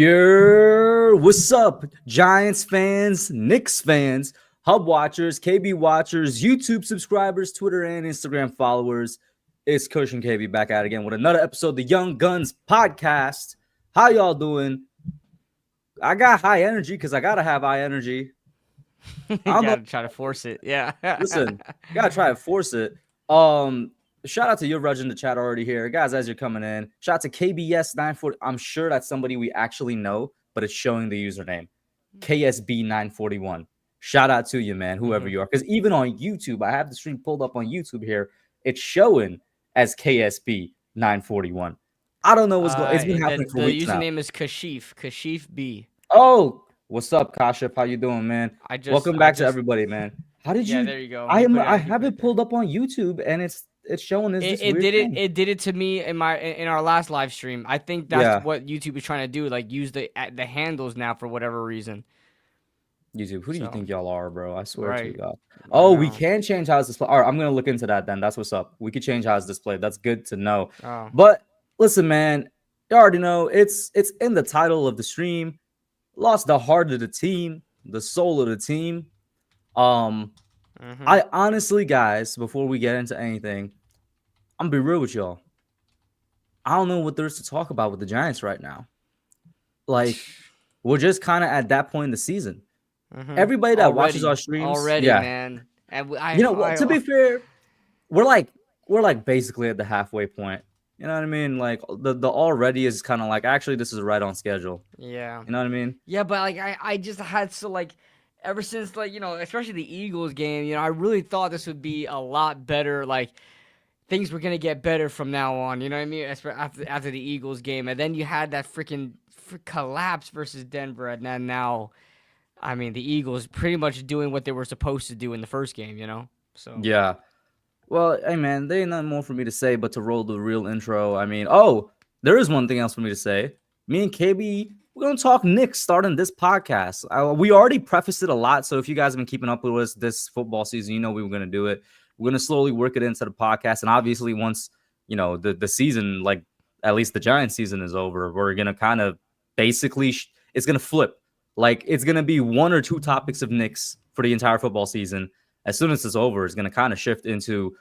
What's up, Giants fans, Knicks fans, Hub watchers, KB watchers, YouTube subscribers, Twitter and Instagram followers? It's Kush and KB back at it again with another episode of the Young Guns podcast. How y'all doing? I got high energy because I gotta have high energy. You gotta try to force it. Yeah. Listen, gotta try to force it. Shout out to your Reg in the chat already here, guys. As you're coming in, shout out to KBS940. I'm sure that's somebody we actually know, but it's showing the username KSB941. Shout out to you, man, whoever you are, because even on YouTube, I have the stream pulled up on YouTube here. It's showing as KSB941. I don't know what's going. It's been happening for weeks now. The username is Kashif B. Oh, what's up, Kashif? How you doing, man? Welcome back to everybody, man. How did you? Yeah, there you go. I have it pulled up on YouTube, and it's showing as this weird thing. It did it to me in our last live stream. I think that's what YouTube is trying to do, like use the handles now for whatever reason. YouTube, who do you think y'all are, bro? I swear to God. Oh, we can change how it's displayed. All right, I'm gonna look into that then. That's what's up. We could change how it's displayed. That's good to know. But listen, man, you already know it's in the title of the stream. Lost the heart of the team, the soul of the team. I honestly, guys, before we get into anything, I'm gonna be real with y'all. I don't know what there is to talk about with the Giants right now. Like, we're just kind of at that point in the season. Everybody that watches our streams man. And to be fair, we're like basically at the halfway point. You know what I mean? Like the already is kind of like actually this is right on schedule. Yeah. You know what I mean? Yeah, but like I just had to like. Ever since, like, especially the Eagles game, I really thought this would be a lot better. Like, things were going to get better from now on. You know what I mean? After the Eagles game. And then you had that freaking collapse versus Denver. And then now, I mean, the Eagles pretty much doing what they were supposed to do in the first game, So yeah. Well, hey, man, there ain't nothing more for me to say but to roll the real intro. I mean, there is one thing else for me to say. Me and KB... we're going to talk Knicks starting this podcast. We already prefaced it a lot, so if you guys have been keeping up with us this football season, you know we were going to do it. We're going to slowly work it into the podcast, and obviously once, the season, like at least the Giants season is over, we're going to kind of basically it's going to flip. Like it's going to be one or two topics of Knicks for the entire football season. As soon as it's over, it's going to kind of shift into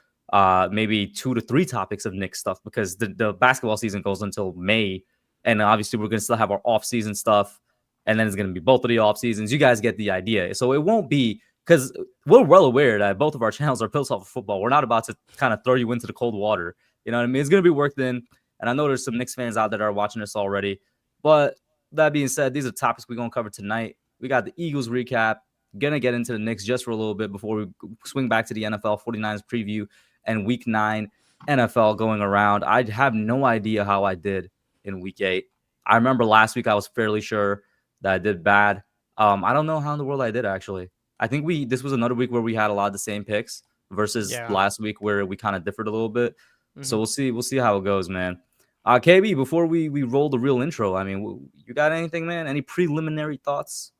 maybe 2 to 3 topics of Knicks stuff because the basketball season goes until May. And obviously, we're going to still have our off-season stuff. And then it's going to be both of the off-seasons. You guys get the idea. So it won't be – because we're well aware that both of our channels are built off of football. We're not about to kind of throw you into the cold water. You know what I mean? It's going to be worked in. And I know there's some Knicks fans out there that are watching this already. But that being said, these are topics we're going to cover tonight. We got the Eagles recap. Going to get into the Knicks just for a little bit before we swing back to the NFL 49ers preview and Week 9 NFL going around. I have no idea how I did in Week 8. I remember last week I was fairly sure that I did bad. I don't know how in the world I did actually. I think this was another week where we had a lot of the same picks versus last week where we kind of differed a little bit. So we'll see how it goes, man. KB, before we roll the real intro, I mean, you got anything, man? Any preliminary thoughts?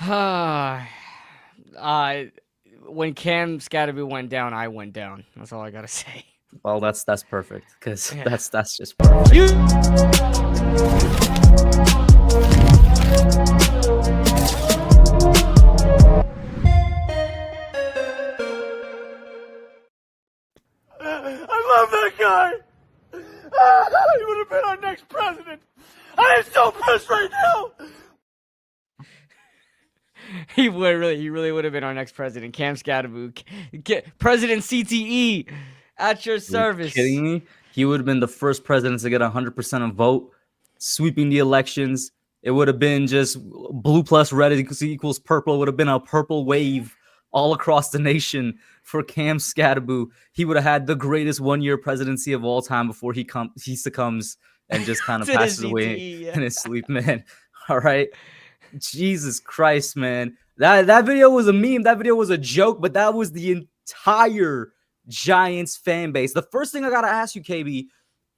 When Cam Skattebo went down, I went down. That's all I gotta say. Well, that's perfect because that's just perfect. I love that guy. He would have been our next president. I am so pissed right now. He really would have been our next president, Cam Skattebo, President CTE. At your service. Are you kidding me? He would have been the first president to get 100% of vote, sweeping the elections. It would have been just blue plus red equals purple. It would have been a purple wave all across the nation for Cam Skattebo. He would have had the greatest one-year presidency of all time before he succumbs and just kind of passes away in his sleep, man. All right. Jesus Christ, man. That video was a meme. That video was a joke, but that was the entire Giants fan base. The first thing I gotta ask you, KB,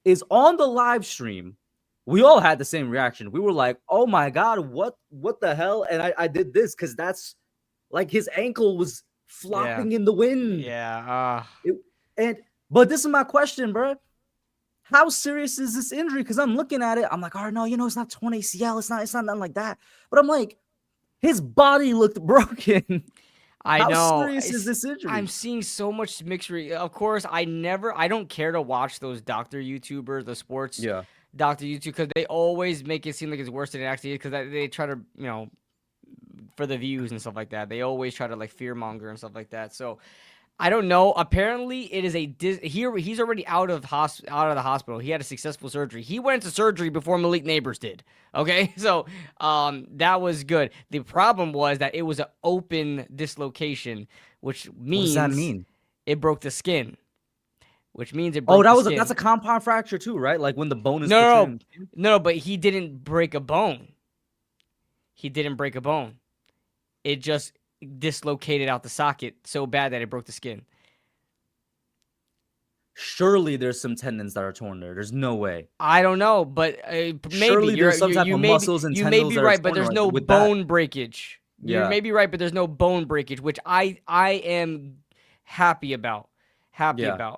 is on the live stream, we all had the same reaction. We were like, oh my God, what the hell? And I did this because that's like his ankle was flopping in the wind. Yeah. But this is my question, bro. how serious is this injury? Because I'm looking at it, I'm like, oh no, it's not torn ACL, it's not nothing like that. But I'm like, his body looked broken. I How know. serious is this I'm injury? seeing so much Of course, I don't care to watch those doctor YouTubers, the sports Yeah. doctor YouTube, because they always make it seem like it's worse than it actually is, because they try to, for the views and stuff like that. They always try to like fear monger and stuff like that. So I don't know. Apparently, it is he's already out of the hospital. He had a successful surgery. He went into surgery before Malik Neighbors did. Okay, so that was good. The problem was that it was an open dislocation, which What does that means mean? it broke the skin. Which means it Oh, broke the skin. that's a compound fracture too, right? Like when the bone is no, protruding. no, but he didn't break a bone. He didn't break a bone. It just dislocated out the socket so bad that it broke the skin. Surely there's some tendons that are torn there. There's no way. I don't know, but maybe Surely there's some type of muscles and you may tendons be that are right, but torn there's right no with that. bone breakage. You Yeah. may be right, but there's no bone breakage, which I am happy about. Yeah.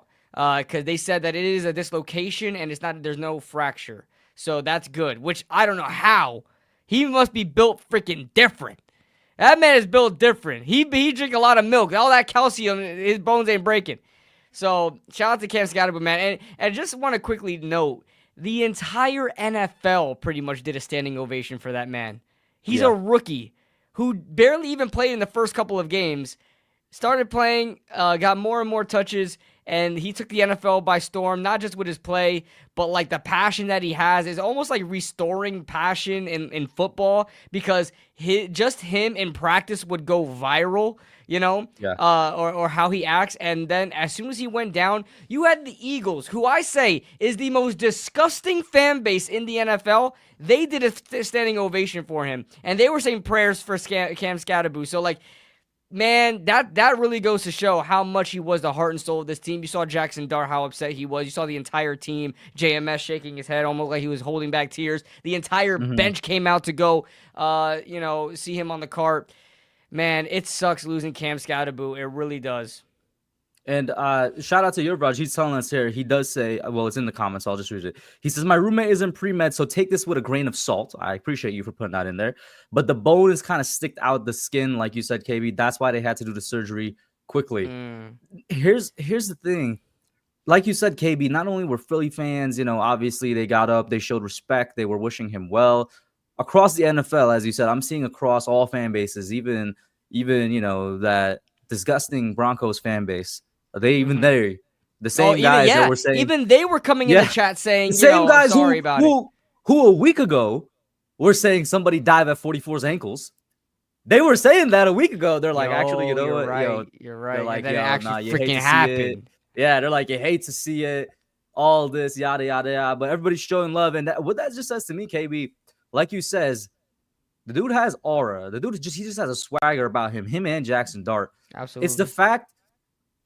Because they said that it is a dislocation and there's no fracture, so that's good. Which I don't know how. He must be built freaking different. That man is built different. He drink a lot of milk. All that calcium, his bones ain't breaking. So shout out to Cam Skattebo, man. And just want to quickly note, the entire NFL pretty much did a standing ovation for that man. He's a rookie who barely even played in the first couple of games. Started playing, got more and more touches, and he took the NFL by storm, not just with his play, but like the passion that he has is almost like restoring passion in football, because just him in practice would go viral, or how he acts. And then as soon as he went down, you had the Eagles, who I say is the most disgusting fan base in the NFL. They did a standing ovation for him, and they were saying prayers for Cam Skattebo. So like, man, that really goes to show how much he was the heart and soul of this team. You saw Jackson Dart, how upset he was. You saw the entire team, JMS shaking his head almost like he was holding back tears. The entire bench came out to go, see him on the cart. Man, it sucks losing Cam Skattebo. It really does. And shout out to your Raj. He's telling us here. He does say, well, it's in the comments, so I'll just read it. He says, my roommate is in pre-med, so take this with a grain of salt. I appreciate you for putting that in there. But the bone is kind of sticked out the skin, like you said, KB. That's why they had to do the surgery quickly. Here's the thing. Like you said, KB, not only were Philly fans, obviously they got up, they showed respect, they were wishing him well. Across the NFL, as you said, I'm seeing across all fan bases, even that disgusting Broncos fan base. The same guys that were saying, even they were coming in the chat saying, the same guys sorry about it. Who a week ago were saying somebody died at 44's ankles. They were saying that a week ago. They're like, actually, what? Right. You're right. They're like, and then it actually freaking happened. Yeah, they're like, you hate to see it. All this, yada, yada, yada. But everybody's showing love. And what that just says to me, KB, like you says, the dude has aura. The dude he just has a swagger about him. Him and Jackson Dart. Absolutely. It's the fact.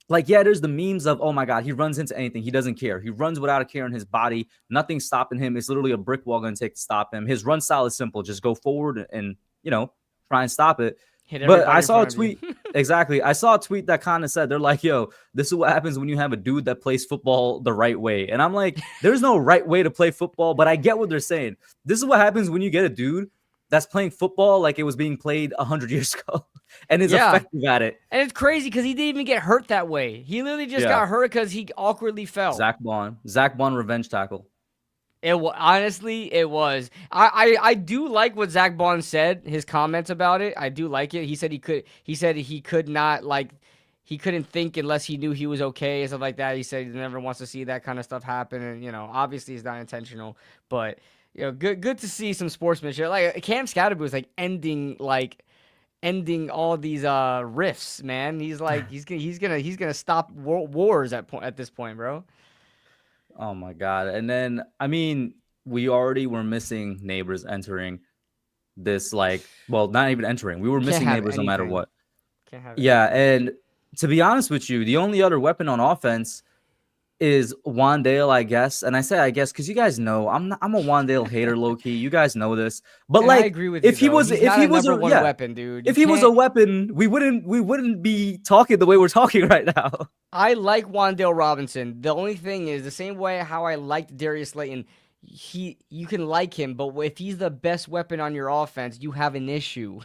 Like, yeah, there's the memes of, oh my God, he runs into anything. He doesn't care. He runs without a care in his body. Nothing's stopping him. It's literally a brick wall going to take to stop him. His run style is simple. Just go forward and try and stop it. But I saw a tweet. Exactly. I saw a tweet that kind of said, they're like, yo, this is what happens when you have a dude that plays football the right way. And I'm like, there's no right way to play football, but I get what they're saying. This is what happens when you get a dude that's playing football like it was being played 100 years ago and is effective at it. And it's crazy because he didn't even get hurt that way. He literally just got hurt because he awkwardly fell. Zach Bond revenge tackle. Honestly, it was. I do like what Zach Bond said, his comments about it. I do like it. He said he could not, like, he couldn't think unless he knew he was okay and stuff like that. He said he never wants to see that kind of stuff happen. And, obviously it's not intentional, but good to see some sportsmanship. Like Cam Skattebo is ending all these rifts, man. He's like he's gonna stop wars at this point, bro. Oh my God. And then we already were missing Neighbors entering this, not even entering. We were missing Neighbors no matter what. Can't have and to be honest with you, the only other weapon on offense is Wandale, I guess. And I say I guess because you guys know I'm a Wandale hater, low key. You guys know this. But And I like, agree with you. if he Though. was, He's if not he a was number a one yeah, weapon, dude. if he was a weapon, we wouldn't be talking the way we're talking right now. I like Wandale Robinson. The only thing is the same way how I liked Darius Slayton. You can like him, but if he's the best weapon on your offense, you have an issue.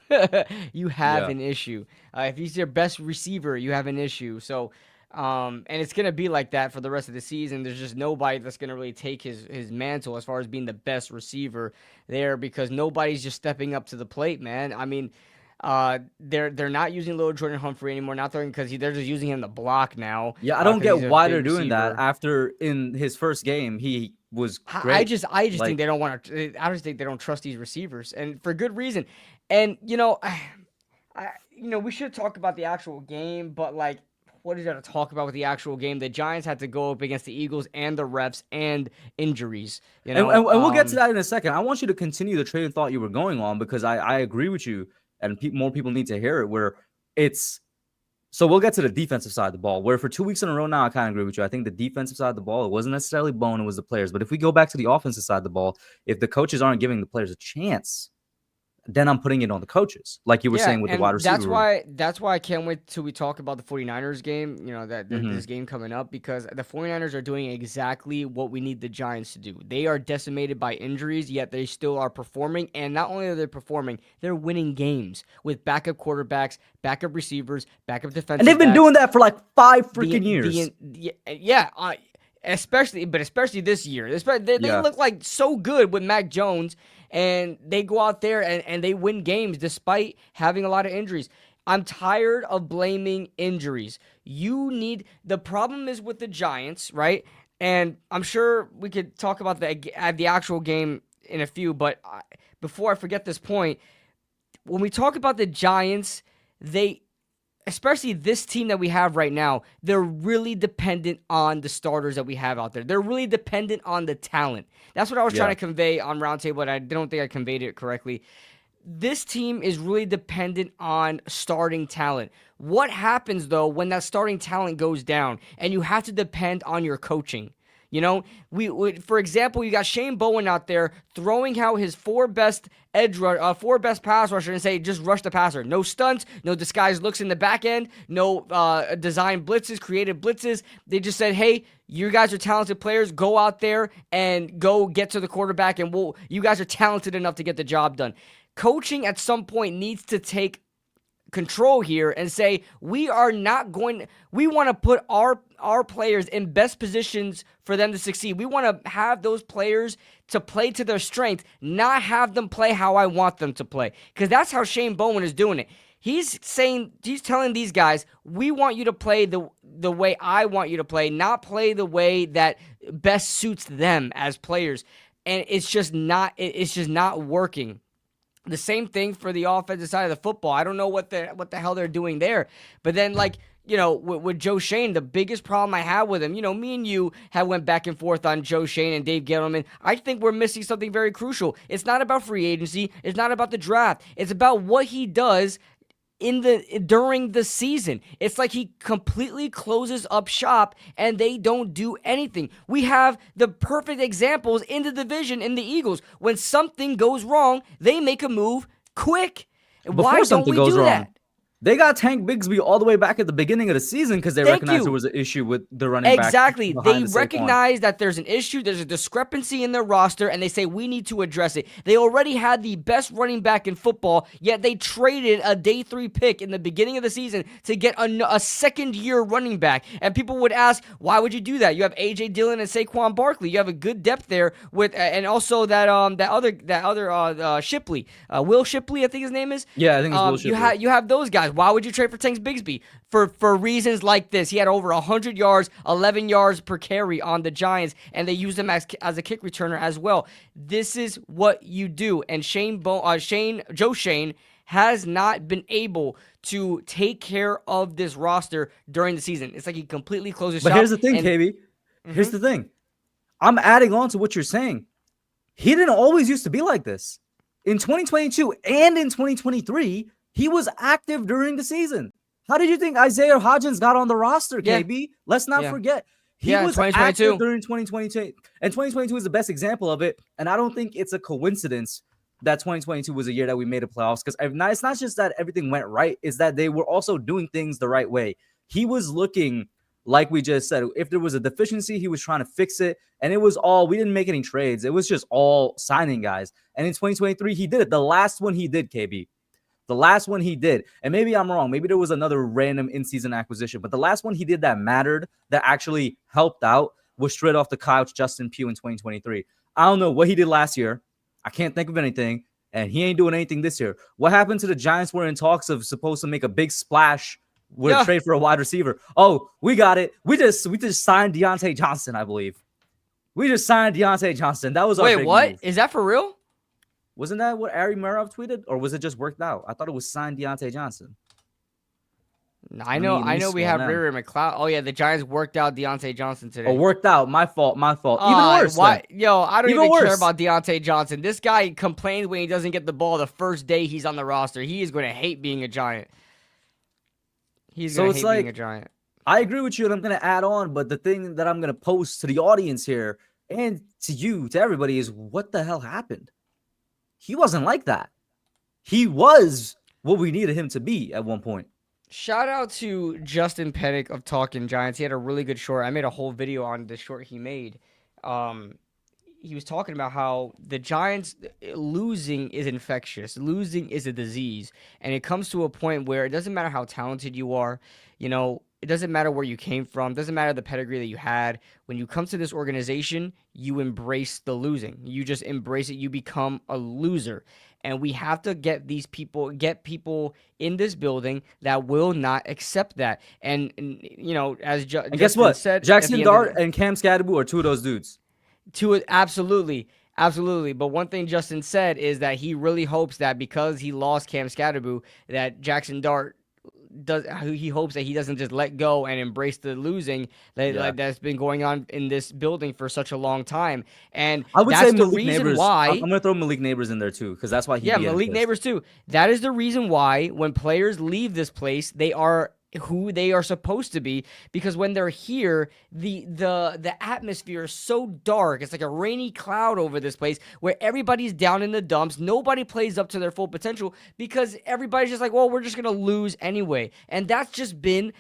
You have Yeah. an issue. If he's your best receiver, you have an issue. So, and it's gonna be like that for the rest of the season. There's just nobody that's gonna really take his mantle as far as being the best receiver there because nobody's just stepping up to the plate, man. I mean. They're not using little Jordan Humphrey anymore. Not throwing because they're just using him to block now. Yeah, I don't 'Cause get he's a why big they're doing that. receiver. After in his first game, he was I great. just Like, think they don't want to. I just think they don't trust these receivers, and for good reason. And we should talk about the actual game, but like, what is there to talk about with the actual game? The Giants had to go up against the Eagles and the refs and injuries. and we'll get to that in a second. I want you to continue the train of thought you were going on because I agree with you, and more people need to hear it. Where it's so we'll get to the defensive side of the ball. Where for 2 weeks in a row now, I kind of agree with you. I think the defensive side of the ball, it wasn't necessarily Bone, it was the players. But if we go back to the offensive side of the ball, if the coaches aren't giving the players a chance, then I'm putting it on the coaches, like you were saying with the wide receiver. That's why I can't wait till we talk about the 49ers game, this game coming up, because the 49ers are doing exactly what we need the Giants to do. They are decimated by injuries, yet they still are performing, and not only are they performing, they're winning games with backup quarterbacks, backup receivers, backup defensive And they've been backs. doing that for like 5 freaking years. Especially this year. They look like so good with Mac Jones, and they go out there and they win games despite having a lot of injuries. I'm tired of blaming injuries. The problem is with the Giants, right? And I'm sure we could talk about the actual game in a few, but before I forget this point, when we talk about the Giants, especially this team that we have right now, they're really dependent on the starters that we have out there. They're really dependent on the talent. That's what I was trying to convey on Roundtable, and I don't think I conveyed it correctly. This team is really dependent on starting talent. What happens, though, when that starting talent goes down and you have to depend on your coaching? For example, you got Shane Bowen out there throwing out his four best pass rusher and say, just rush the passer. No stunts, no disguised looks in the back end, no design blitzes, creative blitzes. They just said, hey, you guys are talented players. Go out there and go get to the quarterback, and you guys are talented enough to get the job done. Coaching at some point needs to take control here and say we want to put our players in best positions for them to succeed. We want to have those players to play to their strength, not have them play how I want them to play, because that's how Shane Bowen is doing it. He's telling these guys, we want you to play the way I want you to play, not play the way that best suits them as players. And it's just not working. The same thing for the offensive side of the football. I don't know what the hell they're doing there. But then, with Joe Shane, the biggest problem I have with him, me and you have went back and forth on Joe Shane and Dave Gettleman. I think we're missing something very crucial. It's not about free agency. It's not about the draft. It's about what he does during the season. It's like he completely closes up shop and they don't do anything. We have the perfect examples in the division in the Eagles. When something goes wrong, they make a move quick. Why don't we do that? They got Tank Bigsby all the way back at the beginning of the season because they recognized there was an issue with the running back. Exactly. They recognize that there's an issue, there's a discrepancy in their roster, and they say we need to address it. They already had the best running back in football, yet they traded a day 3 pick in the beginning of the season to get a second-year running back. And people would ask, why would you do that? You have A.J. Dillon and Saquon Barkley. You have a good depth there with, and also that other Shipley, Will Shipley, I think his name is. Yeah, I think it's Will Shipley. You have those guys. Why would you trade for Tank Bigsby? For reasons like this. He had over 100 yards, 11 yards per carry on the Giants, and they used him as a kick returner as well. This is what you do. And Joe Shane has not been able to take care of this roster during the season. It's like he completely closes shop. But here's the thing, KB. Here's the thing. I'm adding on to what you're saying. He didn't always used to be like this. In 2022 and in 2023, he was active during the season. How did you think Isaiah Hodgins got on the roster, KB? Let's not forget. He Yeah, was 2022. active during 2022, and 2022 is the best example of it. And I don't think it's a coincidence that 2022 was a year that we made the playoffs, because it's not just that everything went right, it's that they were also doing things the right way. He was looking, like we just said, if there was a deficiency, he was trying to fix it. And it was all, we didn't make any trades. It was just all signing guys. And in 2023, he did it. The last one he did, KB. The last one he did, and maybe I'm wrong, maybe there was another random in-season acquisition, but the last one he did that mattered, that actually helped out, was straight off the couch, Justin Pugh in 2023. I don't know what he did last year. I can't think of anything, and he ain't doing anything this year. What happened to the Giants were in talks of supposed to make a big splash with a trade for a wide receiver? Oh, we got it. We just signed Deontay Johnson, I believe. We just signed Deontay Johnson. That was our big move. Is that for real? Wasn't that what Ari Merov tweeted, or was it just worked out? I thought it was signed Deontay Johnson. I know we have Riri McLeod. Oh yeah, the Giants worked out Deontay Johnson today. Oh, worked out. My fault. Even worse. Why? Yo, I don't even care worse. about Deontay Johnson. This guy complains when he doesn't get the ball the first day he's on the roster. He is going to hate being a Giant. He's going to hate being a Giant. I agree with you, and I'm going to add on, but the thing that I'm going to post to the audience here and to you, to everybody, is what the hell happened? He wasn't like that. He was what we needed him to be at one point. Shout out to Justin Pennick of Talking Giants. He had a really good short. I made a whole video on the short he made. He was talking about how the Giants losing is infectious. Losing is a disease. And it comes to a point where it doesn't matter how talented you are. You know, it doesn't matter where you came from. It doesn't matter the pedigree that you had. When you come to this organization, you embrace the losing. You just embrace it. You become a loser. And we have to get people in this building that will not accept that. And you know, as and guess what? Said, Jackson Dart and Cam Skattebo are two of those dudes. Absolutely. But one thing Justin said is that he really hopes that because he lost Cam Skattebo, that Jackson Dart he hopes that he doesn't just let go and embrace the losing that's been going on in this building for such a long time. And I would that's say the Malik reason Neighbors, why I'm going to throw Malik Neighbors in there too, because that's why Malik Neighbors too. That is the reason why when players leave this place, they are who they are supposed to be, because when they're here, the atmosphere is so dark. It's like a rainy cloud over this place where everybody's down in the dumps. Nobody plays up to their full potential because everybody's just like, well, we're just gonna lose anyway. And that's just been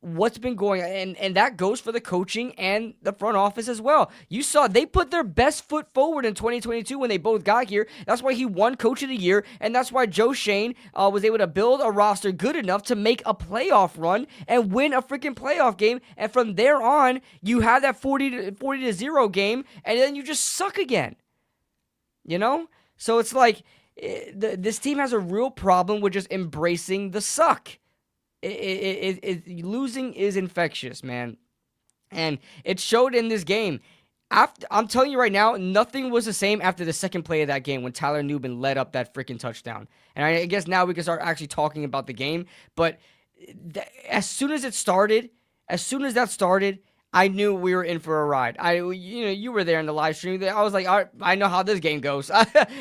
what's been going on, and that goes for the coaching and the front office as well. You saw they put their best foot forward in 2022 when they both got here. That's why he won Coach of the Year, and that's why Joe Shane was able to build a roster good enough to make a playoff run and win a freaking playoff game. And from there on, you have that 40-0 game, and then you just suck again. You know? So it's like this team has a real problem with just embracing the suck. Losing is infectious, man. And it showed in this game. I'm telling you right now, nothing was the same after the second play of that game when Tyler Nubin led up that freaking touchdown. And I guess now we can start actually talking about the game. But as soon as that started, I knew we were in for a ride. You were there in the live stream. I was like, all right, I know how this game goes.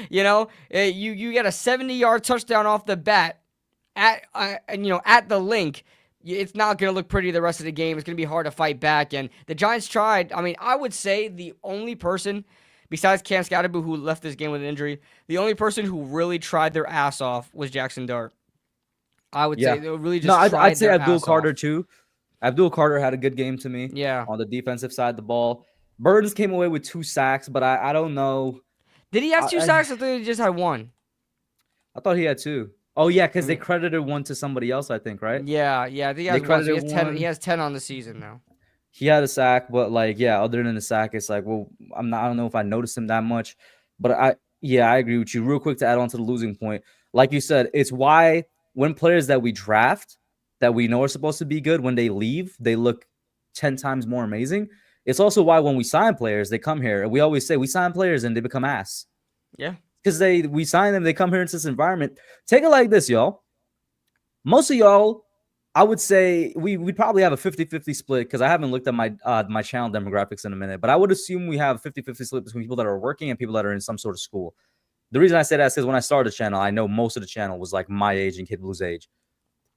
You get a 70-yard touchdown off the bat. At the link, it's not going to look pretty the rest of the game. It's going to be hard to fight back. And the Giants tried. I mean, I would say the only person, besides Cam Skattebo, who left this game with an injury, the only person who really tried their ass off was Jackson Dart. I would say they really just I'd say Abdul Carter too. Abdul Carter had a good game to me. Yeah. On the defensive side of the ball. Burns came away with 2 sacks, but I don't know. Did he have 2 sacks? I thought he just had 1. I thought he had 2. Oh, yeah, because they credited 1 to somebody else, I think, right? Yeah. I think he has 1. So he has 10 on the season now. He had a sack, but, other than the sack, it's like, well, I don't know if I noticed him that much. But, I agree with you. Real quick to add on to the losing point. Like you said, it's why when players that we draft that we know are supposed to be good, when they leave, they look 10 times more amazing. It's also why when we sign players, they come here. And we always say we sign players and they become ass. Yeah. Because we sign them, they come here into this environment. Take it like this, y'all. Most of y'all, I would say we'd probably have a 50-50 split, because I haven't looked at my channel demographics in a minute. But I would assume we have a 50-50 split between people that are working and people that are in some sort of school. The reason I say that is because when I started the channel, I know most of the channel was like my age and Kid Blue's age.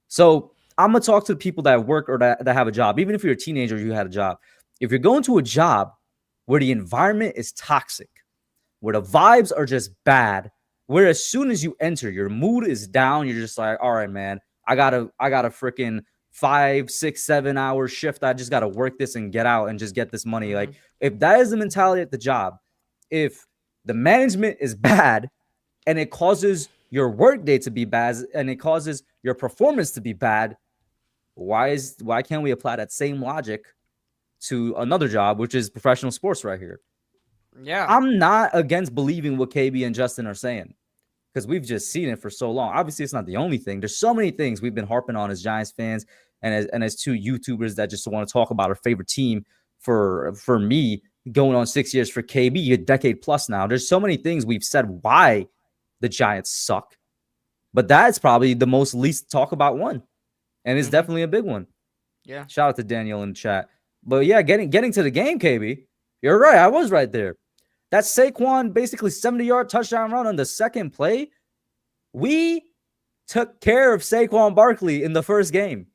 So I'm going to talk to the people that work or that have a job. Even if you're a teenager, you had a job. If you're going to a job where the environment is toxic, where the vibes are just bad, where as soon as you enter, your mood is down, you're just like, all right, man, I got a freaking 5, 6, 7 hour shift. I just gotta work this and get out and just get this money. Mm-hmm. Like, if that is the mentality at the job, if the management is bad and it causes your workday to be bad and it causes your performance to be bad, why can't we apply that same logic to another job, which is professional sports right here? Yeah. I'm not against believing what KB and Justin are saying because we've just seen it for so long. Obviously, it's not the only thing. There's so many things we've been harping on as Giants fans and as two YouTubers that just want to talk about our favorite team. For me, going on 6 years, for KB, a decade plus now. There's so many things we've said why the Giants suck, but that's probably the most least talk about one, and it's definitely a big one. Yeah. Shout out to Daniel in the chat. But yeah, getting to the game, KB, you're right. I was right there. That Saquon basically 70-yard touchdown run on the second play, we took care of Saquon Barkley in the first game.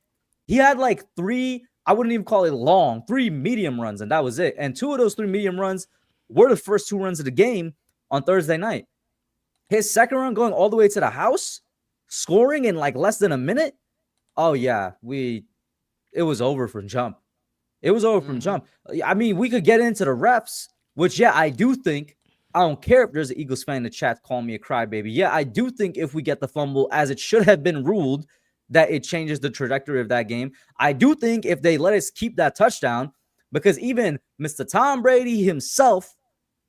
He had like three, I wouldn't even call it long, three medium runs, and that was it. And two of those three medium runs were the first two runs of the game on Thursday night. His second run going all the way to the house, scoring in like less than a minute. Oh yeah, it was over from jump. It was over from jump. I mean, we could get into the refs, which, yeah, I do think, I don't care if there's an Eagles fan in the chat calling me a crybaby. Yeah, I do think if we get the fumble as it should have been ruled, that it changes the trajectory of that game. I do think if they let us keep that touchdown, because even Mr. Tom Brady himself,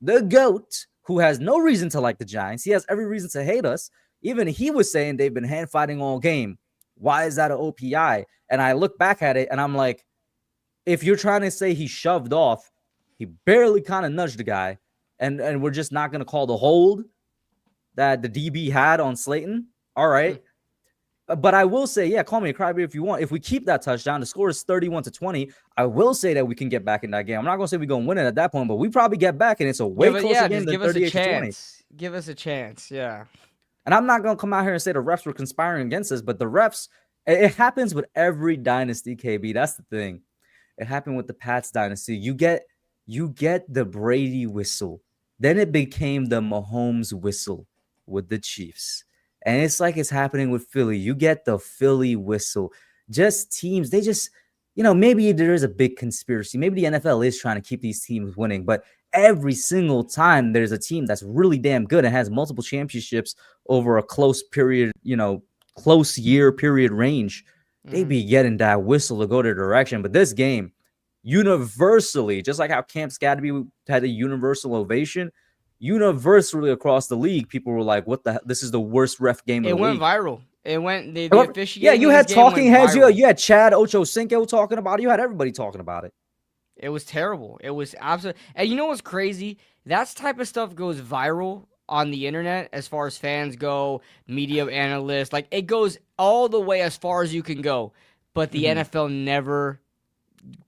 the GOAT, who has no reason to like the Giants, he has every reason to hate us. Even he was saying they've been hand fighting all game. Why is that an OPI? And I look back at it and I'm like, if you're trying to say he shoved off, he barely kind of nudged the guy, and we're just not going to call the hold that the DB had on Slayton. All right. But I will say, yeah, call me a crybaby if you want. If we keep that touchdown, the score is 31-20. I will say that we can get back in that game. I'm not going to say we're going to win it at that point, but we probably get back, and it's a way closer game than 38-20. Give us a chance. Yeah. And I'm not going to come out here and say the refs were conspiring against us, but the refs, it happens with every dynasty, KB. That's the thing. It happened with the Pats dynasty. You get the Brady whistle. Then it became the Mahomes whistle with the Chiefs. And it's like it's happening with Philly. You get the Philly whistle. Just teams, they just, maybe there is a big conspiracy. Maybe the NFL is trying to keep these teams winning. But every single time there's a team that's really damn good and has multiple championships over a close period, close year period range, they be getting that whistle to go their direction. But this game, universally, just like how Cam Skattebo had a universal ovation, universally across the league, people were like, "What the? This is the worst ref game of the league." It went viral. It went. The officiating. Yeah, you had talking heads. Viral. You had Chad Ochocinco talking about it. You had everybody talking about it. It was terrible. It was absolutely. And you know what's crazy? That type of stuff goes viral on the internet as far as fans go, media analysts. Like, it goes all the way as far as you can go. But the NFL never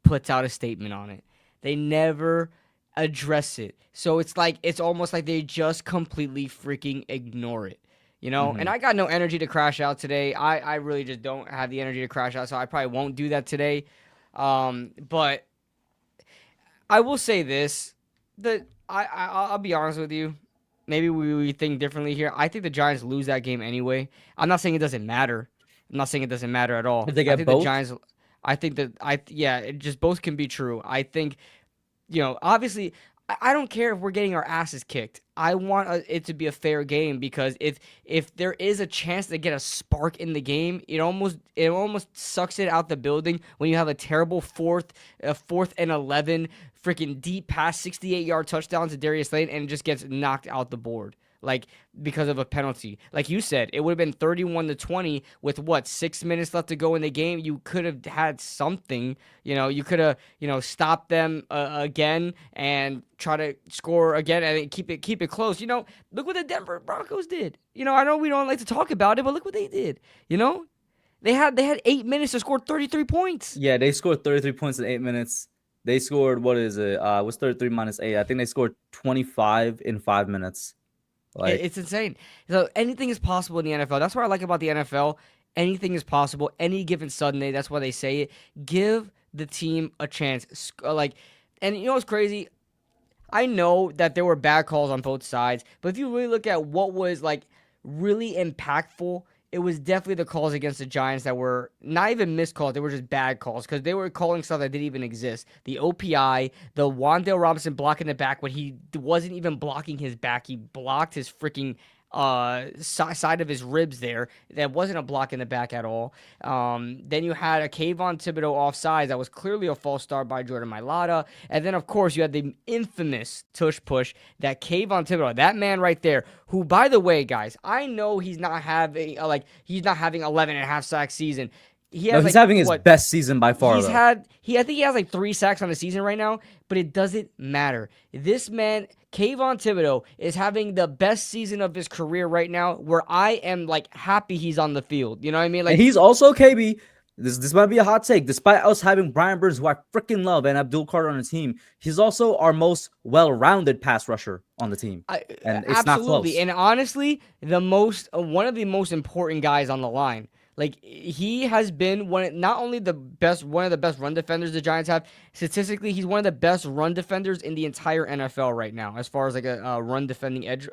puts out a statement on it. They never address it. So it's almost like they just completely freaking ignore it. And I got no energy to crash out today. I really just don't have the energy to crash out, so I probably won't do that today. But I will say this, that I'll be honest with you. Maybe we think differently here. I think the Giants lose that game anyway. I'm not saying it doesn't matter. I'm not saying it doesn't matter at all. If they get I think both? the Giants. I think that it just both can be true. I think, obviously, I don't care if we're getting our asses kicked. I want it to be a fair game, because if there is a chance to get a spark in the game, it almost sucks it out the building when you have a terrible fourth and 11 freaking deep pass, 68-yard touchdown to Darius Slayton, and it just gets knocked out the board. Like, because of a penalty. Like you said, it would have been 31-20 with 6 minutes left to go in the game. You could have had something, you could have, stopped them again and try to score again and keep it close. Look what the Denver Broncos did. I know we don't like to talk about it, but look what they did. They had 8 minutes to score 33 points. Yeah, they scored 33 points in 8 minutes. They scored, what is it? What's 33 minus 8? I think they scored 25 in 5 minutes. It's insane. So anything is possible in the NFL. That's what I like about the NFL. Anything is possible. Any given Sunday. That's why they say it. Give the team a chance. And you know what's crazy? I know that there were bad calls on both sides, but if you really look at what was like really impactful, it was definitely the calls against the Giants that were not even missed calls. They were just bad calls because they were calling stuff that didn't even exist. The OPI, the Wan'Dale Robinson blocking the back when he wasn't even blocking his back. He blocked his freaking side of his ribs there. That wasn't a block in the back at all. Then you had a Kayvon Thibodeau offsides that was clearly a false start by Jordan Mailata. And then, of course, you had the infamous tush push that Kayvon Thibodeau, that man right there, who, by the way, guys, I know he's not having 11 and a half sack season. He's having his best season by far. I think he has like 3 sacks on the season right now, but it doesn't matter. This man, Kayvon Thibodeau, is having the best season of his career right now, where I am like happy he's on the field. You know what I mean? Like, and he's also KB. This might be a hot take. Despite us having Brian Burns, who I freaking love, and Abdul Carter on the team, he's also our most well-rounded pass rusher on the team. And it's not close. And honestly, one of the most important guys on the line. Like, he has been one of the best run defenders the Giants have. Statistically, he's one of the best run defenders in the entire NFL right now, as far as like a run defending edge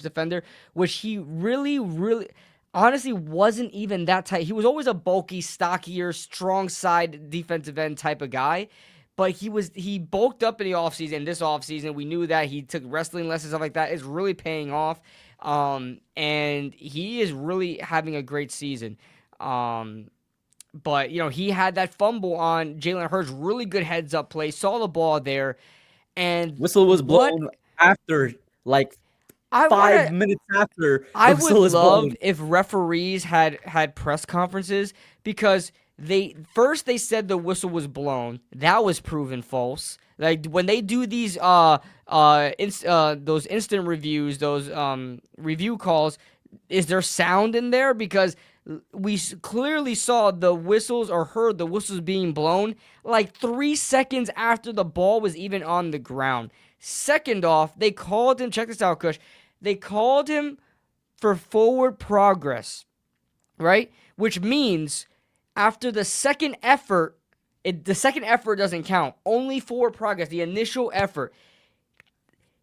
defender, which he really, really honestly wasn't even that tight. He was always a bulky, stockier, strong side defensive end type of guy. But he bulked up in the offseason. This offseason, we knew that he took wrestling lessons, stuff like that. It's really paying off. And he is really having a great season. But, you know, he had that fumble on Jalen Hurts, really good heads-up play, saw the ball there, and whistle was blown after, like, 5 minutes after. I would love if referees had press conferences, because they said the whistle was blown. That was proven false. Like, when they do these those instant reviews, those review calls, is there sound in there? Because we clearly saw the whistles, or heard the whistles being blown like 3 seconds after the ball was even on the ground. Second off, they called him, check this out, Kush, they called him for forward progress, right? Which means after the second effort, the second effort doesn't count. Only forward progress, the initial effort.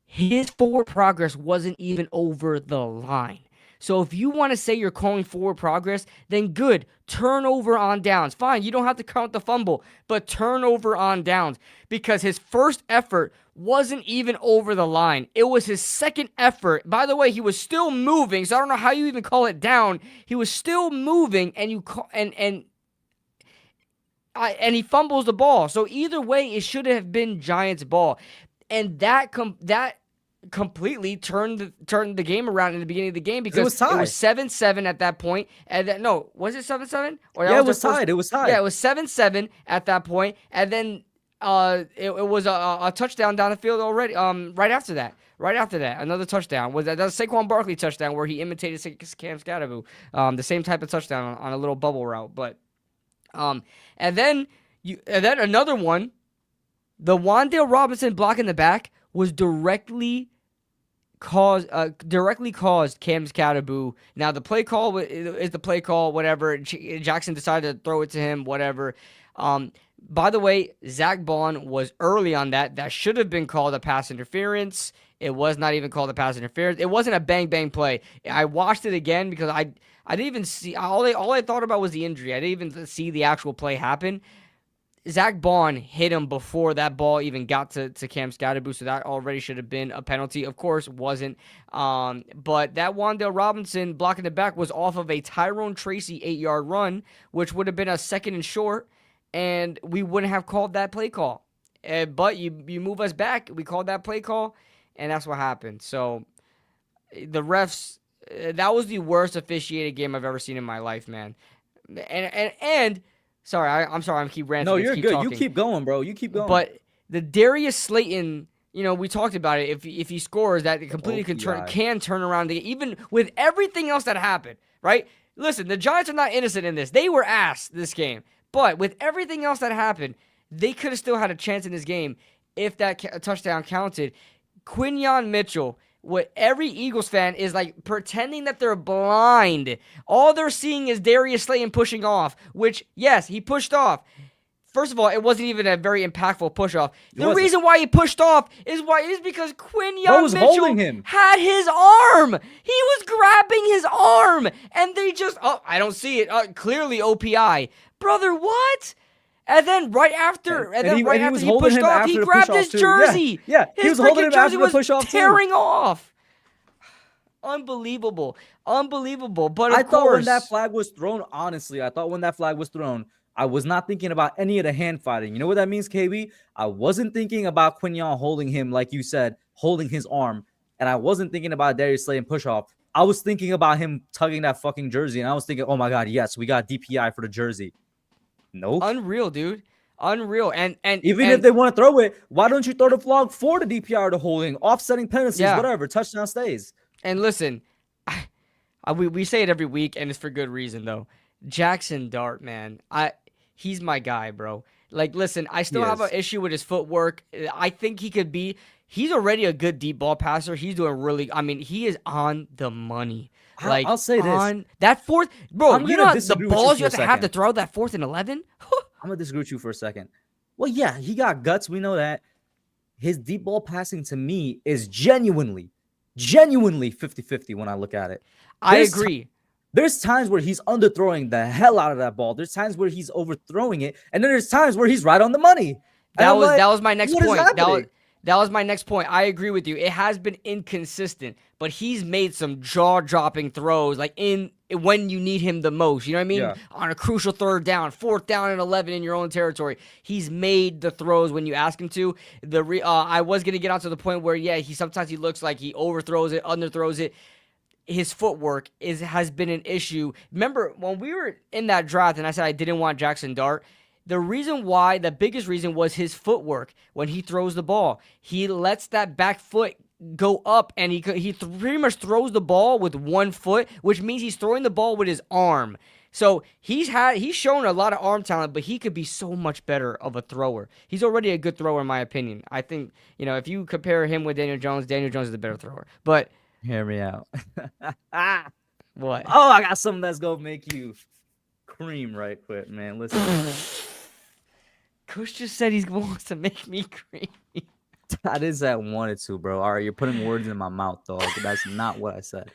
His forward progress wasn't even over the line. So if you want to say you're calling forward progress, then good. Turnover on downs. Fine, you don't have to count the fumble, but turnover on downs. Because his first effort wasn't even over the line. It was his second effort. By the way, he was still moving, so I don't know how you even call it down. He was still moving, and he fumbles the ball. So either way, it should have been Giants' ball. And that completely turned the game around in the beginning of the game, because it was 7-7 at that point. And then, no, was it 7-7? Yeah, it was tied. It was tied. Yeah, it was 7-7 at that point. And then it was a touchdown down the field already. Right after that, another touchdown was that was a Saquon Barkley touchdown where he imitated Cam Skattebo. The same type of touchdown on a little bubble route. But and then another one, the Wan'Dale Robinson block in the back was directly caused Cam Skattebo. Now the play call is the play call, whatever. Jackson decided to throw it to him, whatever. By the way, Zach Bond was early on that. That should have been called a pass interference. It was not even called a pass interference. It wasn't a bang play. I watched it again because I didn't even see, all I thought about was the injury. I didn't even see the actual play happen. Zach Bond hit him before that ball even got to Cam Skattebo, so that already should have been a penalty. Of course, wasn't. But that Wan'Dale Robinson blocking the back was off of a Tyrone Tracy 8-yard run, which would have been a second and short, and we wouldn't have called that play call. But you move us back, we called that play call, and that's what happened. So the refs, that was the worst officiated game I've ever seen in my life, man. And sorry, I'm sorry, I keep ranting. No, you're good. Talking. You keep going, bro. You keep going. But the Darius Slayton, we talked about it. If he scores, that completely can turn around the game, even with everything else that happened, right? Listen, the Giants are not innocent in this. They were ass this game. But with everything else that happened, they could have still had a chance in this game if that touchdown counted. Quinyon Mitchell, what every Eagles fan is like pretending that they're blind. All they're seeing is Darius Slayton pushing off, which, yes, he pushed off. First of all, it wasn't even a very impactful push off. The wasn't. reason why he pushed off is because Quinyon was Mitchell holding him. had his arm. He was grabbing his arm, and they just I don't see it. Clearly OPI, brother. What? And then right after, he pushed off, he grabbed his jersey. Yeah, he was holding him after the push off, tearing off. Unbelievable. But I thought when that flag was thrown, honestly, I was not thinking about any of the hand fighting. You know what that means, KB? I wasn't thinking about Quinyon holding him, like you said, holding his arm. And I wasn't thinking about Darius Slay and push off. I was thinking about him tugging that fucking jersey. And I was thinking, oh my God, yes, we got DPI for the jersey. Nope. Unreal, dude. Unreal. And if they want to throw it, why don't you throw the flag for the DPI or the holding, offsetting penalties, whatever, touchdown stays. And listen, we say it every week, and it's for good reason, though. Jackson Dart, man, he's my guy, bro. Like, listen, I still have an issue with his footwork. I think he's already a good deep ball passer. He's doing he is on the money. Like, I'll say this. That fourth, bro, you know the balls you have to throw that 4th and 11? I'm going to disagree with you for a second. Well, yeah, he got guts. We know that. His deep ball passing to me is genuinely 50-50 when I look at it. I agree. There's times where he's underthrowing the hell out of that ball. There's times where he's overthrowing it. And then there's times where he's right on the money. That was my next point. That was my next point. I agree with you. It has been inconsistent, but he's made some jaw-dropping throws, like when you need him the most. You know what I mean? Yeah. On a crucial 3rd down, 4th down and 11 in your own territory. He's made the throws when you ask him to. I was gonna get onto the point where he sometimes he looks like he overthrows it, underthrows it. His footwork has been an issue. Remember when we were in that draft, and I said I didn't want Jackson Dart. The biggest reason was his footwork when he throws the ball. He lets that back foot go up, and he pretty much throws the ball with one foot, which means he's throwing the ball with his arm. So he's shown a lot of arm talent, but he could be so much better of a thrower. He's already a good thrower in my opinion. I think, if you compare him with Daniel Jones is a better thrower. But hear me out. What? Oh, I got something that's going to make you cream right quick, man. Listen. Coach just said he wants to make me creamy. I didn't say I wanted to, bro. All right, you're putting words in my mouth, dog. That's not what I said.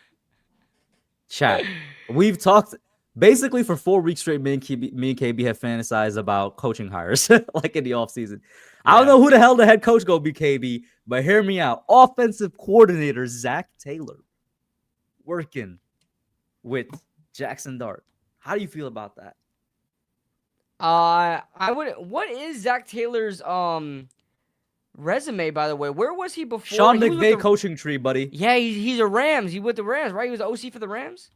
Chat. We've talked basically for 4 weeks straight. Me and KB have fantasized about coaching hires, like in the offseason. I don't know who the hell the head coach gonna be, KB, but hear me out. Offensive coordinator Zach Taylor working with Jackson Dart. How do you feel about that? What is Zach Taylor's resume, by the way? Where was he before? Sean McVay coaching tree, buddy. Yeah, he's a Rams. He with the Rams, right? He was the OC for the Rams.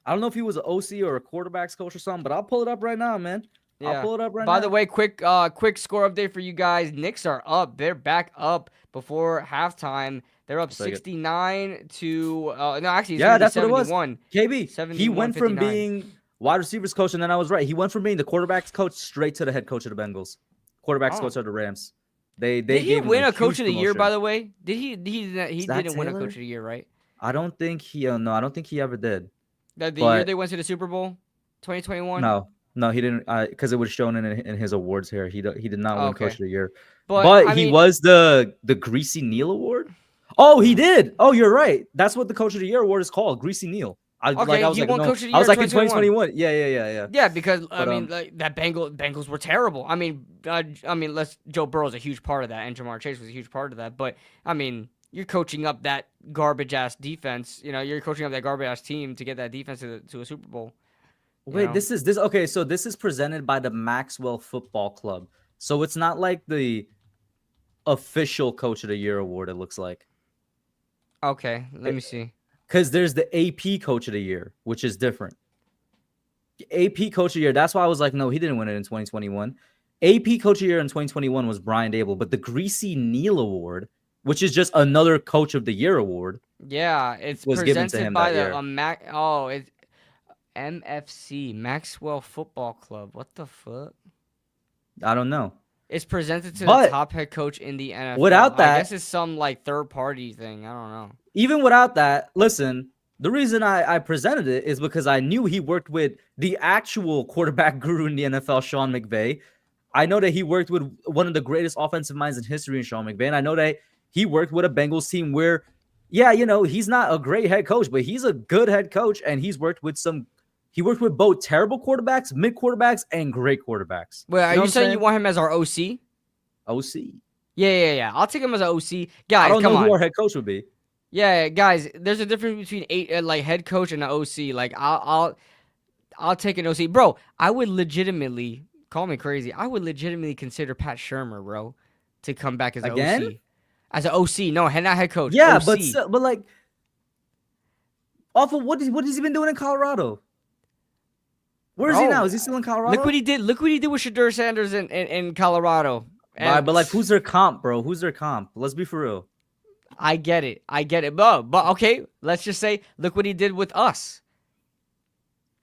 I don't know if he was an OC or a quarterbacks coach or something, but I'll pull it up right now, man. Yeah. I'll pull it up right now. By the way, quick score update for you guys. Knicks are up. They're back up before halftime. They're up 69 to no, actually, it's that's 71. What it was. KB, he went from being wide receivers coach, and then I was right. He went from being the quarterbacks coach straight to the head coach of the Bengals. Quarterbacks coach of the Rams. Did he win a coach of the year, by the way? Did he didn't win a coach of the year, right? I don't think he no, I don't think he ever did. The year they went to the Super Bowl, 2021? No, he didn't, because it was shown in his awards here. He did not win coach of the year. But he was the Greasy Neal Award. Oh, he did. Oh, you're right. That's what the coach of the year award is called, Greasy Neal. I was like, in 2021. Yeah. Yeah, because that Bengals were terrible. Joe Burrow's a huge part of that, and Jamar Chase was a huge part of that. But you're coaching up that garbage ass defense. You're coaching up that garbage ass team to get that defense to a Super Bowl. Wait, this is okay. So this is presented by the Maxwell Football Club. So it's not like the official Coach of the Year award. It looks like. Okay, let me see. Because there's the AP Coach of the Year, which is different. AP Coach of the Year. That's why I was like, no, he didn't win it in 2021. AP Coach of the Year in 2021 was Brian Dable, but the Greasy Neal Award, which is just another Coach of the Year award. Yeah, it's was presented given to him by that it's MFC, Maxwell Football Club. What the fuck? I don't know. It's presented to the top head coach in the NFL. Without that, I guess it's some third party thing. I don't know. Even without that, listen, the reason I presented it is because I knew he worked with the actual quarterback guru in the NFL, Sean McVay. I know that he worked with one of the greatest offensive minds in history in Sean McVay. I know that he worked with a Bengals team where, yeah, he's not a great head coach, but he's a good head coach, and he worked with both terrible quarterbacks, mid quarterbacks, and great quarterbacks. Wait, are know you what I'm saying you saying? want him as our OC? OC. Yeah. I'll take him as an OC. I Guys, don't come know who on. our head coach would be. Yeah, guys, there's a difference between like head coach and an OC. Like I'll take an OC, bro. I would legitimately call me crazy. I would legitimately consider Pat Shermer, bro, to come back as an Again? OC. As an OC, no, not head coach. Yeah, OC. but like, off of what has he been doing in Colorado? Where is he now? Is he still in Colorado? Look what he did. Look what he did with Shedeur Sanders in Colorado. But like, who's their comp, bro? Who's their comp? Let's be for real. I get it, but okay. Let's just say, look what he did with us,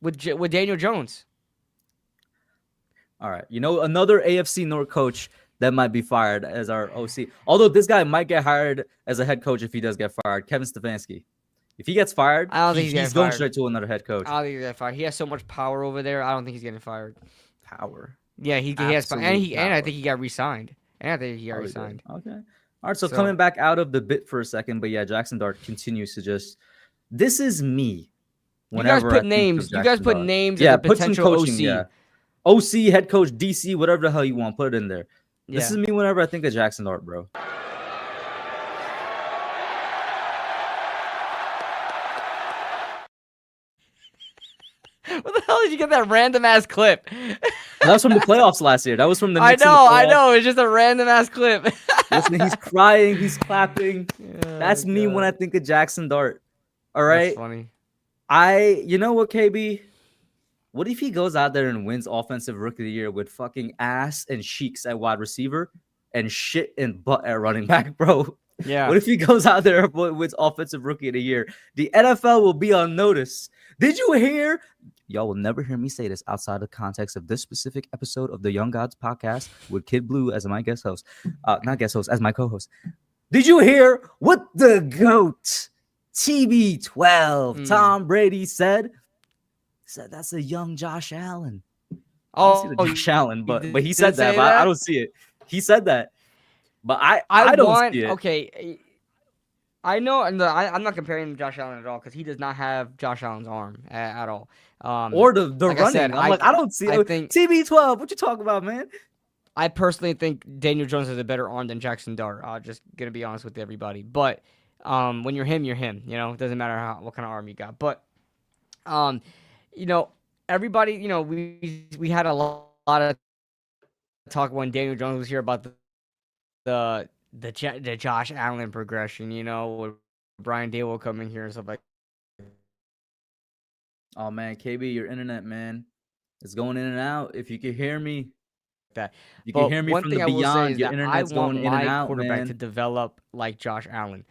with Daniel Jones. All right, another AFC North coach that might be fired as our OC. Although this guy might get hired as a head coach if he does get fired. Kevin Stefanski. If he gets fired, I don't think he's going straight to another head coach. I don't think he's getting fired. He has so much power over there. I don't think he's getting fired. Power. Yeah, he has power. And I think he got re-signed. Okay. All right, so coming back out of the bit for a second, but yeah, Jackson Dart continues to just. This is me. You guys put names. You guys put names. Yeah, as a put some potential coaching. OC. Yeah, OC, head coach, DC, whatever the hell you want, put it in there. Yeah. This is me whenever I think of Jackson Dart, bro. Where the hell did you get that random ass clip? That was from the playoffs last year. That was from the. I know. It's just a random ass clip. Listen, he's crying, he's clapping. That's me God. when I think of Jackson Dart. All right. That's funny. You know what, KB? What if he goes out there and wins Offensive Rookie of the Year with fucking ass and cheeks at wide receiver and shit and butt at running back, bro? Yeah. What if he goes out there and wins Offensive Rookie of the Year? The NFL will be on notice. Did you hear? Y'all will never hear me say this outside the context of this specific episode of the Young Gods podcast with Kid Blue as my guest host. Not guest host, as my co-host. Did you hear what the GOAT, TB12, Tom Brady said? Said that's a young Josh Allen. I don't see the Josh Allen, but he said that, but I don't see it. He said that. But I don't see it. Okay, I know, and I'm not comparing him to Josh Allen at all because he does not have Josh Allen's arm at all. Or the like running. Said, I don't see it. TB12, what you talking about, man? I personally think Daniel Jones has a better arm than Jackson Dart. Just gonna be honest with everybody. But when you're him, you're him. It doesn't matter what kind of arm you got. But everybody, we had a lot of talk when Daniel Jones was here about the Josh Allen progression, with Brian Daboll coming here and stuff like that. Oh man, KB, your internet, man, it's going in and out. If you can hear me, you can hear me from the beyond. Your internet's going in and out, man. I want my quarterback to develop like Josh Allen.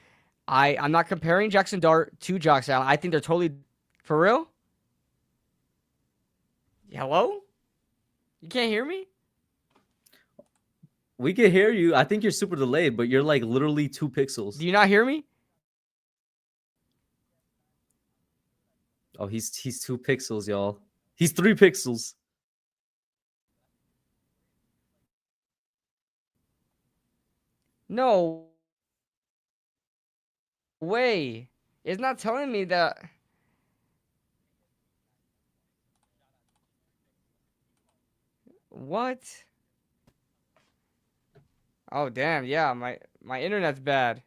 I'm not comparing Jackson Dart to Josh Allen. I think they're totally for real. Hello? You can't hear me? We can hear you. I think you're super delayed, but you're like literally 2 pixels. Do you not hear me? Oh, he's 2 pixels, y'all. He's 3 pixels. No way. It's not telling me that. What? Oh damn, yeah, my internet's bad.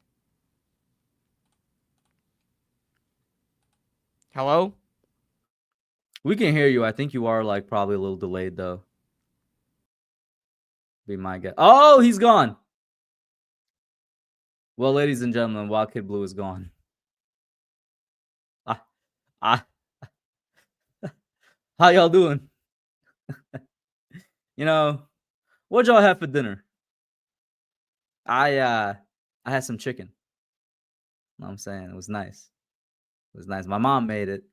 Hello? We can hear you. I think you are like probably a little delayed though. Be my guess. Oh, he's gone. Well, ladies and gentlemen, Wild Kid Blue is gone. How y'all doing? What'd y'all have for dinner? I had some chicken. You know what I'm saying? It was nice. It was nice. My mom made it.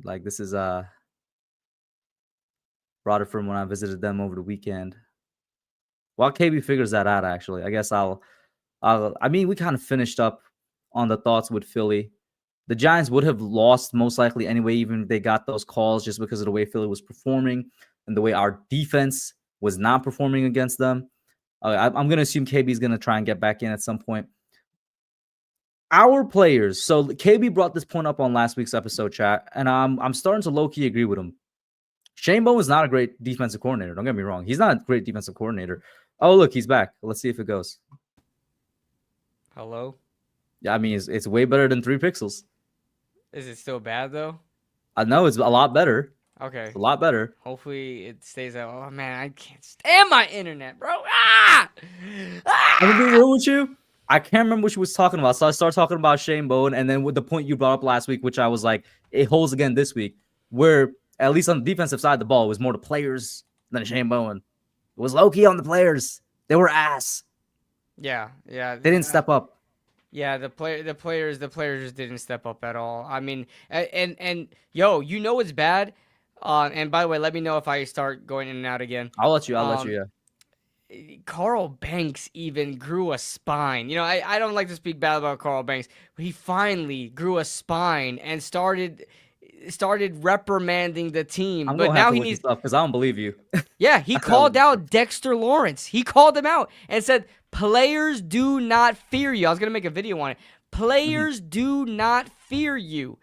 Like this is brought it from when I visited them over the weekend. While KB figures that out, actually, I guess we kind of finished up on the thoughts with Philly. The Giants would have lost most likely anyway, even if they got those calls just because of the way Philly was performing and the way our defense was not performing against them. I'm going to assume KB is going to try and get back in at some point. Our players. So KB brought this point up on last week's episode, chat, and I'm starting to low-key agree with him. Shane Bowen is not a great defensive coordinator. Don't get me wrong. He's not a great defensive coordinator. Oh, look, he's back. Let's see if it goes. Hello? Yeah, I mean, it's way better than 3 pixels. Is it still bad, though? I know it's a lot better. Okay. It's a lot better. Hopefully it stays out. Oh, man, I can't stand my internet, bro. Ah! I'm gonna be real with you. I can't remember what you was talking about. So I started talking about Shane Bowen, and then with the point you brought up last week, which I was like, it holds again this week, where at least on the defensive side of the ball, it was more the players than Shane Bowen. It was low-key on the players. They were ass. Yeah. They didn't step up. Yeah, the players just didn't step up at all. I mean, and yo, you know what's bad? And by the way, let me know if I start going in and out again. I'll let you. Yeah. Carl Banks even grew a spine. You know, I don't like to speak bad about Carl Banks, but he finally grew a spine and started reprimanding the team. But now he needs because I don't believe you. Yeah, he called out Dexter Lawrence. He called him out and said, "Players do not fear you." I was gonna make a video on it. Players do not fear you.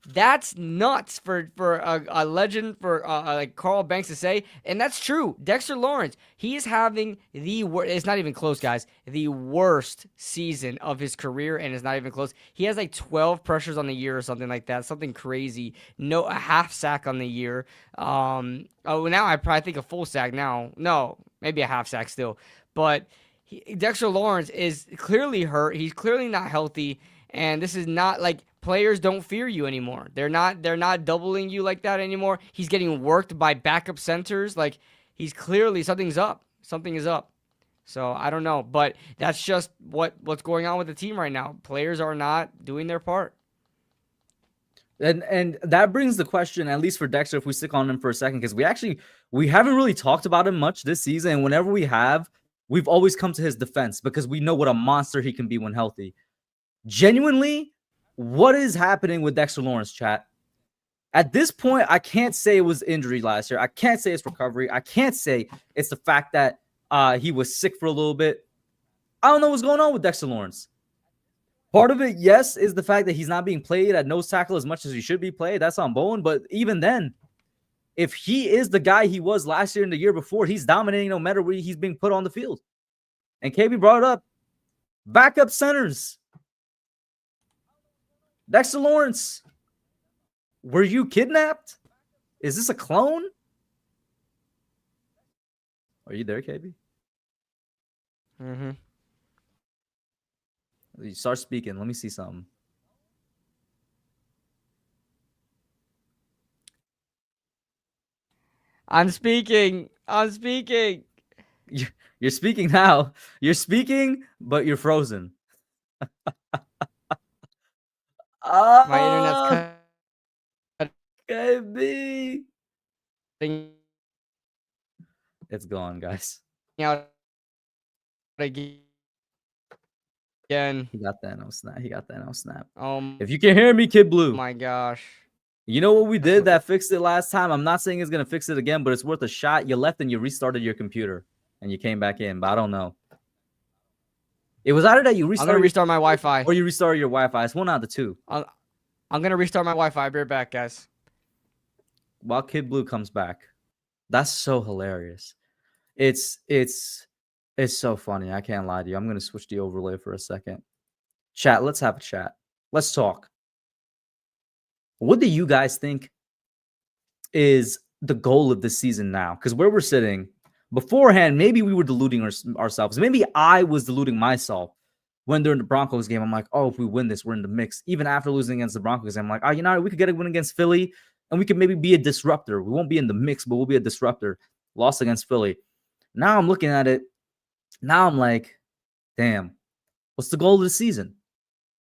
That's nuts for a legend like Carl Banks to say, and that's true. Dexter Lawrence, he is having the worst. It's not even close, guys. The worst season of his career, and it's not even close. He has like 12 pressures on the year or something like that, something crazy. No, a half sack on the year. Now I probably think a full sack now. No, maybe a half sack still, but Dexter Lawrence is clearly hurt. He's clearly not healthy. And this is not like players don't fear you anymore. They're not doubling you like that anymore. He's getting worked by backup centers. Like he's clearly something's up. Something is up. So I don't know, but that's just what's going on with the team right now. Players are not doing their part. And that brings the question, at least for Dexter, if we stick on him for a second, because we haven't really talked about him much this season. And whenever we have, we've always come to his defense because we know what a monster he can be when healthy. Genuinely, what is happening with Dexter Lawrence, chat? At this point, I can't say it was injury last year. I can't say it's recovery. I can't say it's the fact that he was sick for a little bit. I don't know what's going on with Dexter Lawrence. Part of it, yes, is the fact that he's not being played at nose tackle as much as he should be played. That's on Bowen. But even then, if he is the guy he was last year and the year before, he's dominating no matter where he's being put on the field. And KB brought it up. Backup centers. Dexter Lawrence, were you kidnapped? Is this a clone? Are you there, KB? Mm-hmm. You start speaking. Let me see something. I'm speaking. You're speaking now. You're speaking, but you're frozen. My internet's KB. cutting It's gone, guys. out again. He got that no snap. If If you can hear me, Kid Blue. my gosh. You know what we did that fixed it last time? I'm not saying it's going to fix it again, but it's worth a shot. You left and you restarted your computer and you came back in, but I don't know. It was either that you restarted. I'm going to restart my Wi-Fi. Or you restarted your Wi-Fi. It's one out of the two. I'm going to restart my Wi-Fi. I'll be right back, guys. While Kid Blue comes back. That's so hilarious. It's so funny. I can't lie to you. I'm going to switch the overlay for a second. Chat, let's have a chat. Let's talk. What do you guys think is the goal of this season now? Because where we're sitting beforehand, maybe we were deluding ourselves. Maybe I was deluding myself when during the Broncos game. I'm like, oh, if we win this, we're in the mix. Even after losing against the Broncos, I'm like, oh, you know, we could get a win against Philly and we could maybe be a disruptor. We won't be in the mix, but we'll be a disruptor. Lost against Philly. Now I'm looking at it. Now I'm like, damn, what's the goal of the season?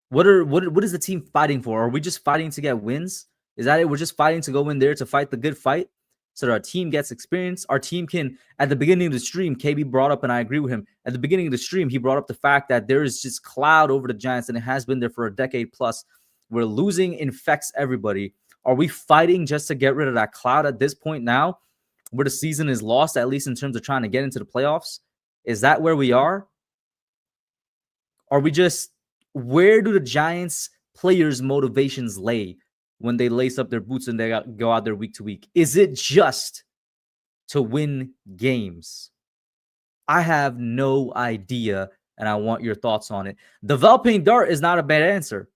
What is the team fighting for? Are we just fighting to get wins? Is that it? We're just fighting to go in there to fight the good fight so that our team gets experience. Our team can, at the beginning of the stream, KB brought up, and I agree with him, at the beginning of the stream, he brought up the fact that there is just cloud over the Giants, and it has been there for a decade plus, where losing infects everybody. Are we fighting just to get rid of that cloud at this point now? where the season is lost, at least in terms of trying to get into the playoffs? Is that where we are? Are we just, where do the Giants players' motivations lay when they lace up their boots and they go out there week to week? Is it just to win games? I have no idea, and I want your thoughts on it. Developing Dart is not a bad answer.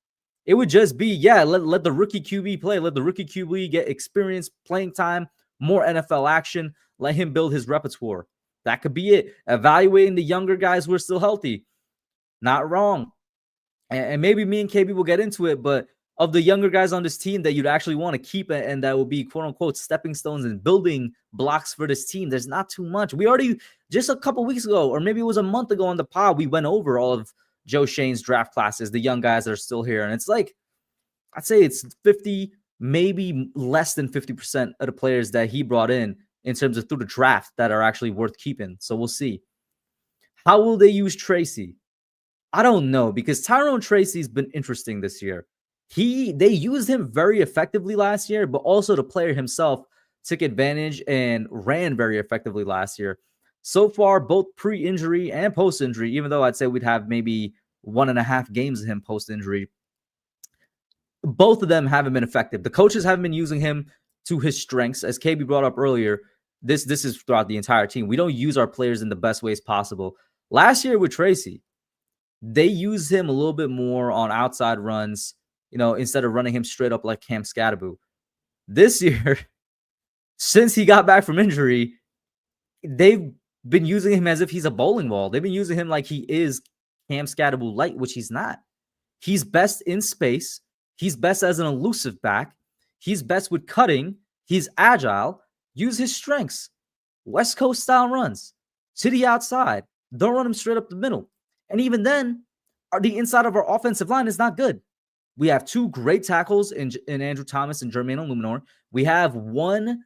It would just be, let the rookie QB play. Let the rookie QB get experience, playing time, more NFL action. Let him build his repertoire. That could be it. Evaluating the younger guys who are still healthy. Not wrong. And maybe me and KB will get into it, but of the younger guys on this team that you'd actually want to keep and that will be quote unquote stepping stones and building blocks for this team, there's not too much. We already, just a couple weeks ago, or maybe it was a month ago on the pod, we went over all of Joe Shane's draft classes, the young guys that are still here. And it's like, I'd say it's 50, maybe less than 50% of the players that he brought in terms of through the draft that are actually worth keeping. So we'll see. How will they use Tracy? I don't know, because Tyrone Tracy's been interesting this year. They used him very effectively last year, but also the player himself took advantage and ran very effectively last year. So far, both pre-injury and post-injury, even though I'd say we'd have maybe 1.5 games of him post-injury, both of them haven't been effective. The coaches haven't been using him to his strengths. As KB brought up earlier, this is throughout the entire team. We don't use our players in the best ways possible. Last year with Tracy, they used him a little bit more on outside runs, instead of running him straight up like Cam Skattebo. This year, since he got back from injury, they've been using him as if he's a bowling ball. They've been using him like he is Cam Skattebo light, which he's not. He's best in space. He's best as an elusive back. He's best with cutting. He's agile. Use his strengths. West Coast style runs to the outside. Don't run him straight up the middle. And even then, the inside of our offensive line is not good. We have 2 great tackles in Andrew Thomas and Jermaine Illuminor. We have 1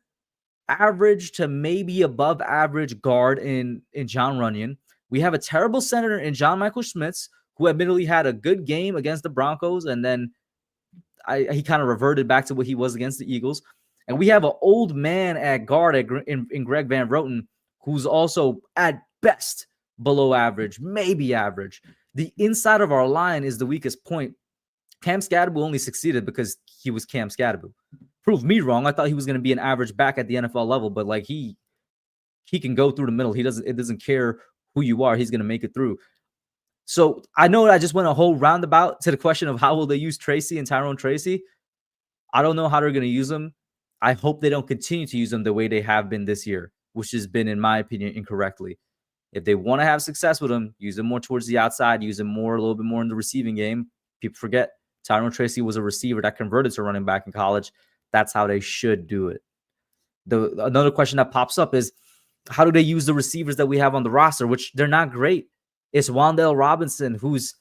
average to maybe above average guard in John Runyon. We have a terrible center in John Michael Schmitz, who admittedly had a good game against the Broncos, and then he kind of reverted back to what he was against the Eagles. And we have an old man at guard in Greg Van Roten, who's also at best below average, maybe average. The inside of our line is the weakest point. Cam Skattebo only succeeded because he was Cam Skattebo. Prove me wrong. I thought he was going to be an average back at the NFL level, but like he can go through the middle. It doesn't care who you are. He's going to make it through. So I know I just went a whole roundabout to the question of how will they use Tracy and Tyrone Tracy. I don't know how they're going to use them. I hope they don't continue to use them the way they have been this year, which has been, in my opinion, incorrectly. If they want to have success with him, use him more towards the outside, use him a little bit more in the receiving game. People forget Tyrone Tracy was a receiver that converted to running back in college. That's how they should do it. Another question that pops up is, how do they use the receivers that we have on the roster, which they're not great? It's Wan'Dale Robinson, who's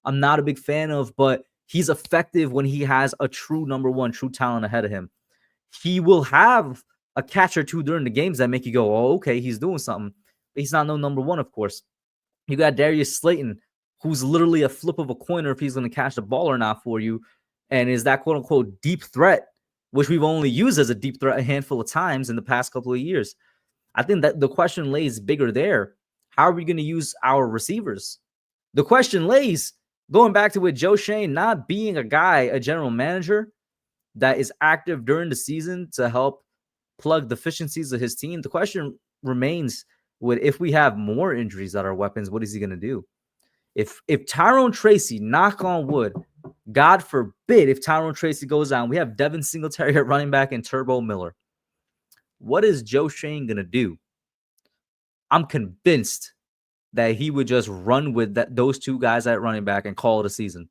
I'm not a big fan of, but he's effective when he has a true number 1, true talent ahead of him. He will have a catch or 2 during the games that make you go, oh, okay, he's doing something. But he's not no number 1, of course. You got Darius Slayton, who's literally a flip of a coin if he's going to catch the ball or not for you, and is that quote-unquote deep threat, which we've only used as a deep threat a handful of times in the past couple of years. I think that the question lays bigger there. How are we going to use our receivers? The question lays, going back to with Joe Shane not being a general manager that is active during the season to help plug deficiencies of his team, the question remains, if we have more injuries at our weapons, what is he going to do? If Tyrone Tracy, knock on wood, God forbid, if Tyrone Tracy goes down, we have Devin Singletary at running back and Turbo Miller. What is Joe Shane going to do? I'm convinced that he would just run with those 2 guys at running back and call it a season.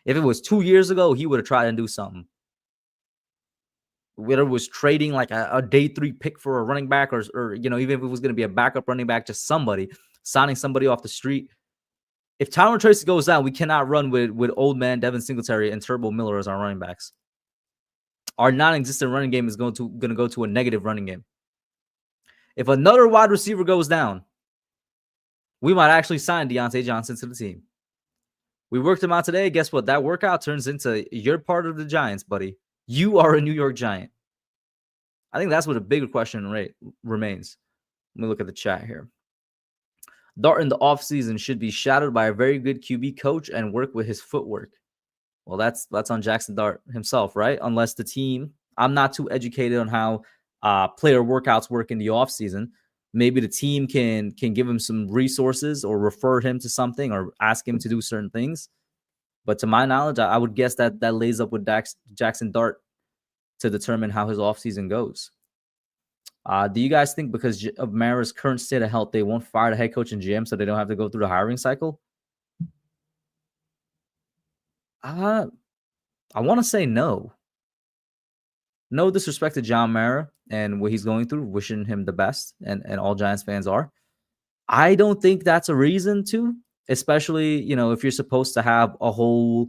If it was 2 years ago, he would have tried to do something. Whether it was trading like a day 3 pick for a running back or even if it was going to be a backup running back, just somebody, signing somebody off the street. If Tyrone Tracy goes down, we cannot run with old man Devin Singletary and Turbo Miller as our running backs. Our non-existent running game is going to go to a negative running game. If another wide receiver goes down, we might actually sign Deontay Johnson to the team. We worked him out today. Guess what? That workout turns into you're part of the Giants, buddy. You are a New York Giant. I think that's what a bigger question remains. Let me look at the chat here. Dart in the offseason should be shadowed by a very good QB coach and work with his footwork. Well, that's on Jackson Dart himself, right? Unless the team, I'm not too educated on how player workouts work in the offseason. Maybe the team can give him some resources or refer him to something or ask him to do certain things. But to my knowledge, I would guess that lays up with Jackson Dart to determine how his offseason goes. Do you guys think because of Mara's current state of health, they won't fire the head coach and GM so they don't have to go through the hiring cycle? I want to say no. No disrespect to John Mara and what he's going through, wishing him the best, and all Giants fans are. I don't think that's a reason to, especially, if you're supposed to have a whole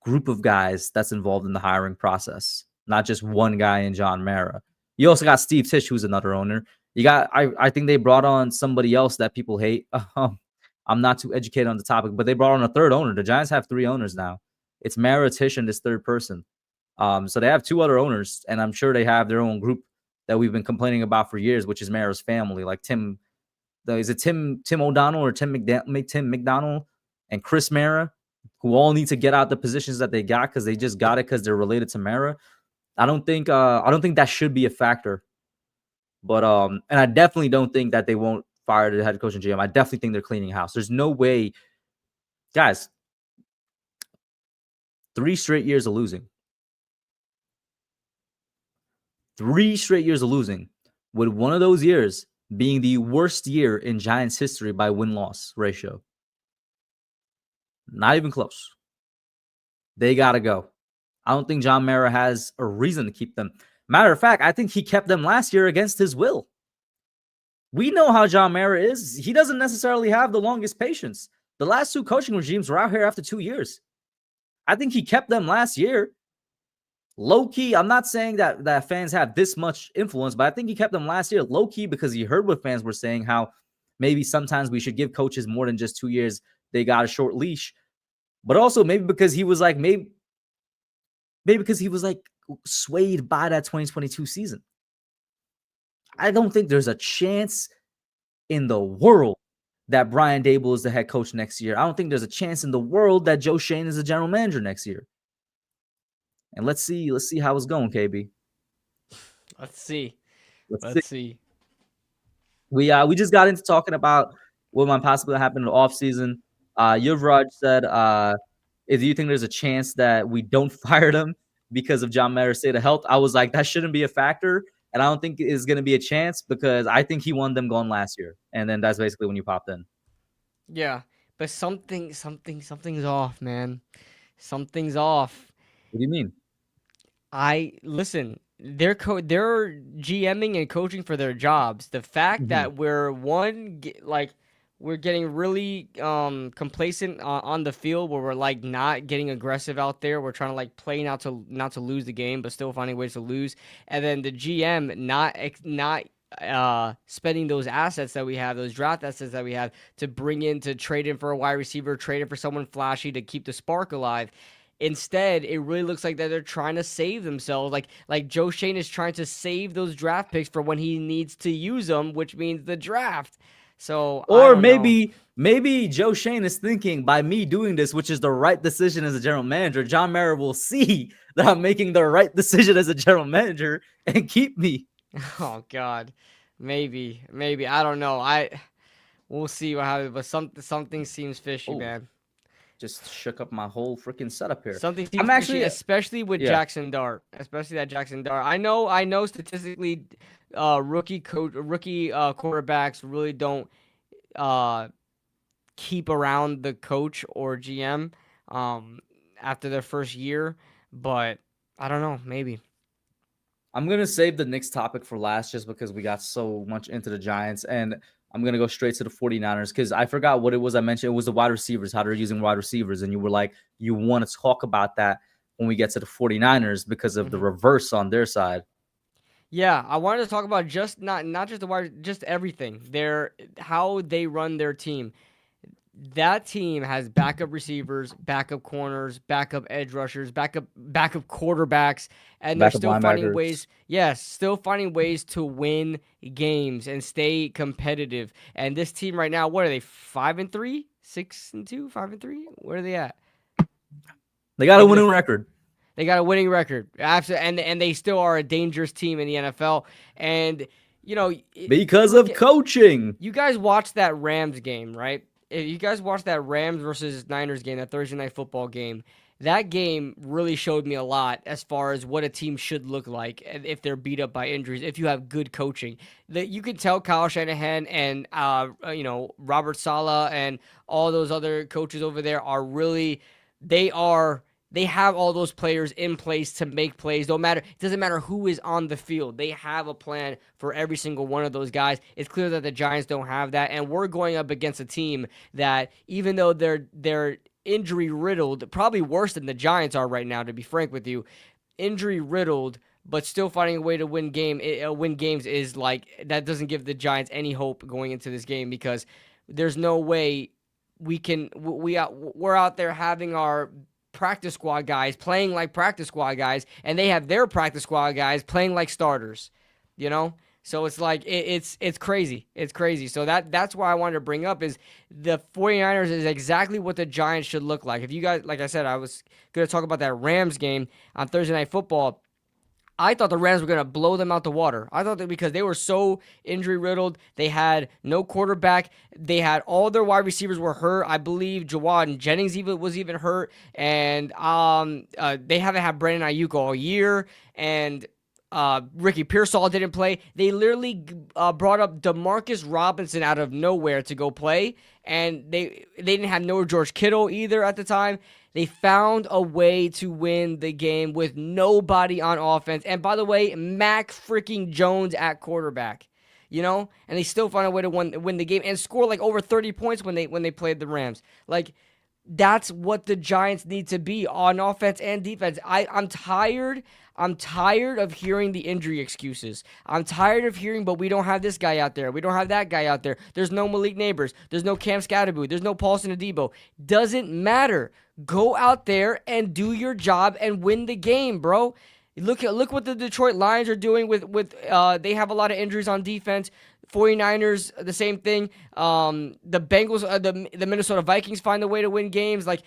group of guys that's involved in the hiring process, not just one guy in John Mara. You also got Steve Tisch, who's another owner. You got, I think they brought on somebody else that people hate. I'm not too educated on the topic, but they brought on a third owner. The Giants have 3 owners now. It's Mara, Tisch, and this third person. So they have 2 other owners, and I'm sure they have their own group that we've been complaining about for years, which is Mara's family, like Tim O'Donnell or Tim McDonald and Chris Mara, who all need to get out the positions that they got because they just got it because they're related to Mara. I don't think that should be a factor. But and I definitely don't think that they won't fire the head coach and GM. I definitely think they're cleaning house. There's no way, guys. 3 straight years of losing. 3 straight years of losing, with one of those years being the worst year in Giants history by win-loss ratio. Not even close. They got to go. I don't think John Mara has a reason to keep them. Matter of fact, I think he kept them last year against his will. We know how John Mara is. He doesn't necessarily have the longest patience. The last 2 coaching regimes were out here after 2 years. I think he kept them last year. Low-key, I'm not saying that fans have this much influence, but I think he kept them last year low-key because he heard what fans were saying, how maybe sometimes we should give coaches more than just 2 years. They got a short leash. But also maybe because he was maybe because he was swayed by that 2022 season. I don't think there's a chance in the world that Brian Daboll is the head coach next year. I don't think there's a chance in the world that Joe Schoen is the general manager next year. And let's see how it's going, KB. Let's see. We just got into talking about what might possibly happen in the offseason. Yuvraj said, do you think there's a chance that we don't fire them because of John Mara's state of health? I was like, that shouldn't be a factor. And I don't think it's going to be a chance because I think he won them going last year. And then that's basically when you popped in. Yeah, but something's off, man. Something's off. What do you mean? Listen. They're GMing and coaching for their jobs. The fact that we're getting really complacent on the field, where we're not getting aggressive out there. We're trying to play not to lose the game, but still finding ways to lose. And then the GM not spending those assets that we have, those draft assets that we have, to trade in for a wide receiver, trade in for someone flashy to keep the spark alive. Instead, it really looks like that they're trying to save themselves. Like Joe Schoen is trying to save those draft picks for when he needs to use them, which means the draft. So, or maybe Joe Schoen is thinking, by me doing this, which is the right decision as a general manager, John Mara will see that I'm making the right decision as a general manager and keep me. Oh God, maybe I don't know. We'll see what happens, but something seems fishy, man. Just shook up my whole freaking setup here. Something seems fishy, especially with Jackson Dart. Especially that Jackson Dart. I know statistically, rookie quarterbacks really don't keep around the coach or GM after their first year, but I don't know, maybe. I'm going to save the Knicks topic for last just because we got so much into the Giants, and I'm going to go straight to the 49ers because I forgot what it was I mentioned. It was the wide receivers, how they're using wide receivers, and you were like, you want to talk about that when we get to the 49ers because of the reverse on their side. Yeah, I wanted to talk about just not just the wide, just everything. How they run their team. that team has backup receivers, backup corners, backup edge rushers, backup quarterbacks, and they're Backup still finding linebackers. ways. Yes, still finding ways to win games and stay competitive. And this team right now, what are they? 5-3, 6-2, 5-3. Where are they at? They got a Maybe winning record. They got a winning record. Absolutely, and they still are a dangerous team in the NFL. And Because you look of at- coaching. you guys watched that Rams game, right? If you guys watched that Rams versus Niners game, that Thursday night football game, that game really showed me a lot as far as what a team should look like if they're beat up by injuries, if you have good coaching. That you can tell Kyle Shanahan and Robert Saleh and all those other coaches over there are really they have all those players in place to make plays. It doesn't matter who is on the field. They have a plan for every single one of those guys. It's clear that the Giants don't have that, and we're going up against a team that, even though they're injury riddled, probably worse than the Giants are right now, to be frank with you, injury riddled, but still finding a way to win games is like, that doesn't give the Giants any hope going into this game, because there's no way we're out there having our practice squad guys playing like practice squad guys, and they have their practice squad guys playing like starters, So it's like it's crazy. It's crazy. So that's why I wanted to bring up is the 49ers is exactly what the Giants should look like. If you guys, like I said, I was going to talk about that Rams game on Thursday Night Football. I thought the Rams were going to blow them out the water. I thought that because they were so injury riddled, they had no quarterback, they had all their wide receivers were hurt. I believe Jawad Jennings was even hurt, and they haven't had Brandon Ayuk all year, and Ricky Pearsall didn't play. They literally brought up Demarcus Robinson out of nowhere to go play, and they didn't have no George Kittle either at the time. They found a way to win the game with nobody on offense. And by the way, Mac freaking Jones at quarterback, and they still found a way to win the game and score like over 30 points when they played the Rams. Like, that's what the Giants need to be on offense and defense. I'm tired. I'm tired of hearing the injury excuses. I'm tired of hearing, but we don't have this guy out there. We don't have that guy out there. There's no Malik Neighbors. There's no Cam Skattebo. There's no Paulson Adebo. Doesn't matter. Go out there and do your job and win the game, bro. Look what the Detroit Lions are doing with they have a lot of injuries on defense. 49ers, the same thing. The Bengals, the Minnesota Vikings find a way to win games. Like,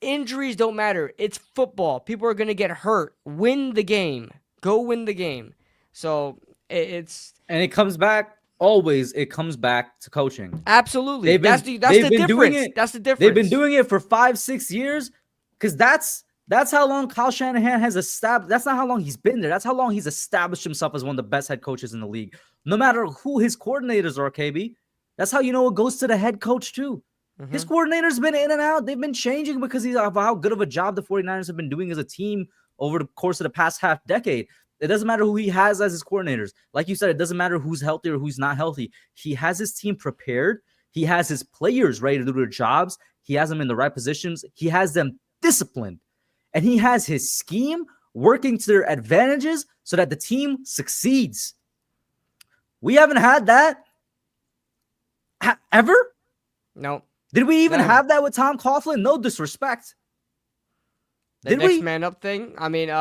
injuries don't matter. It's football. People are going to get hurt. Win the game. Go win the game. So And it comes back to coaching. Absolutely. That's the difference. That's the difference. They've been doing it for 5-6 years, because that's how long Kyle Shanahan has established. That's not how long he's been there. That's how long he's established himself as one of the best head coaches in the league. No matter who his coordinators are, KB. That's how it goes to the head coach too. Mm-hmm. His coordinators been in and out. They've been changing because of how good of a job the 49ers have been doing as a team over the course of the past half decade. It doesn't matter who he has as his coordinators. Like you said, it doesn't matter who's healthy or who's not healthy. He has his team prepared. He has his players ready to do their jobs. He has them in the right positions. He has them disciplined. And he has his scheme working to their advantages so that the team succeeds. We haven't had that ever? No. Did we even have that with Tom Coughlin? No disrespect. The next man up thing? I mean, no.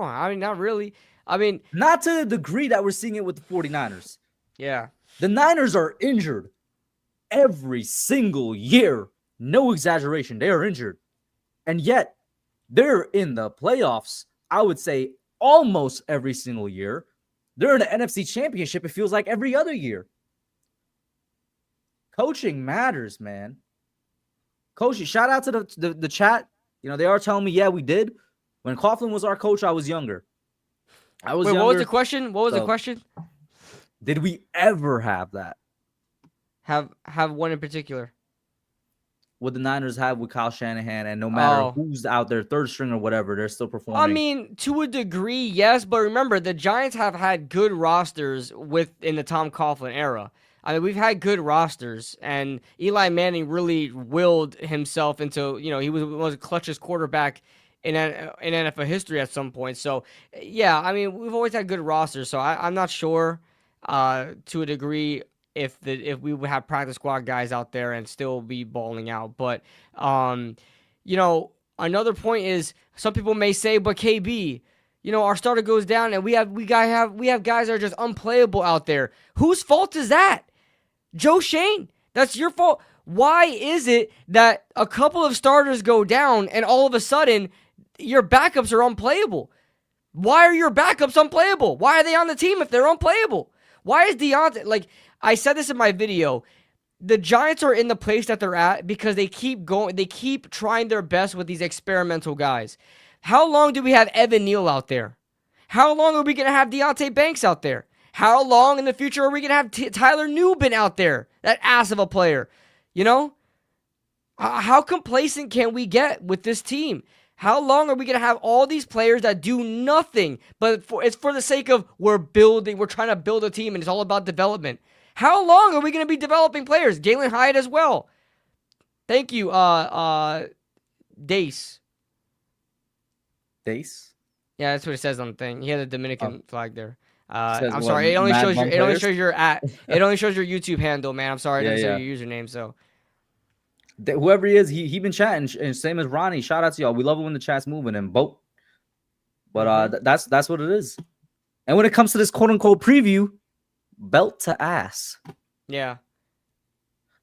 I mean, not really. I mean, not to the degree that we're seeing it with the 49ers. Yeah. The Niners are injured every single year. No exaggeration. They are injured. And yet, they're in the playoffs, I would say, almost every single year. They're in the NFC Championship, it feels like, every other year. Coaching matters, man. Coaching. Shout out to the chat. They are telling me, yeah, we did. When Coughlin was our coach, I was younger. Wait, what was the question? What was the question? Did we ever have that? Have one in particular? What the Niners have with Kyle Shanahan, and no matter who's out there, third string or whatever, they're still performing. I mean, to a degree, yes, but remember, the Giants have had good rosters in the Tom Coughlin era. I mean, we've had good rosters, and Eli Manning really willed himself into, he was the clutchest quarterback in NFL history at some point. So, yeah, I mean, we've always had good rosters, so I'm not sure to a degree if we would have practice squad guys out there and still be balling out. But another point is some people may say, but KB, our starter goes down and we have guys that are just unplayable out there. Whose fault is that? Joe Shane, that's your fault. Why is it that a couple of starters go down and all of a sudden your backups are unplayable? Why are your backups unplayable? Why are they on the team if they're unplayable? Why is Deontay, like I said this in my video, the Giants are in the place that they're at because they keep trying their best with these experimental guys. How long do we have Evan Neal out there? How long are we going to have Deontay Banks out there? How long in the future are we going to have Tyler Newbin out there? That ass of a player. How complacent can we get with this team? How long are we going to have all these players that do nothing, but it's for the sake of we're trying to build a team, and it's all about development. How long are we going to be developing players? Galen Hyatt as well. Thank you, Dace. Dace? Yeah, that's what it says on the thing. He had a Dominican flag there. Says I'm what, sorry. It only Mad shows Bum your. It only players? shows your It only shows your YouTube handle, man. I'm sorry. It doesn't show your username. So Whoever he is, he been chatting, and same as Ronnie. Shout out to y'all. We love it when the chat's moving and boat. But that's what it is. And when it comes to this quote unquote preview, belt to ass. yeah.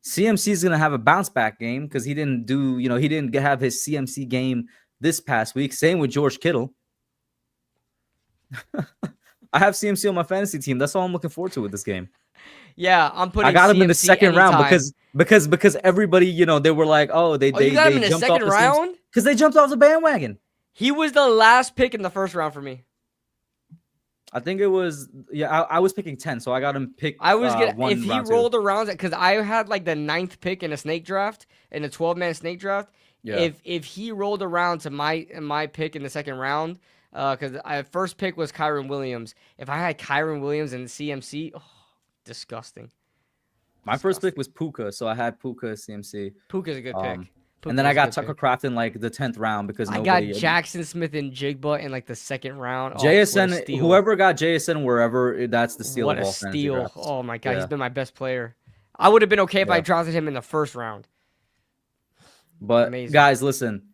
CMC is gonna have a bounce back game because he didn't have his CMC game this past week. Same with George Kittle. I have CMC on my fantasy team. That's all I'm looking forward to with this game. Yeah, I'm putting. I got him CMC in the second round because everybody, they were like, oh, they you got him in the jumped second off round because they jumped off the bandwagon. He was the last pick in the first round for me. I think it was I was picking 10, so I got him pick. I was gonna one if he round rolled around because I had like the 9th pick in a snake draft, in a 12-man snake draft. Yeah. If he rolled around to my pick in the second round, because I first pick was Kyron Williams. If I had Kyron Williams and CMC, disgusting. My first pick was Puka, so I had Puka CMC. Puka's a good pick. And then I got Tucker Kraft in like the 10th round because I got Jackson Smith and Jigba in like the second round. JSN, whoever got JSN wherever, that's the steal. What of all a steal! drafts. Oh my god, he's been my best player. I would have been okay if I drafted him in the first round. But amazing. Guys, listen,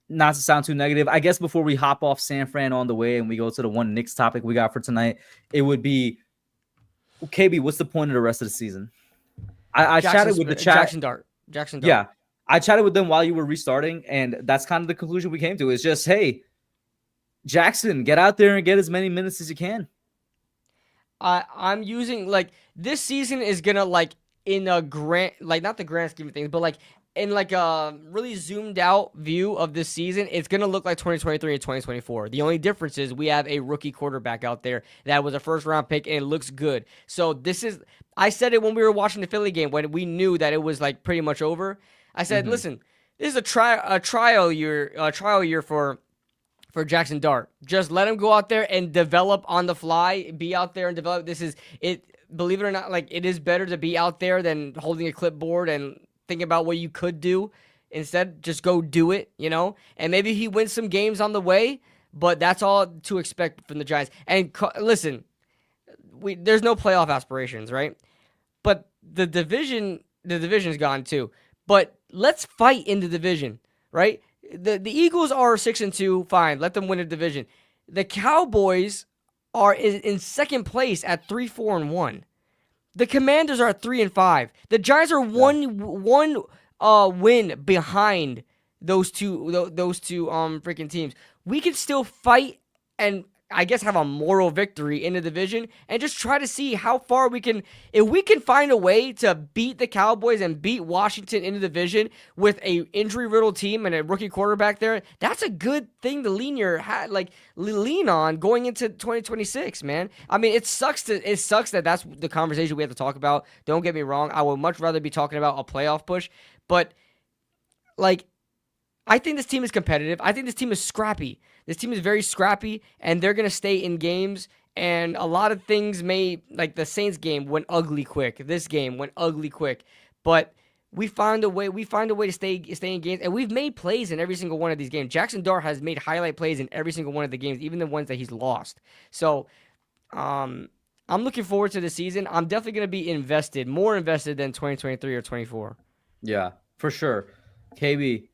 not to sound too negative, I guess before we hop off San Fran on the way and we go to the one Knicks topic we got for tonight, it would be KB. What's the point of the rest of the season? I chatted with the chat. Jackson Dart. Yeah. I chatted with them while you were restarting, and that's kind of the conclusion we came to. Is just, hey, Jackson, get out there and get as many minutes as you can. I'm using this season is gonna in a grand not the grand scheme of things, but in a really zoomed out view of this season, it's gonna look like 2023 and 2024. The only difference is we have a rookie quarterback out there that was a first round pick and it looks good. So I said it when we were watching the Philly game when we knew that it was pretty much over. I said, listen, this is a trial year for Jackson Dart. Just let him go out there and develop on the fly, be out there and develop. This is it. Believe it or not, it is better to be out there than holding a clipboard and thinking about what you could do. Instead, just go do it, And maybe he wins some games on the way, but that's all to expect from the Giants. And listen, there's no playoff aspirations, right? But the division's gone too. But let's fight in the division, right? The Eagles are 6-2, fine. Let them win a division. The Cowboys are in second place at 3-4-1. The Commanders are at 3-5. The Giants are one win behind those two freaking teams. We can still fight and I guess have a moral victory in the division and just try to see how far we can. If we can find a way to beat the Cowboys and beat Washington in the division with a injury-riddled team and a rookie quarterback there, that's a good thing to lean on going into 2026, man. I mean, it sucks that that's the conversation we have to talk about. Don't get me wrong. I would much rather be talking about a playoff push, but I think this team is competitive. I think this team is scrappy. This team is very scrappy, and they're going to stay in games. And a lot of things the Saints game went ugly quick. This game went ugly quick. But we find a way to stay in games. And we've made plays in every single one of these games. Jackson Dart has made highlight plays in every single one of the games, even the ones that he's lost. So, I'm looking forward to the season. I'm definitely going to be more invested than 2023 or 24. Yeah, for sure. KB,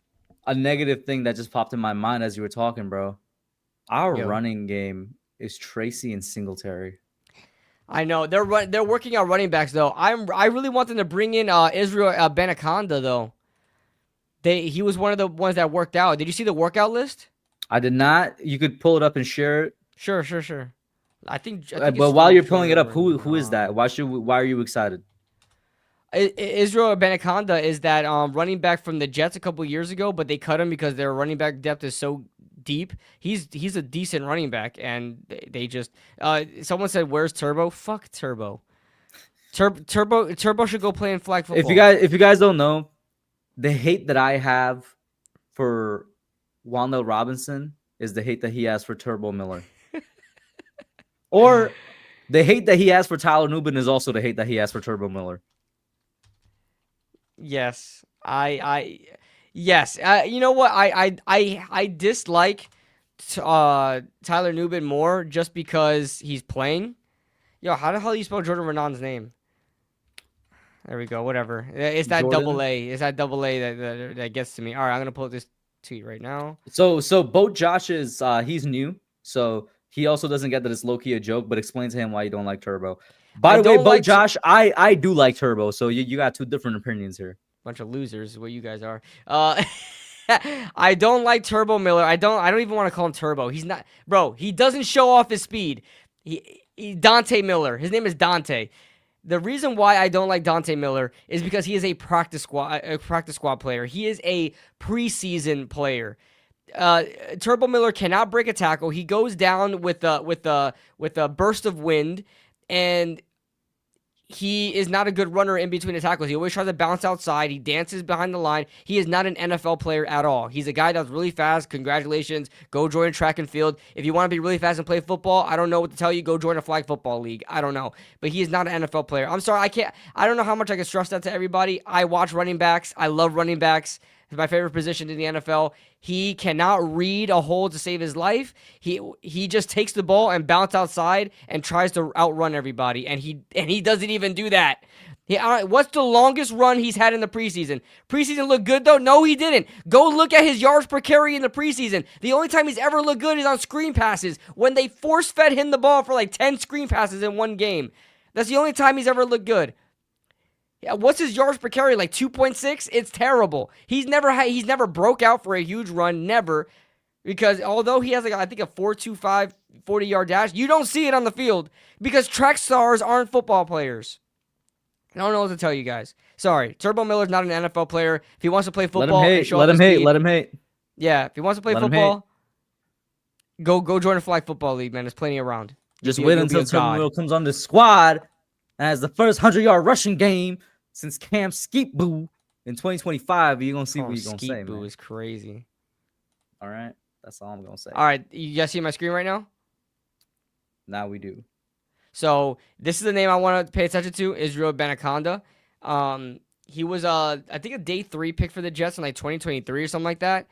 a negative thing that just popped in my mind as you were talking, bro. Our Yo. running game is Tracy and Singletary. I know they're working on running backs though. I really want them to bring in Israel Benaconda though. He was one of the ones that worked out. Did you see the workout list? I did not. You could pull it up and share it. Sure. I think But it's while you're still pulling it up, who is on. that? Why are you excited? Israel Benaconda is that running back from the Jets a couple years ago, but they cut him because their running back depth is so deep. He's a decent running back, and they just someone said, "Where's Turbo?" Fuck Turbo. Turbo should go play in flag football. If you guys don't know, the hate that I have for Wan'Dale Robinson is the hate that he has for Turbo Miller. Or the hate that he has for Tyler Nubin is also the hate that he has for Turbo Miller. Yes, yes. You know what? I dislike Tyler Nubin more just because he's playing. Yo, how the hell do you spell Jordan Renon's name? There we go. Whatever. It's that Jordan? double A. It's that double A that gets to me. All right, I'm gonna pull this tweet right now. So Boat Josh is he's new, so he also doesn't get that it's low key a joke. But explain to him why you don't like Turbo. By the way, Boat Josh, I do like Turbo. So you got two different opinions here. Bunch of losers, is what you guys are. I don't like Turbo Miller. I don't even want to call him Turbo. He's not, bro. He doesn't show off his speed. He Dante Miller. His name is Dante. The reason why I don't like Dante Miller is because he is a practice squad player. He is a preseason player. Turbo Miller cannot break a tackle. He goes down with a burst of wind, and he is not a good runner in between the tackles. He always tries to bounce outside. He dances behind the line. He is not an NFL player at all. He's a guy that's really fast. Congratulations. Go join track and field. If you want to be really fast and play football, I don't know what to tell you. Go join a flag football league. I don't know. But he is not an NFL player. I'm sorry. I don't know how much I can stress that to everybody. I watch running backs. I love running backs. It's my favorite position in the NFL. He cannot read a hole to save his life. He just takes the ball and bounces outside and tries to outrun everybody, and he doesn't even do that. What's the longest run he's had in the preseason? Preseason looked good though? No, he didn't. Go look at his yards per carry in the preseason. The only time he's ever looked good is on screen passes when they force-fed him the ball for like 10 screen passes in one game. That's the only time he's ever looked good. Yeah, what's his yards per carry, like 2.6? It's terrible. He's never broke out for a huge run, never. Because although he has, I think a 4.25 40-yard dash, you don't see it on the field because track stars aren't football players. I don't know what to tell you guys. Sorry, Turbo Miller's not an NFL player. If he wants to play football, let him hate. Yeah, if he wants to play football, go join a flag football league, man. There's plenty around. Just wait until Turbo Miller comes on the squad and has the first 100-yard rushing game since Cam Skattebo in 2025. You're gonna see what you're gonna say, man. Skattebo is crazy. All right, that's all I'm gonna say. All right, you guys see my screen right now? Now we do. So this is the name I want to pay attention to: Israel Benaconda. He was I think a day 3 pick for the Jets in like 2023 or something like that.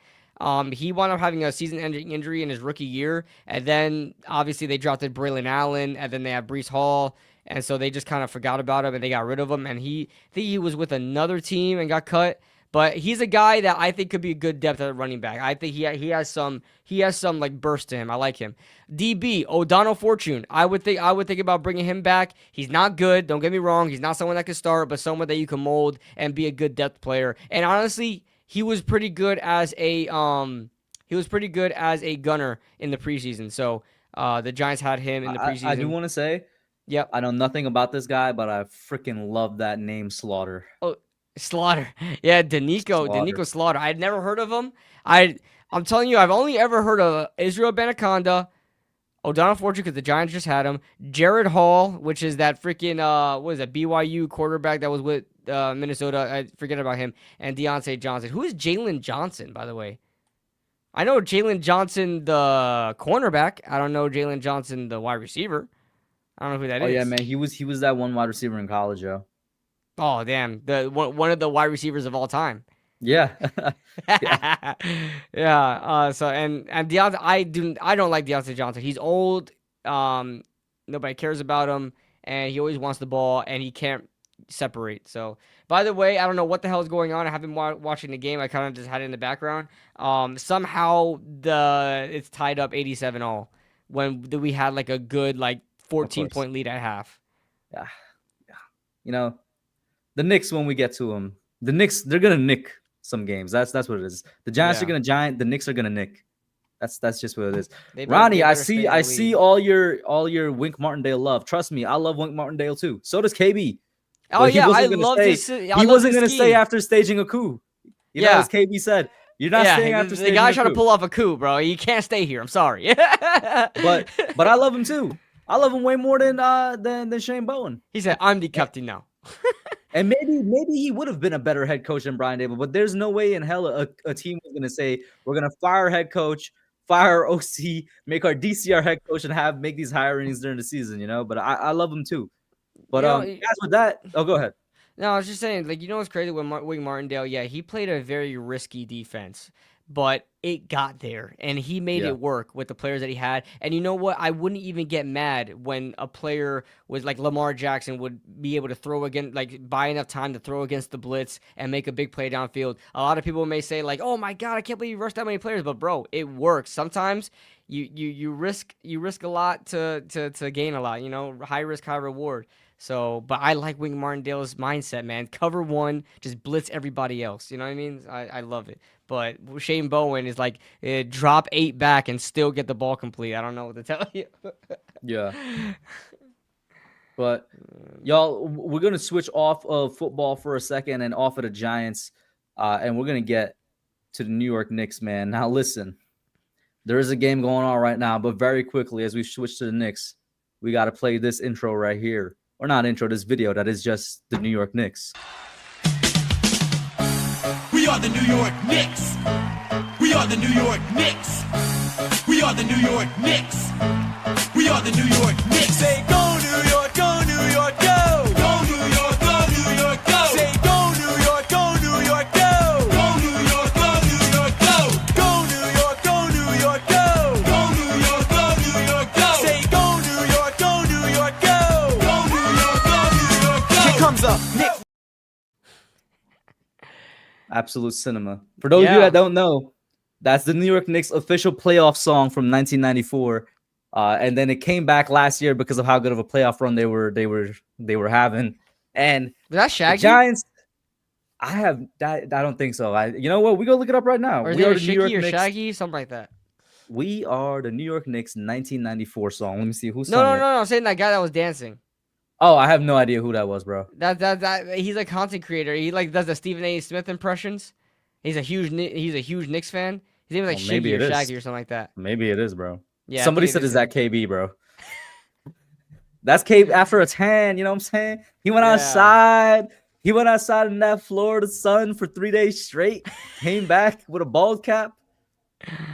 He wound up having a season-ending injury in his rookie year, and then obviously they drafted Braylon Allen, and then they had Breece Hall. And so they just kind of forgot about him and they got rid of him. And I think he was with another team and got cut. But he's a guy that I think could be a good depth at running back. I think he has some like burst to him. I like him. DB O'Donnell Fortune. I would think about bringing him back. He's not good. Don't get me wrong. He's not someone that can start, but someone that you can mold and be a good depth player. And honestly, he was pretty good as a gunner in the preseason. So the Giants had him in the preseason. I do want to say. Yep. I know nothing about this guy, but I freaking love that name, Slaughter. Oh, Slaughter. Yeah, Danico Slaughter. I'd never heard of him. I'm telling you, I've only ever heard of Israel Benaconda, O'Donnell Fortune, because the Giants just had him, Jared Hall, which is that freaking, what is that, BYU quarterback that was with Minnesota. I forget about him, and Deontay Johnson. Who is Jalen Johnson, by the way? I know Jalen Johnson, the cornerback. I don't know Jalen Johnson, the wide receiver. I don't know who that is. Oh yeah, man, he was that one wide receiver in college, yo. Oh damn, the one of the wide receivers of all time. Yeah. Yeah. So and Deontay, I don't like Deontay Johnson. He's old. Nobody cares about him, and he always wants the ball, and he can't separate. So, by the way, I don't know what the hell is going on. I haven't been watching the game. I kind of just had it in the background. Somehow it's tied up 87-all when we had like a good 14-point lead at half. Yeah. You know, the Knicks, when we get to them, the Knicks, they're gonna nick some games. That's what it is. The Giants are gonna giant. The Knicks are gonna nick. That's just what it is. Ronnie, I see all your Wink Martindale love. Trust me, I love Wink Martindale too. So does KB. Oh yeah, I love this. He wasn't gonna stay after staging a coup. You know, as KB said, you're not staying after staging a coup. The guy trying to pull off a coup, bro. You can't stay here. I'm sorry. but I love him too. I love him way more than Shane Bowen. He said, "I'm the captain now." And maybe he would have been a better head coach than Brian Dable, but there's no way in hell a team was going to say, we're going to fire head coach, fire OC, make our DC our head coach, and make these hirings during the season, you know? But I love him too. But as with that, go ahead. No, I was just saying, what's crazy with Wink Martindale? Yeah, he played a very risky defense, but it got there, and he made it work with the players that he had. And you know what? I wouldn't even get mad when a player was like Lamar Jackson would be able to throw again, buy enough time to throw against the blitz and make a big play downfield. A lot of people may say "Oh my God, I can't believe you rushed that many players," but bro, it works. Sometimes you risk a lot to gain a lot. You know, high risk, high reward. So, but I like Wink Martindale's mindset, man. Cover one, just blitz everybody else. You know what I mean? I love it. But Shane Bowen is drop 8 back and still get the ball complete. I don't know what to tell you. Yeah. But, y'all, we're going to switch off of football for a second and off of the Giants, and we're going to get to the New York Knicks, man. Now, listen, there is a game going on right now, but very quickly as we switch to the Knicks, we got to play this intro right here. Or not intro, this video that is just the New York Knicks. We are the New York Knicks. We are the New York Knicks. We are the New York Knicks. We are the New York Knicks. Say go New York, go New York, go. Go New York, go New York, go. Say go New York, go New York, go. Go New York, go New York, go. Go New York, go New York, go. Go New York, go New York, go. Say go New York, go New York, go. Go New York, go New York, go. Here comes up Knicks. Absolute cinema. For those of you that don't know, that's the New York Knicks official playoff song from 1994. And then it came back last year because of how good of a playoff run they were having. And was that Shaggy? The Giants, I don't think so. You know what? We go look it up right now. Or is it Shaky or Shaggy? Something like that. We are the New York Knicks 1994 song. Let me see who sung it. No, I'm saying that guy that was dancing. Oh, I have no idea who that was, bro. That he's a content creator. He does the Stephen A. Smith impressions. He's a huge Knicks fan. His name is Shaggy or Shaggy or something like that. Maybe it is, bro. Yeah. Somebody said, "Is that KB, bro?" That's KB after a tan. You know what I'm saying? He went outside. He went outside in that Florida sun for 3 days straight. Came back with a bald cap.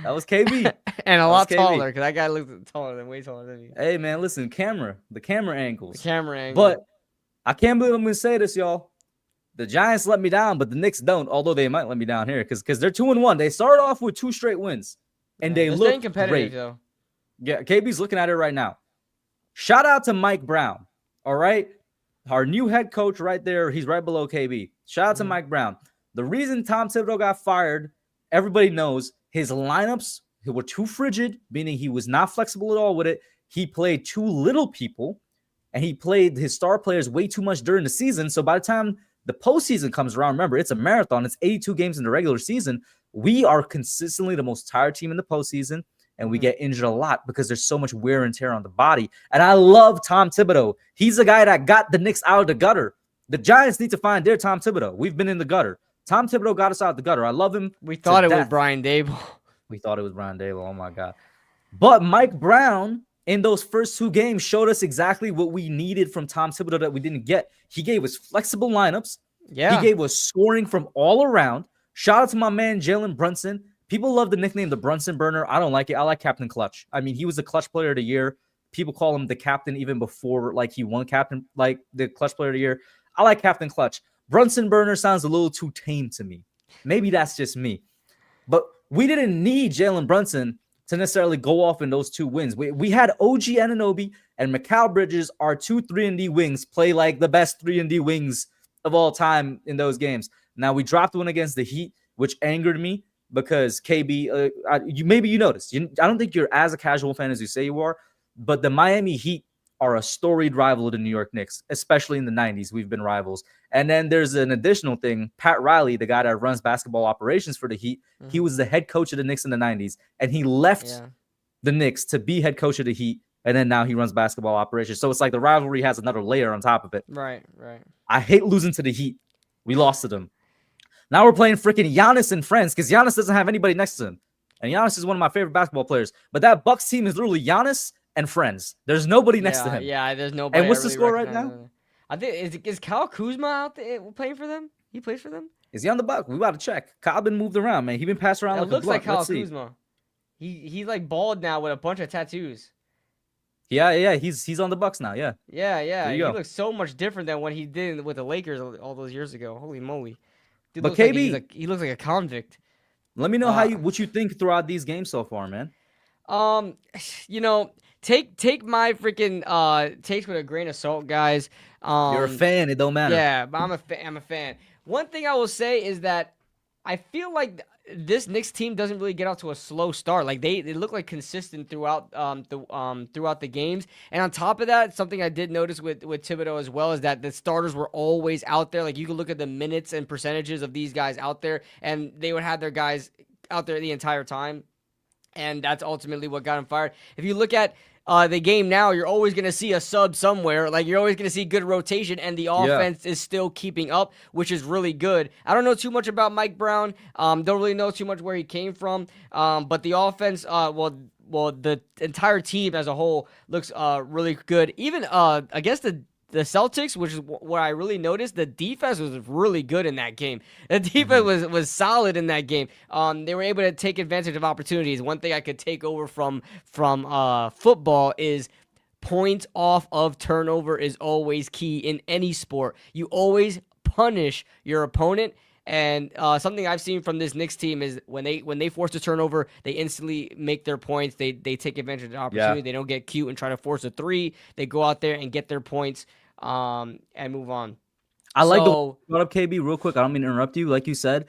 That was KB. And a lot taller, because that guy looked way taller than me. Hey, man, listen, the camera angles. The camera angle. But I can't believe I'm going to say this, y'all. The Giants let me down, but the Knicks don't, although they might let me down here because they're 2-1. They started off with 2 straight wins, and they look competitive, though. Yeah, KB's looking at it right now. Shout out to Mike Brown, all right? Our new head coach right there. He's right below KB. Shout out to Mike Brown. The reason Tom Thibodeau got fired, everybody knows his lineups were too frigid, meaning he was not flexible at all with it. He played too little people, and he played his star players way too much during the season. So by the time the postseason comes around, remember, it's a marathon. It's 82 games in the regular season. We are consistently the most tired team in the postseason, and we get injured a lot because there's so much wear and tear on the body. And I love Tom Thibodeau. He's the guy that got the Knicks out of the gutter. The Giants need to find their Tom Thibodeau. We've been in the gutter. Tom Thibodeau got us out of the gutter. I love him. We thought it was Brian Dable. We thought it was Brian Dable. Oh, my God. But Mike Brown, in those first 2 games, showed us exactly what we needed from Tom Thibodeau that we didn't get. He gave us flexible lineups. Yeah. He gave us scoring from all around. Shout out to my man, Jalen Brunson. People love the nickname the Brunson Burner. I don't like it. I like Captain Clutch. I mean, he was the Clutch Player of the Year. People call him the captain even before he won captain, the Clutch Player of the Year. I like Captain Clutch. Brunson Burner sounds a little too tame to me. Maybe that's just me. But we didn't need Jalen Brunson to necessarily go off in those 2 wins. We had OG Anunoby and Mikal Bridges, our 2 3-and-D wings, play like the best 3-and-D wings of all time in those games. Now, we dropped one against the Heat, which angered me because KB, maybe you noticed. I don't think you're as a casual fan as you say you are, but the Miami Heat are a storied rival of the New York Knicks, especially in the 90s. We've been rivals. And then there's an additional thing. Pat Riley, the guy that runs basketball operations for the Heat, he was the head coach of the Knicks in the 90s, and he left the Knicks to be head coach of the Heat, and then now he runs basketball operations. So it's like the rivalry has another layer on top of it. Right. I hate losing to the Heat. We lost to them. Now we're playing freaking Giannis and friends because Giannis doesn't have anybody next to him. And Giannis is one of my favorite basketball players. But that Bucks team is literally Giannis and friends. There's nobody next to him. Yeah, there's nobody. And what's the score right now? I think is Kyle Kuzma out there playing for them? He plays for them? Is he on the Bucks? We got to check. Kyle been moved around, man. He been passed around. It like looks a like blunt. Kyle Kuzma. He's like bald now with a bunch of tattoos. Yeah. He's on the Bucks now. Yeah. Yeah. He go. looks so much different than what he did with the Lakers all those years ago. Holy moly! Dude But looks like KB, he looks like a convict. let me know what you think throughout these games so far, man. Take my freaking takes with a grain of salt, guys. You're a fan. It don't matter. Yeah, but I'm a fan. One thing I will say is that I feel like this Knicks team doesn't really get out to a slow start. Like they look like consistent throughout the games. And on top of that, something I did notice with Thibodeau as well is that the starters were always out there. Like you can look at the minutes and percentages of these guys out there, and they would have their guys out there the entire time. And that's ultimately what got him fired. If you look at the game now, you're always going to see a sub somewhere. Like, you're always going to see good rotation, and the offense is still keeping up, which is really good. I don't know too much about Mike Brown. Don't really know too much where he came from. But the offense, well, the entire team as a whole looks really good. Even against the Celtics, which is what I really noticed, the defense was really good in that game. The defense was solid in that game. They were able to take advantage of opportunities. One thing I could take over from football is points off of turnover is always key in any sport. You always punish your opponent. And something I've seen from this Knicks team is when they force a turnover, they instantly make their points. They take advantage of the opportunity. They don't get cute and try to force a three. They go out there and get their points and move on. I like the brought up KB real quick. I don't mean to interrupt you. Like you said,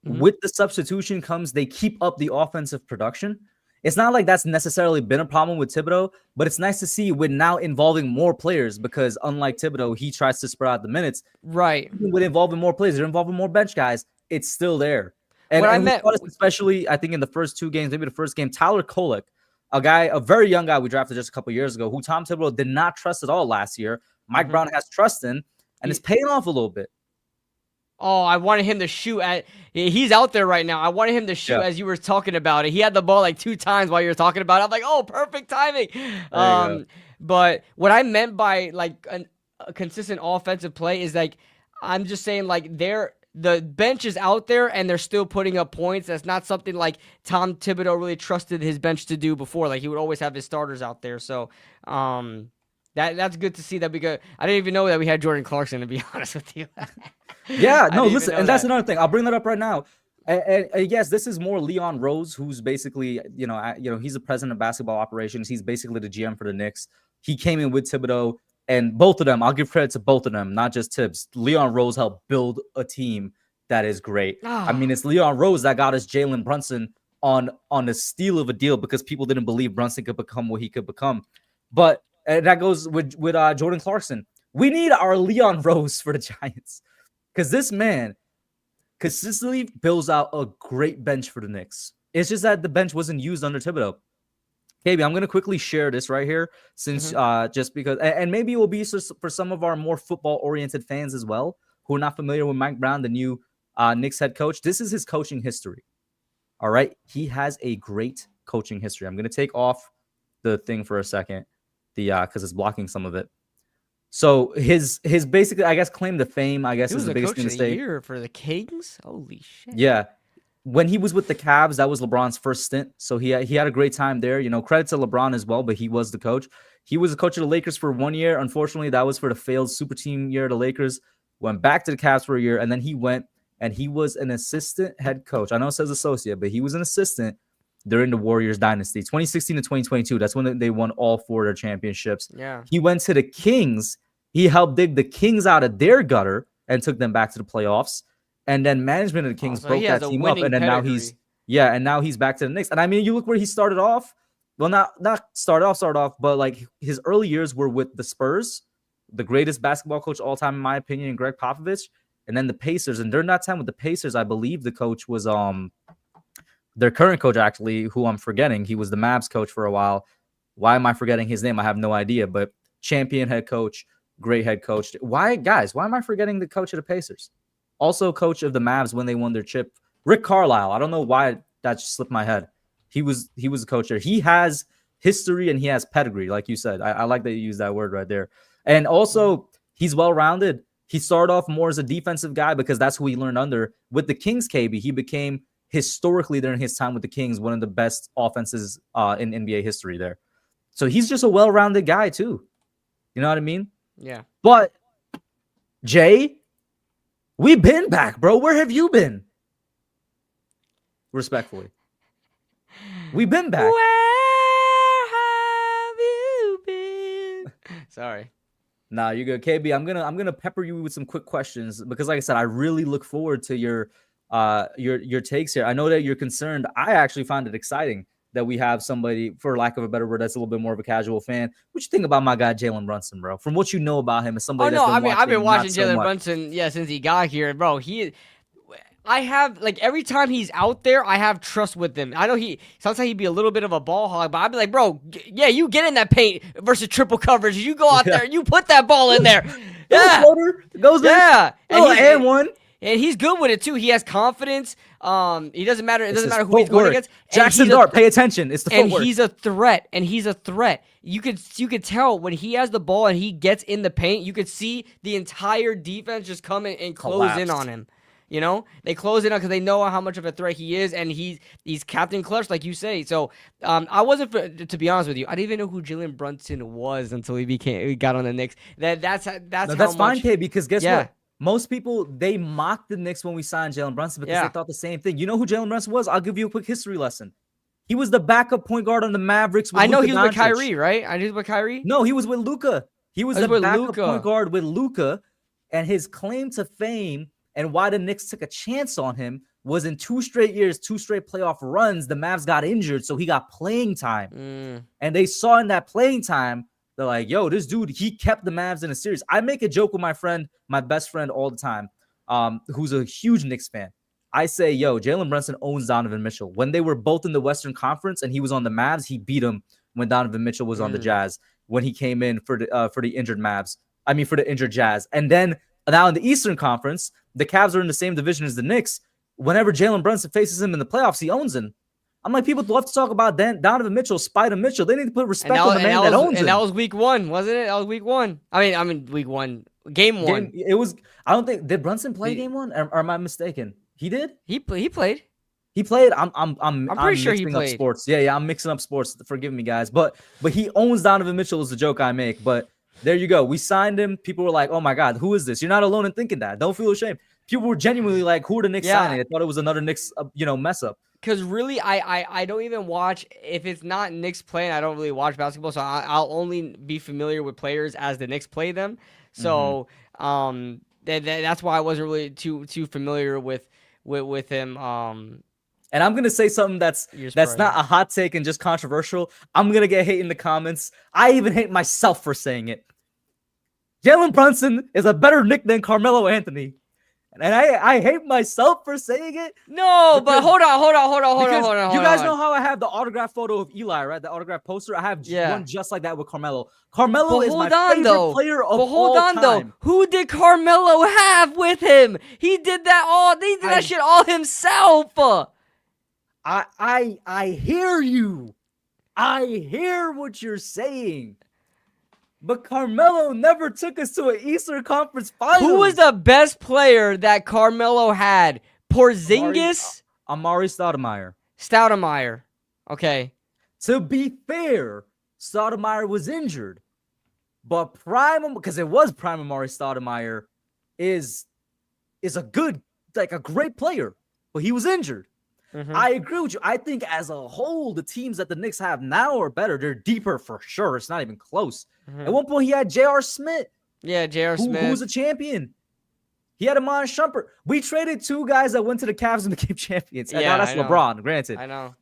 with the substitution comes they keep up the offensive production. It's not like that's necessarily been a problem with Thibodeau, but it's nice to see with now involving more players because unlike Thibodeau, he tries to spread out the minutes. Right. With involving more players, they're involving more bench guys. It's still there. And we saw this especially, I think, in the first two games, maybe the first game, Tyler Kolek, a very young guy we drafted just a couple years ago, who Tom Thibodeau did not trust at all last year. Mike Brown has trust in, and it's paying off a little bit. Oh, I wanted him to shoot at. He's out there right now. I wanted him to shoot as you were talking about it. He had the ball like 2 times while you were talking about it. I'm like, oh, perfect timing. But what I meant by like a consistent offensive play is like, I'm just saying like the bench is out there and they're still putting up points. That's not something like Tom Thibodeau really trusted his bench to do before. Like he would always have his starters out there. So, that's good to see that because I didn't even know that we had Jordan Clarkson, to be honest with you. Yeah, no, listen, and that's another thing. I'll bring that up right now. And yes, this is more Leon Rose, who's basically, he's the president of basketball operations. He's basically the GM for the Knicks. He came in with Thibodeau, and both of them, I'll give credit to both of them, not just Tibbs. Leon Rose helped build a team that is great. I mean, it's Leon Rose that got us Jalen Brunson on a steal of a deal because people didn't believe Brunson could become what he could become. But that goes with Jordan Clarkson. We need our Leon Rose for the Giants because this man consistently builds out a great bench for the Knicks. It's just that the bench wasn't used under Thibodeau. KB, I'm going to quickly share this right here since just because, and maybe it will be for some of our more football-oriented fans as well who are not familiar with Mike Brown, the new Knicks head coach. This is his coaching history. All right. He has a great coaching history. I'm going to take off the thing for a second, because it's blocking some of it. So his basically, I guess, claim to fame, I guess, is the biggest thing to say. He was the coach of the year for the Kings? Holy shit. Yeah. When he was with the Cavs, that was LeBron's first stint. So he had a great time there. Credit to LeBron as well, but he was the coach. He was the coach of the Lakers for 1 year. Unfortunately, that was for the failed super team year of the Lakers. Went back to the Cavs for a year, and then he went and he was an assistant head coach. I know it says associate, but he was an assistant during the Warriors dynasty, 2016 to 2022. That's when they won all 4 of their championships. Yeah. He went to the Kings. He helped dig the Kings out of their gutter and took them back to the playoffs. And then management of the Kings so broke he has that a team up. And then now pedigree. he's back to the Knicks. And I mean, you look where he started off. Well, not start off, but like his early years were with the Spurs, the greatest basketball coach all time, in my opinion, Greg Popovich, and then the Pacers. And during that time with the Pacers, I believe the coach was their current coach, actually, who I'm forgetting. He was the Mavs coach for a while. Why am I forgetting his name? I have no idea, but champion head coach, great head coach. Why am I forgetting the coach of the Pacers? Also coach of the Mavs when they won their chip, Rick Carlisle. I don't know why that just slipped my head. He was a coach there. He has history and he has pedigree, like you said. I like that you used that word right there. And also, he's well-rounded. He started off more as a defensive guy because that's who he learned under. With the Kings, KB, he became historically during his time with the Kings one of the best offenses in NBA history there. So he's just a well-rounded guy too. You know what I mean? Yeah. But Jay, we've been back, bro. Where have you been? Respectfully. We've been back. Where have you been? Sorry. Nah, you're good. KB, I'm gonna pepper you with some quick questions because like I said, I really look forward to your takes here. I know that you're concerned. I actually find it exciting that we have somebody, for lack of a better word, that's a little bit more of a casual fan. What you think about my guy Jalen Brunson, bro? From what you know about him, as somebody I've been watching not so Jalen much. Brunson, since he got here, bro. I have, like, every time he's out there, I have trust with him. I know sometimes he'd be a little bit of a ball hog, but I'd be like, bro, you get in that paint versus triple coverage. You go out there and you put that ball in there. Yeah. Floater goes there. Yeah. And one. And he's good with it too. He has confidence. It doesn't matter. It doesn't matter who he's footwork. going against. Jackson Dart, pay attention. It's the footwork. And he's a threat. You could tell when he has the ball and he gets in the paint. You could see the entire defense just come in and close in on him. You know, they close in on because they know how much of a threat he is, and he's Captain Clutch, like you say. So, I wasn't, to be honest with you, I didn't even know who Jalen Brunson was until he got on the Knicks. That's fine, Kay, because guess what? Most people, they mocked the Knicks when we signed Jalen Brunson because they thought the same thing. You know who Jalen Brunson was? I'll give you a quick history lesson. He was the backup point guard on the Mavericks. I know he was with Kyrie, right? I knew he was with Kyrie. No, he was with Luka. He was the backup point guard with Luka, and his claim to fame and why the Knicks took a chance on him was in 2 straight years, 2 straight playoff runs, the Mavs got injured, so he got playing time. And they saw in that playing time, they're like, yo, this dude, he kept the Mavs in a series. I make a joke with my best friend all the time, who's a huge Knicks fan. I say, yo, Jalen Brunson owns Donovan Mitchell. When they were both in the Western Conference and he was on the Mavs, he beat him when Donovan Mitchell was on the Jazz, when he came in for the injured Mavs. I mean, for the injured Jazz. And then now in the Eastern Conference, the Cavs are in the same division as the Knicks. Whenever Jalen Brunson faces him in the playoffs, he owns him. I'm like, people love to talk about Donovan Mitchell, Spider Mitchell. They need to put respect on the man that owns him. And that was week 1, wasn't it? That was week 1. I mean, week 1, game 1. It was. I don't think, did Brunson play game 1? Or am I mistaken? He did. He played. He played. I'm pretty sure he played. Up sports. Yeah, I'm mixing up sports. Forgive me, guys. But he owns Donovan Mitchell is the joke I make. But there you go. We signed him. People were like, oh my God, who is this? You're not alone in thinking that. Don't feel ashamed. People were genuinely like, who are the Knicks signing? They thought it was another Knicks, mess up. Because really, I don't even watch, if it's not Knicks playing, I don't really watch basketball. So I'll only be familiar with players as the Knicks play them. So that's why I wasn't really too familiar with him. And I'm gonna say something that's not a hot take and just controversial. I'm gonna get hate in the comments. I even hate myself for saying it. Jalen Brunson is a better Knick than Carmelo Anthony. And I hate myself for saying it. No, but hold on. You guys know how I have the autograph photo of Eli, right? The autograph poster. I have one just like that with Carmelo. Carmelo is my favorite player of all time. Who did Carmelo have with him? He did that that shit all himself. I hear you. I hear what you're saying. But Carmelo never took us to an Eastern Conference Finals. Who was the best player that Carmelo had? Porzingis? Amari Stoudemire. Stoudemire. Okay. To be fair, Stoudemire was injured. But because it was prime Amari Stoudemire, is a great player. But he was injured. I agree with you. I think as a whole, the teams that the Knicks have now are better. They're deeper for sure. It's not even close. At one point, he had J.R. Smith. Yeah, J.R. Smith. Who's a champion. He had Amon Shumpert. We traded 2 guys that went to the Cavs and became champions. Yeah, now that's LeBron, granted. I know.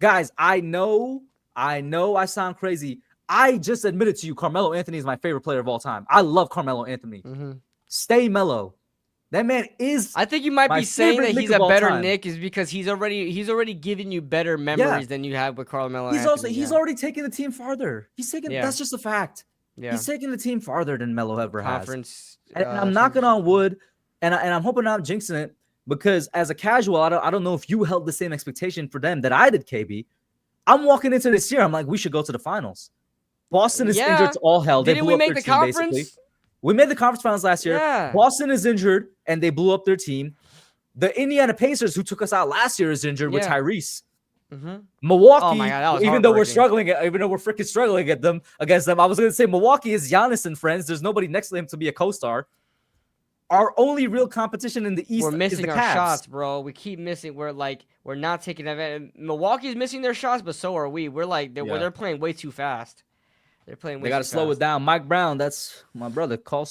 Guys, I know I sound crazy. I just admitted to you, Carmelo Anthony is my favorite player of all time. I love Carmelo Anthony. Stay mellow. That man is. I think you might be saying that he's a better Knick is because he's already giving you better memories than you have with Carmelo Anthony. He's already taken the team farther. He's taking. That's just a fact. Yeah. He's taking the team farther than Melo ever has. And I'm knocking on wood, and I'm hoping I'm jinxing it because as a casual, I don't know if you held the same expectation for them that I did, KB. I'm walking into this year. I'm like, we should go to the finals. Boston is injured to all hell. Didn't we make the conference? Basically. We made the conference finals last year. Yeah. Boston is injured, and they blew up their team. The Indiana Pacers, who took us out last year, is injured with Tyrese. Milwaukee, oh my God, even though we're freaking struggling against them, I was going to say Milwaukee is Giannis and friends. There's nobody next to him to be a co-star. Our only real competition in the East we're missing is the our Cavs. shots, bro. We keep missing. We're not taking advantage. Milwaukee's missing their shots, but so are we. We're like they're playing way too fast. They're playing. They got to slow it down. Mike Brown, that's my brother. Call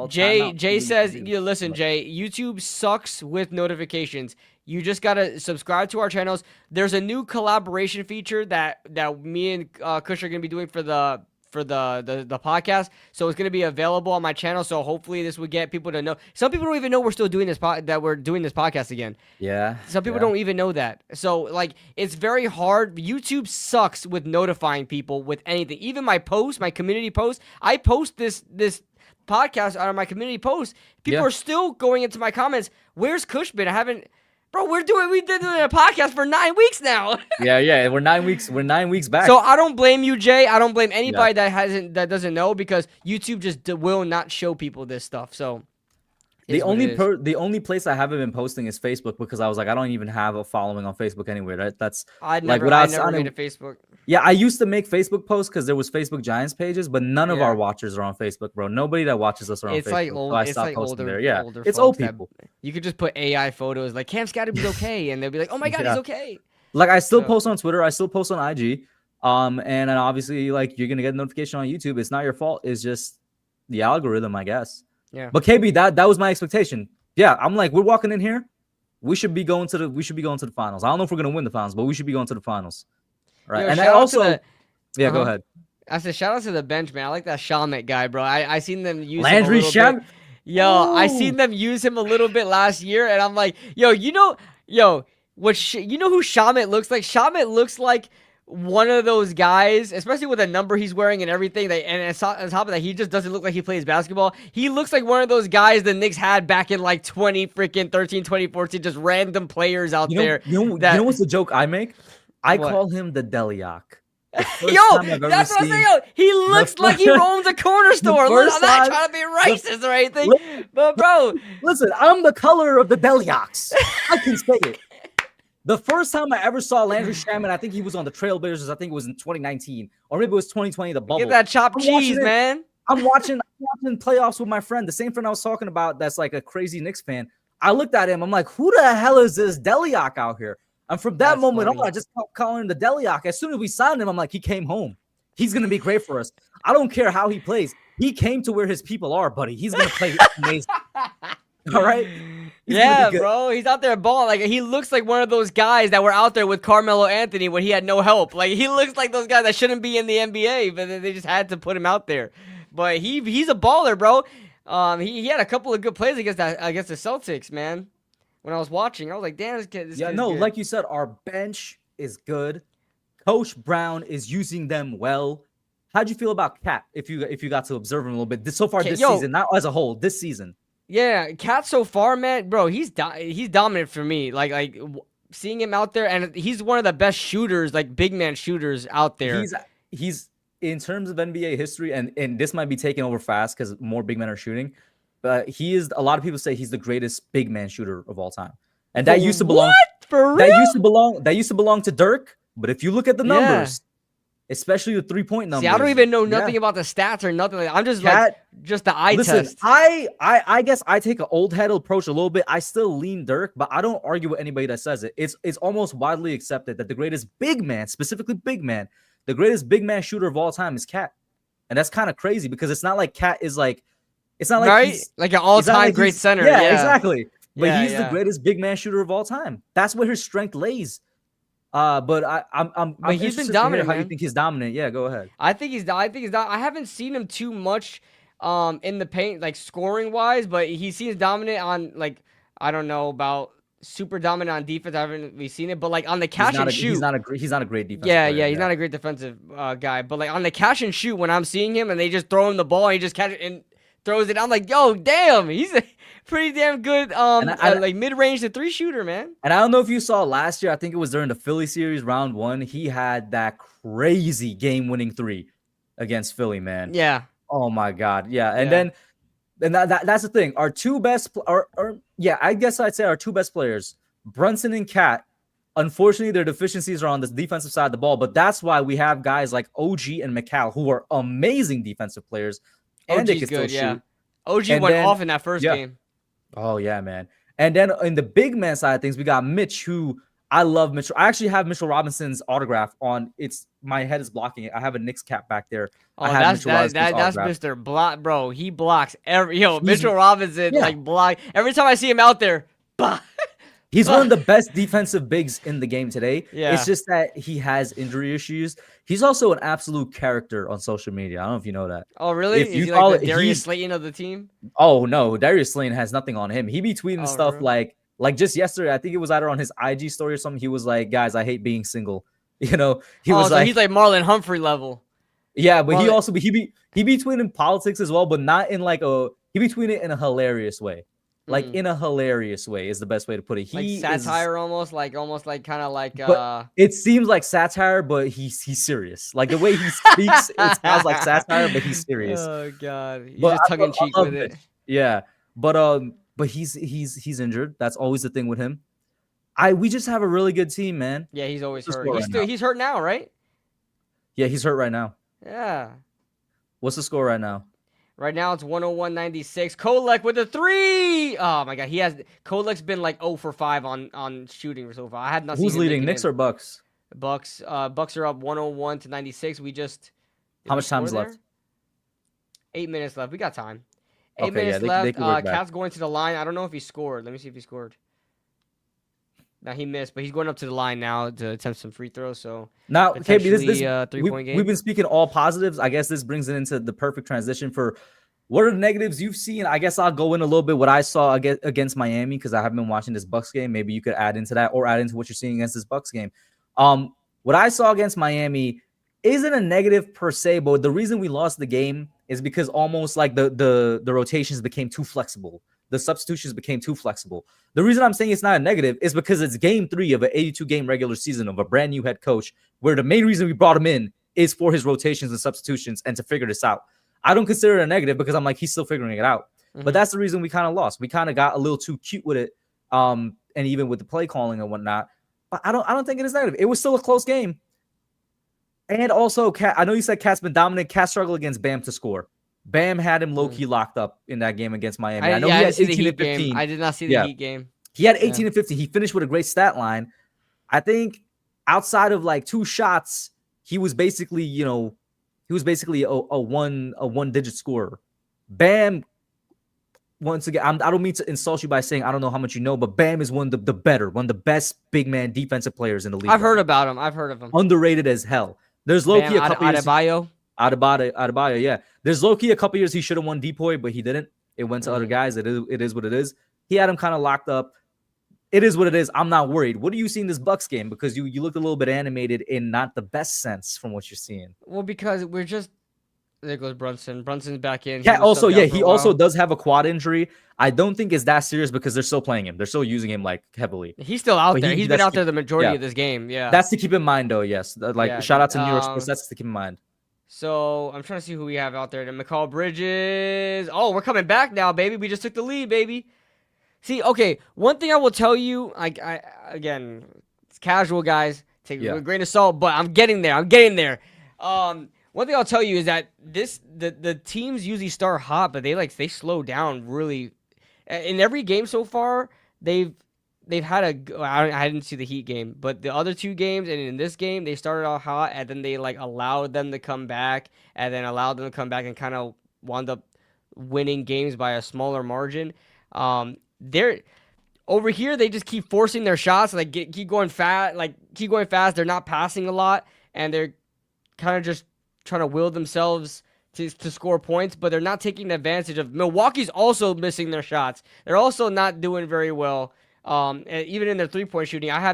Jay says, listen, Jay, YouTube sucks with notifications. You just gotta subscribe to our channels. There's a new collaboration feature that me and Kush are gonna be doing for the podcast. So it's gonna be available on my channel. So hopefully this will get people to know. Some people don't even know we're still doing this that we're doing this podcast again. Yeah. Some people don't even know that. So like it's very hard. YouTube sucks with notifying people with anything. Even my posts, my community posts. I post this podcast out of my community post. People are still going into my comments. Where's Kush been? I haven't. Bro, we've been doing a podcast for 9 weeks now. yeah. We're 9 weeks. We're 9 weeks back. So I don't blame you, Jay. I don't blame anybody that doesn't know because YouTube just will not show people this stuff. So the only place I haven't been posting is Facebook because I was like, I don't even have a following on Facebook anyway. Right? That's I never made a Facebook. Yeah, I used to make Facebook posts because there was Facebook Giants pages, but none of our watchers are on Facebook, bro. Nobody that watches us are on Facebook. Like old, so I stopped posting there. Yeah, it's old people. You could just put AI photos like Cam Skattebo's okay, and they'll be like, oh my God, he's okay. Like I still post on Twitter. I still post on IG. And then obviously, like you're gonna get a notification on YouTube. It's not your fault. It's just the algorithm, I guess. Yeah. But KB, that was my expectation. Yeah, I'm like, we're walking in here. We should be going to the finals. I don't know if we're gonna win the finals, but we should be going to the finals. Right. Yo, and I also go ahead. I said shout out to the bench, man. I like that Shamit guy, bro. I seen them use Landry Shamet. Yo, I seen them use him a little bit last year, and I'm like, you know who Shamit looks like? Shamit looks like one of those guys, especially with the number he's wearing and everything. And on top of that, he just doesn't look like he plays basketball. He looks like one of those guys the Knicks had back in like 2014, just random players out there. You know what's the joke I make? I call him the Deliac. Yo, that's what I'm saying. He looks like he owns a corner store. Look, I'm not trying to be racist or anything, but bro, listen, I'm the color of the Deliacs. I can say it. The first time I ever saw Landry Shamet, I think he was on the Trailblazers. I think it was in 2019, or maybe it was 2020. The bubble. Get that chopped cheese, man. I'm watching playoffs with my friend, the same friend I was talking about. That's like a crazy Knicks fan. I looked at him. I'm like, who the hell is this Deliac out here? And from that moment on, I just kept calling him the Deliac. As soon as we signed him, I'm like, he came home. He's going to be great for us. I don't care how he plays. He came to where his people are, buddy. He's going to play amazing. All right? Yeah, bro. He's out there balling. Like, he looks like one of those guys that were out there with Carmelo Anthony when he had no help. Like, he looks like those guys that shouldn't be in the NBA, but they just had to put him out there. But he's a baller, bro. He had a couple of good plays against the Celtics, man. When I was watching, I was like, damn, this kid's good. Like you said, our bench is good. Coach Brown is using them well. How'd you feel about Cat if you got to observe him a little bit so far this season, not as a whole, this season? Yeah, Cat so far, man, bro, he's dominant for me. Like seeing him out there, and he's one of the best shooters, like big man shooters out there. He's in terms of NBA history, and this might be taken over fast because more big men are shooting. But he is. A lot of people say he's the greatest big man shooter of all time, and that used to belong. What? For real? That used to belong to Dirk. But if you look at the numbers, especially the 3-point numbers. See, I don't even know Yeah. nothing about the stats or nothing like that. I'm just Cat- just the eye Listen, test. I guess I take an old head approach a little bit. I still lean Dirk, but I don't argue with anybody that says it. It's almost widely accepted that the greatest big man, specifically big man, the greatest big man shooter of all time is Cat. And that's kind of crazy because it's not like Cat is like, it's not like Right? he's Like an he's not all-time like great he's- center. Yeah, Yeah. exactly. But Yeah, he's yeah. the greatest big man shooter of all time. That's where his strength lays. But I'm But he's been interested to dominant, hear how you man. think he's dominant. Yeah, go ahead. I think he's I haven't seen him too much in the paint, like scoring wise, but he seems dominant on, like, I don't know about super dominant on defense. I haven't really seen it, but like on the catch and shoot. He's not a great defensive Yeah, player, he's not a great defensive guy, but like on the catch and shoot, when I'm seeing him and they just throw him the ball and he just catch it and throws it, I'm like, yo, damn, he's a pretty damn good like mid-range to 3 shooter, man. And I don't know if you saw last year, I think it was during the Philly series, round 1, he had that crazy game-winning 3 against Philly, man. Yeah. Oh my God, yeah. And Yeah. then that's the thing. Our two best, I guess I'd say our 2 best players, Brunson and Cat. Unfortunately, their deficiencies are on the defensive side of the ball, but that's why we have guys like OG and McCall who are amazing defensive players, and they OG's can still good, yeah. shoot. OG And went then- off in that first yeah. game. Oh yeah, man. And then in the big man side of things, we got Mitch, who I love Mitchell. I actually have Mitchell Robinson's autograph on. My head is blocking it. I have a Knicks cap back there. Oh, I have that's Mitchell Robinson's that's autograph. Mr. Block, bro. He blocks every He's- Mitchell Robinson yeah. like block every time I see him out there. Bah. He's one of the best defensive bigs in the game today. Yeah. It's just that he has injury issues. He's also an absolute character on social media. I don't know if you know that. Oh, really? If Is you he call like the it- Darius he's- Slayton of the team? Oh no, Darius Slayton has nothing on him. He be tweeting Oh, stuff really? like just yesterday. I think it was either on his IG story or something. He was like, "Guys, I hate being single." You know, he Oh, was so like, he's like Marlon Humphrey level. yeah, but he well, also he be tweeting politics as well, but not in like he be tweeting it in a hilarious way. Like in a hilarious way is the best way to put it. Like He satire almost like kind of like But it seems like satire, but he's serious. Like the way he speaks, it sounds like satire, but he's serious. Oh god. He's But just tongue in cheek I love with it. Mitch. Yeah, but he's injured. That's always the thing with him. We just have a really good team, man. Yeah, he's always What's the hurt. score He's right still now? he's hurt now, right? Yeah, he's hurt right now. Yeah. What's the score right now? Right now it's 101-96. Kolek with a 3. Oh my god, Kolek's been like 0 for 5 on shooting so far. I had not seen Who's him leading, making Knicks it. or Bucks? Bucks are up 101-96. We just did How we much time is score left? there? 8 minutes left. We got time. 8 Okay, yeah, minutes they left. can work back. Cat's going to the line. I don't know if he scored. Let me see if he scored. Now he missed, but he's going up to the line now to attempt some free throws. So Now, okay, this potentially, 3-point game. we've been speaking all positives. I guess this brings it into the perfect transition for what are the negatives you've seen. I guess I'll go in a little bit what I saw against Miami because I haven't been watching this Bucks game. Maybe you could add into that or add into what you're seeing against this Bucks game. What I saw against Miami isn't a negative per se, but the reason we lost the game is because almost like the rotations became too flexible. The substitutions became too flexible. The reason I'm saying it's not a negative is because it's game 3 of an 82-game regular season of a brand new head coach, where the main reason we brought him in is for his rotations and substitutions and to figure this out. I don't consider it a negative because I'm like, he's still figuring it out. But that's the reason we kind of lost. We kind of got a little too cute with it, and even with the play calling and whatnot. But I don't think it is negative. It was still a close game. And also, I know you said Cat's been dominant. Cat struggled against Bam to score. Bam had him low-key locked up in that game against Miami. I know he had 18 and 15. I did not see the Heat game. He had 18 and 15. He finished with a great stat line. I think outside of like 2 shots, he was basically, a one-digit scorer. Bam, once again, I don't mean to insult you by saying I don't know how much you know, but Bam is one of the best big man defensive players in the league. I've heard about him. I've heard of him. Underrated as hell. There's low-key a couple years. Adebayo. Yeah. There's low-key a couple years he should have won Depoy, but he didn't. It went to other guys. It is what it is. He had him kind of locked up. It is what it is. I'm not worried. What do you see in this Bucks game? Because you look a little bit animated in not the best sense from what you're seeing. Well, because we're just there goes Brunson. Brunson's back in. Yeah. Also, he also does have a quad injury. I don't think it's that serious because they're still playing him. They're still using him like heavily. He's still out But there. He's been that's out there the majority yeah. of this game. Yeah. That's to keep in mind, though. Yes. Yeah, Shout out to New York Sports. That's to keep in mind. So I'm trying to see who we have out there. Then McCall Bridges. Oh, we're coming back now, baby. We just took the lead, baby. See, okay. One thing I will tell you, again, it's casual, guys. Take it with a grain of salt, but I'm getting there. One thing I'll tell you is that the teams usually start hot, but they slow down really. In every game so far, they've had I didn't see the Heat game, but the other two games and in this game they started off hot and then they like allowed them to come back and kind of wound up winning games by a smaller margin. They're over here they just keep forcing their shots, keep going fast, They're not passing a lot and they're kind of just trying to will themselves to score points, but they're not taking advantage of Milwaukee's also missing their shots. They're also not doing very well. Even in their 3-point shooting, I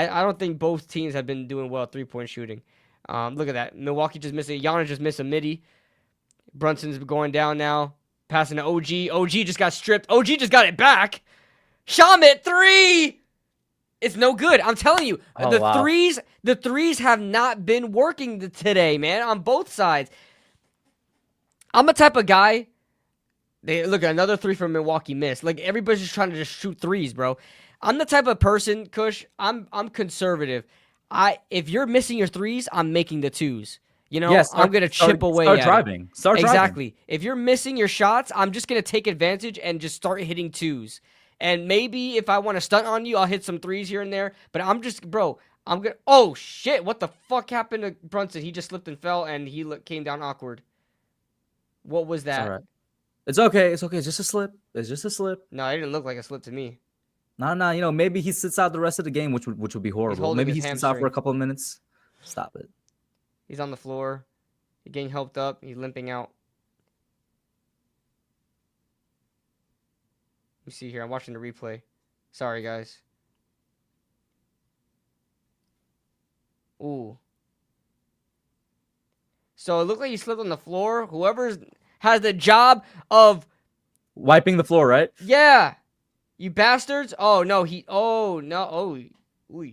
don't think both teams have been doing well at 3-point shooting. Look at that. Milwaukee just missed it. Giannis just missed a midi. Brunson's going down now. Passing to OG. OG just got stripped. OG just got it back. Shamit 3! It's no good. I'm telling you. The threes have not been working today, man, on both sides. I'm a type of guy. Look, another 3 from Milwaukee missed. Like, everybody's just trying to just shoot threes, bro. I'm the type of person, Kush, I'm conservative. If you're missing your threes, I'm making the 2s. You know, I'm going to chip away at driving. Start driving. Exactly. If you're missing your shots, I'm just going to take advantage and just start hitting 2s. And maybe if I want to stunt on you, I'll hit some 3s here and there. But I'm going to... Oh, shit. What the fuck happened to Brunson? He just slipped and fell, and he came down awkward. What was that? It's all right. It's okay. It's okay. It's just a slip. It's just a slip. No, it didn't look like a slip to me. No. You know, maybe he sits out the rest of the game, which would be horrible. Maybe he sits out for a couple of minutes. Stop it. He's on the floor. He's getting helped up. He's limping out. Let me see here. I'm watching the replay. Sorry, guys. Ooh. So it looked like he slipped on the floor. Whoever has the job of wiping the floor, right? Yeah. You bastards. Oh, no. Ooh.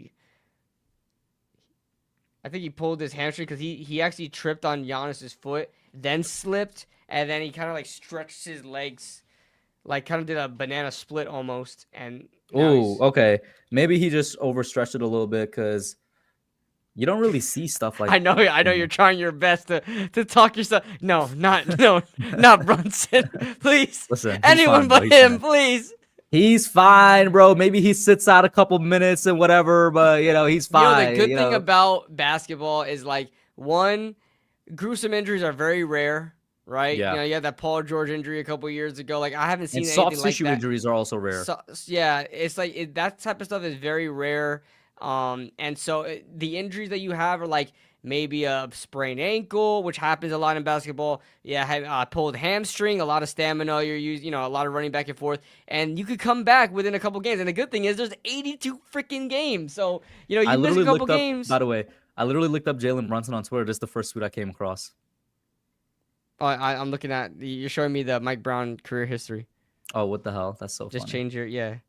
I think he pulled his hamstring because he actually tripped on Giannis's foot, then slipped, and then he kind of like stretched his legs, like kind of did a banana split almost. And okay. Maybe he just overstretched it a little bit because you don't really see stuff like I know you're trying your best to talk yourself. No, not Brunson. Please. Listen, anyone but him, please. He's fine, bro. Maybe he sits out a couple minutes and whatever, but he's fine. The good thing about basketball is like one, gruesome injuries are very rare, right? Yeah. You had that Paul George injury a couple years ago. Like I haven't seen and anything soft like tissue that. injuries are also rare. So, yeah, it's like that type of stuff is very rare. And so the injuries that you have are like maybe a sprained ankle, which happens a lot in basketball. Yeah, pulled hamstring, a lot of stamina you're using, a lot of running back and forth, and you could come back within a couple games. And the good thing is there's 82 freaking games, so you miss a couple games. By the way, I literally looked up Jalen Brunson on Twitter. This is the first tweet I came across. Oh, I'm looking at you're showing me the Mike Brown career history. Oh, what the hell? That's so Just funny. change your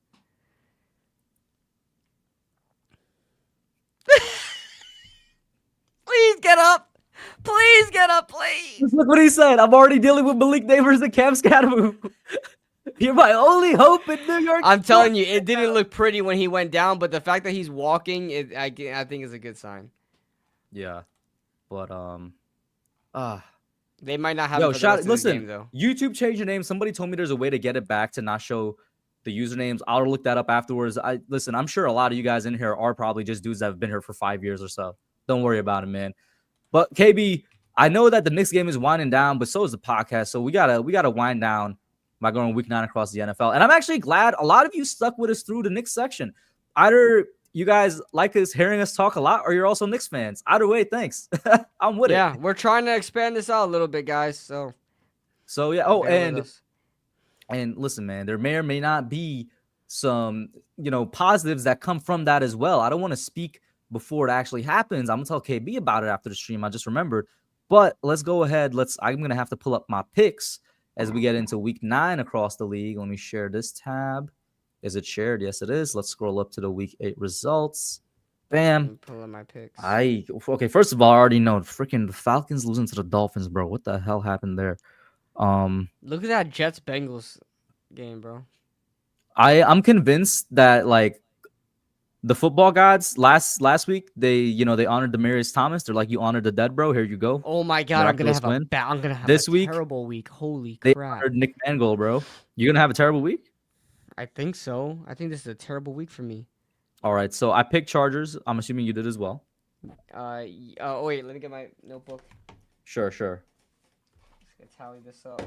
Please get up. Please get up, please. Just look what he said. I'm already dealing with Malik Neighbors and Cam Skattebo. You're my only hope in New York. I'm telling you, it didn't look pretty when he went down, but the fact that he's walking, I think is a good sign. Yeah, but they might not have. It for the rest of the game, though. YouTube changed your name. Somebody told me there's a way to get it back to not show the usernames. I'll look that up afterwards. I'm sure a lot of you guys in here are probably just dudes that have been here for 5 years or so. Don't worry about it, man. But KB, I know that the Knicks game is winding down, but so is the podcast. So we gotta wind down by going week 9 across the NFL. And I'm actually glad a lot of you stuck with us through the Knicks section. Either you guys like us hearing us talk a lot, or you're also Knicks fans. Either way, thanks. I'm with it. Yeah, we're trying to expand this out a little bit, guys. So yeah. Oh, and listen, man, there may or may not be some positives that come from that as well. I don't want to speak before it actually happens. I'm gonna tell KB about it after the stream. I just remembered. But let's go ahead. I'm gonna have to pull up my picks as we get into week 9 across the league. Let me share this tab. Is it shared? Yes, it is. Let's scroll up to the week 8 results. Bam. Pull up my picks. Okay, first of all, I already know freaking the Falcons losing to the Dolphins, bro. What the hell happened there? Look at that Jets Bengals game, bro. I'm convinced that like the football gods last week, they honored Demarius Thomas. They're like, you honored the dead, bro. Here you go. Oh my god, Miraculous win. I'm gonna have This a week, terrible week. Holy They crap! honored Nick Mangold, bro. You're gonna have a terrible week. I think so. I think this is a terrible week for me. All right, so I picked Chargers. I'm assuming you did as well. Oh wait, let me get my notebook. Sure. Just gonna tally this up.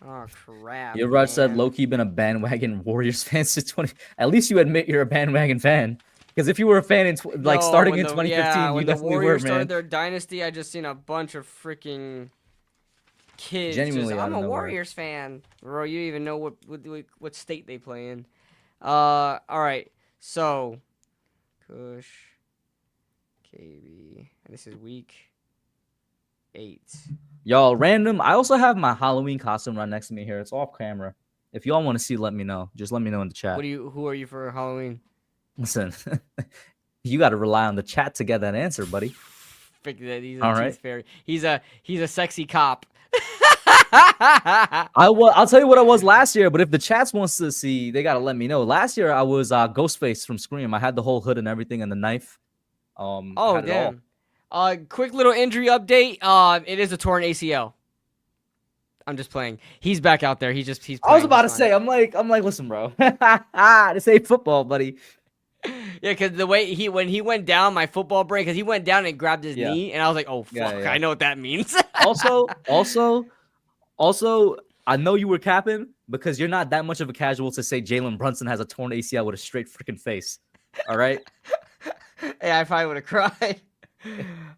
Oh crap! Your said man. low-key been a bandwagon Warriors fan since 20. At least you admit you're a bandwagon fan. Because if you were a fan in starting in 2015, you when the definitely were, Warriors man. started their dynasty, I just seen a bunch of freaking kids. Genuinely just, out I'm of a nowhere. Warriors fan, bro. You don't even know what state they play in. All right, so Kush, KB, and this is week 8. Y'all, random. I also have my Halloween costume right next to me here. It's off camera. If y'all want to see, let me know. Just let me know in the chat. Who are you for Halloween? Listen, you got to rely on the chat to get that answer, buddy. He's a All tooth right. fairy. He's a sexy cop. I'll tell you what I was last year, but if the chats wants to see, they got to let me know. Last year I was Ghostface from Scream. I had the whole hood and everything and the knife. I Oh had it all. damn. Quick little injury update. It is a torn ACL. I'm just playing. He's back out there. He's playing. I was about to He's say, I'm like, listen, bro. This ain't football, buddy. fine. Yeah, because the way when he went down, my football brain, because he went down and grabbed his knee, and I was like, oh fuck, Yeah. I know what that means. Also, I know you were capping because you're not that much of a casual to say Jalen Brunson has a torn ACL with a straight freaking face. All right. Hey, I probably would have cried.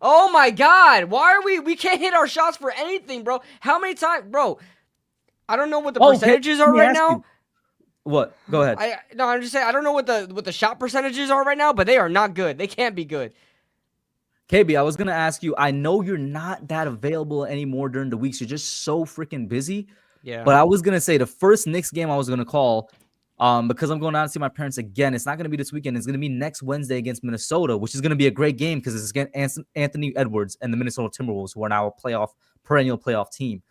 Oh my god, why are we can't hit our shots for anything, bro? How many times, bro? I don't know what the percentages are right now. What? Go ahead. I'm just saying I don't know what the shot percentages are right now, but they are not good. They can't be good. KB, I was gonna ask you. I know you're not that available anymore during the weeks. You're just so freaking busy. Yeah. But I was gonna say the first Knicks game I was gonna call, because I'm going down to see my parents again. It's not gonna be this weekend. It's gonna be next Wednesday against Minnesota, which is gonna be a great game because it's against Anthony Edwards and the Minnesota Timberwolves, who are now a perennial playoff team.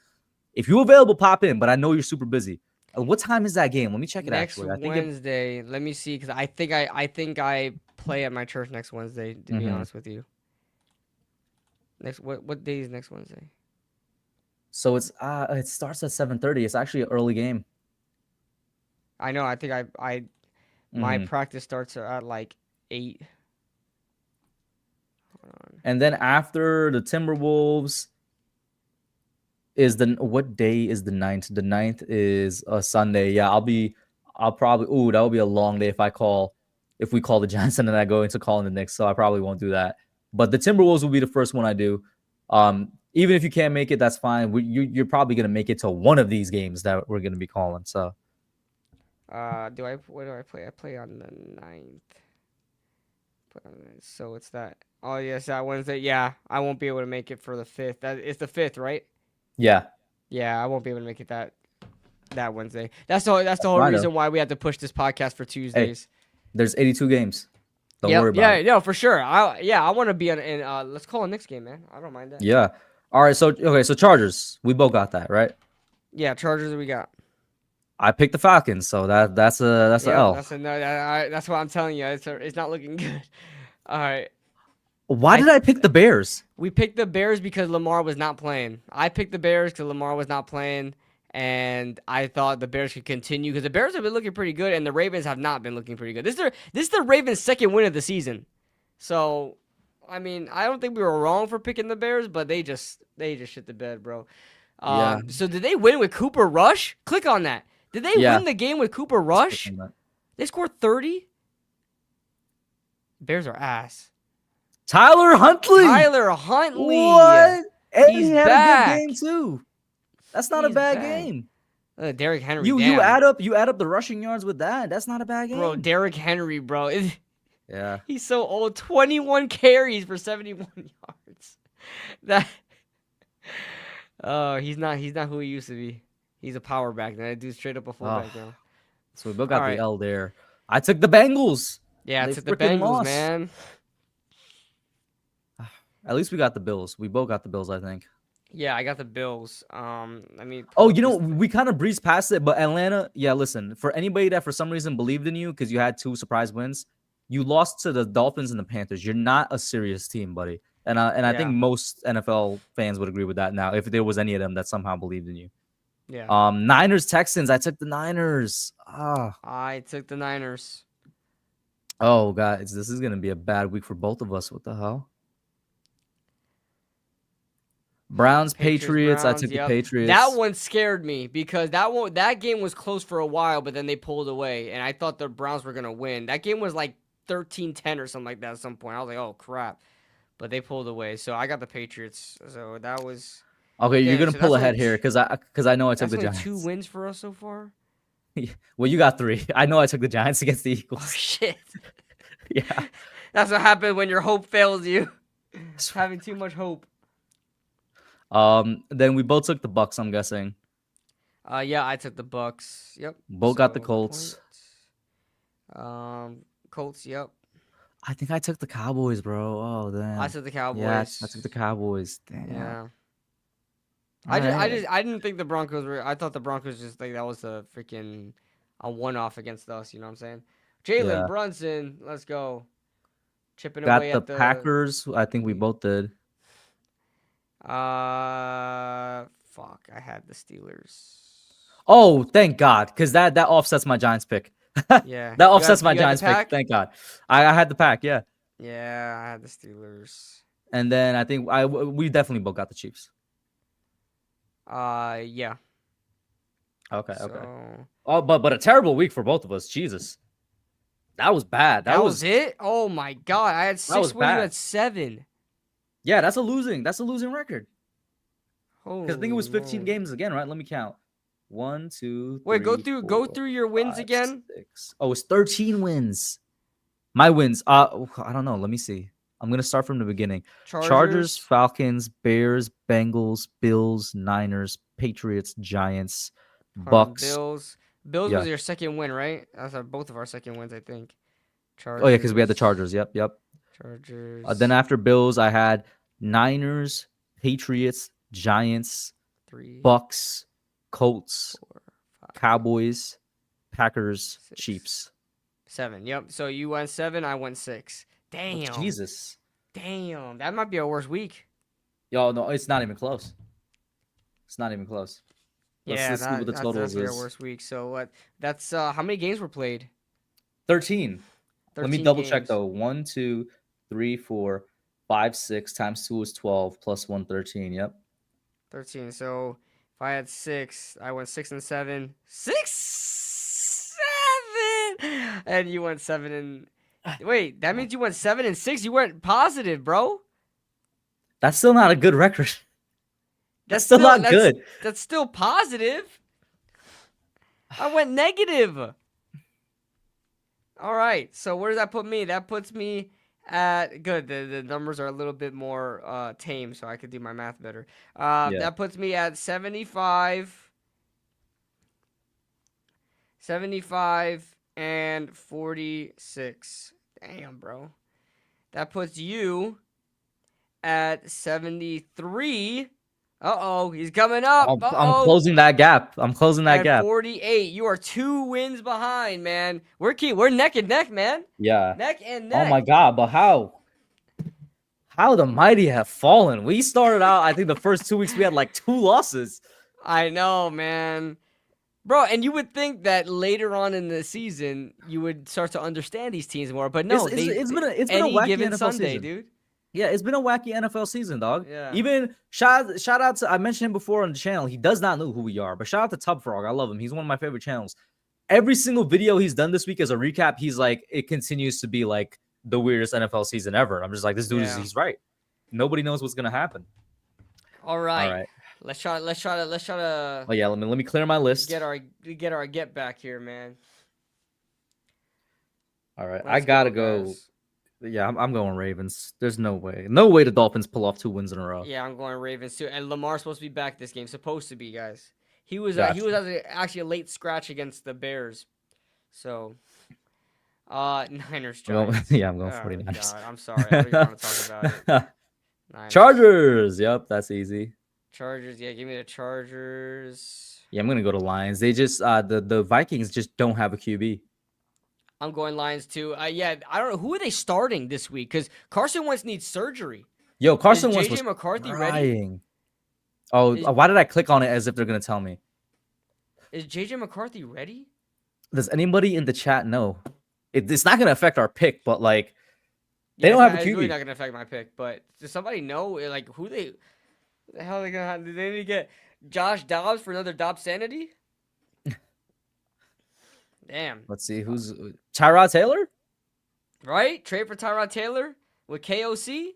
If you're available, pop in. But I know you're super busy. What time is that game? Let me check it. Next actually, I think Wednesday. Let me see, because I think I play at my church next Wednesday. To be honest with you. What day is next Wednesday? So it starts at 7:30. It's actually an early game. I know. I think my practice starts at like 8. Hold on. And then after the Timberwolves is what day is the 9th? The 9th is a Sunday. Yeah, I'll probably that will be a long day if we call the Giants and then I go into calling the Knicks. So I probably won't do that. But the Timberwolves will be the first one I do. Even if you can't make it, that's fine. You're probably gonna make it to one of these games that we're gonna be calling. So, what do I play? I play on the 9th. So it's that. Oh yes, that Wednesday. Yeah, I won't be able to make it for the 5th. It's the 5th, right? yeah. Yeah, I won't be able to make it that Wednesday. That's the whole reason why we had to push this podcast for Tuesdays. There's 82 games. Don't worry about it. Yeah, for sure. I want to be in. Let's call a Knicks game, man. I don't mind that. Yeah. All right. So Chargers. We both got that, right? Yeah, Chargers. We got. I picked the Falcons, so that's a L. That's what I'm telling you. It's not looking good. All right. Why did I pick the Bears? We picked the Bears because Lamar was not playing. I picked the Bears because Lamar was not playing, and I thought the Bears could continue because the Bears have been looking pretty good, and the Ravens have not been looking pretty good. This is the Ravens' second win of the season. So, I mean, I don't think we were wrong for picking the Bears, but they just shit the bed, bro. Yeah. So did they win with Cooper Rush? Click on that. Did they win the game with Cooper Rush? They scored 30? Bears are ass. Tyler Huntley. What? And He's he had back. a good game too. That's not a bad game. Derrick Henry. You add up the rushing yards with that. That's not a bad game. Bro, Derrick Henry, bro. Yeah. He's so old. 21 carries for 71 yards. He's not who he used to be. He's a power back now. That dude's straight up a fullback now. So we both got the L there. I took the Bengals. Yeah, I took the freaking Bengals, lost. man. At least we got the Bills. We both got the Bills, I think. Yeah, I got the Bills. Let me pull Oh, up you know, this thing. we kind of breezed past it, but Atlanta, yeah, listen, for anybody that for some reason believed in you because you had 2 surprise wins, you lost to the Dolphins and the Panthers. You're not a serious team, buddy. And I think Yeah, most NFL fans would agree with that now, if there was any of them that somehow believed in you. yeah. Niners, Texans. I took the Niners. Ah, I took the Niners. oh, guys, this is gonna be a bad week for both of us. What the hell? Browns, Patriots, Patriots. I Browns. took the Yep. That Patriots. one scared me because that game was close for a while, but then they pulled away, and I thought the Browns were gonna win. That game was like 13-10 or something like that at some point. I was like, oh crap, but they pulled away. So I got the Patriots. So that was Okay, you're dang. gonna So pull that's only ahead here because I know I took that's the only 2 Giants. wins for us so far. Well, you got 3. I know I took the Giants against the Oh Eagles. shit. Yeah. That's what happened when your hope fails you. Having too much hope. Then we both took the Bucks, I'm guessing. Yeah, I took the Bucks. Yep. Both got the So, Colts. Colts. Yep. I think I took the Cowboys, bro. Oh, damn. I took the Cowboys. Yes, I took the Cowboys. Damn. Yeah. Alright. I didn't think the Broncos were. I thought the Broncos just like that was a freaking a one-off against us. You know what I'm saying? Jalen Yeah. Brunson, let's go. Chipping Got away the at the Packers. I think we both did. fuck. I had the Steelers. Oh, thank God, because that offsets my Giants pick. Yeah. That offsets my you had the Giants pick. Pack? Thank God. I had the pack, yeah. Yeah, I had the Steelers. And then I think we definitely both got the Chiefs. Yeah. Okay, okay. So Oh, but a terrible week for both of us. Jesus, that was bad. that was it. Oh my God! I had 6 was when you bad. had 7. Yeah, that's a losing record. Holy Because I think it was 15 moly. games again, right? Let me count. 1, 2, Wait, go 3, go 4, through your wins 5, again. 6. Oh, it's 13 wins. My wins. I don't know. Let me see. I'm gonna start from the beginning. Chargers, Falcons, Bears, Bengals, Bills, Niners, Patriots, Giants, Bucks. Bills. Bills Yeah. was your second win, right? That's both of our second wins, I think. Chargers. Oh yeah, because we had the Chargers. Yep. Chargers. Then after Bills, I had Niners, Patriots, Giants, 3, Bucks, Colts, 4, 5, Cowboys, Packers, 6, Chiefs. 7. Yep. So you went 7, I went 6. Oh, Damn. Jesus. Damn. That might be our worst week. Yo, no, it's not even close. It's not even close. Let's see what the totals that's is. our worst week. So what? That's how many games were played? 13. Let me 13 double check games. though. 1, 2, 3, 4, 5, 6 times 2 is 12 plus 1, 13. Yep. 13. So if I had 6, I went 6 and 7. 6, 7, and you went 7 and. Wait, that means you went 7 and 6. You weren't positive, bro. That's still not a good record. That's still not good. That's still positive. I went negative. All right. So where does that put me? That puts me at good. The numbers are a little bit more tame, so I could do my math better. Yeah. That puts me at 75 and 46. Damn, bro. That puts you at 73. Uh-oh, he's coming up. I'm closing that gap. I'm closing that gap. 48. You are 2 wins behind, man. We're neck and neck, man. Yeah. Neck and neck. Oh my God, but how? How the mighty have fallen. We started out, I think the first 2 weeks we had like 2 losses. I know, man. Bro, and you would think that later on in the season you would start to understand these teams more, but no, It's been a any wacky given NFL Sunday, season. dude. Yeah, it's been a wacky NFL season, dog. Yeah. Even shout out to, I mentioned him before on the channel. He does not know who we are, but shout out to Tub Frog. I love him. He's one of my favorite channels. Every single video he's done this week as a recap, he's like, it continues to be like the weirdest NFL season ever. I'm just like, this dude he's right. Nobody knows what's gonna happen. All right. Let's try to Oh yeah, let me clear my list. get our get back here, man. All right, Let's I gotta go, go. guys. Yeah, I'm going Ravens. There's no way the Dolphins pull off 2 wins in a row. Yeah, I'm going Ravens too. And Lamar's supposed to be back this game. Supposed to be, guys. He was Gotcha. actually a late scratch against the Bears. So, Niners Well, Giants. yeah, I'm going Oh, 49ers. God, I'm sorry. I don't even want to talk about it. Niners. Chargers. Yep, that's easy. Chargers. Yeah, give me the Chargers. Yeah, I'm gonna go to Lions. They just the Vikings just don't have a QB. I'm going Lions too. Yeah, I don't know who are they starting this week because Carson Wentz needs surgery. Yo, Carson Is Wentz JJ was McCarthy ready? crying. Oh, Is- why did I click on it as if they're gonna tell me? Is JJ McCarthy ready? Does anybody in the chat know? It's not gonna affect our pick, but like they Yeah, don't have a It's QB. really not gonna affect my pick. But does somebody know like who they? The hell are they gonna have? Did they need to get Josh Dobbs for another Dobbs sanity? Damn. Let's see who's Tyrod Taylor. Right? Trade for Tyrod Taylor with KOC.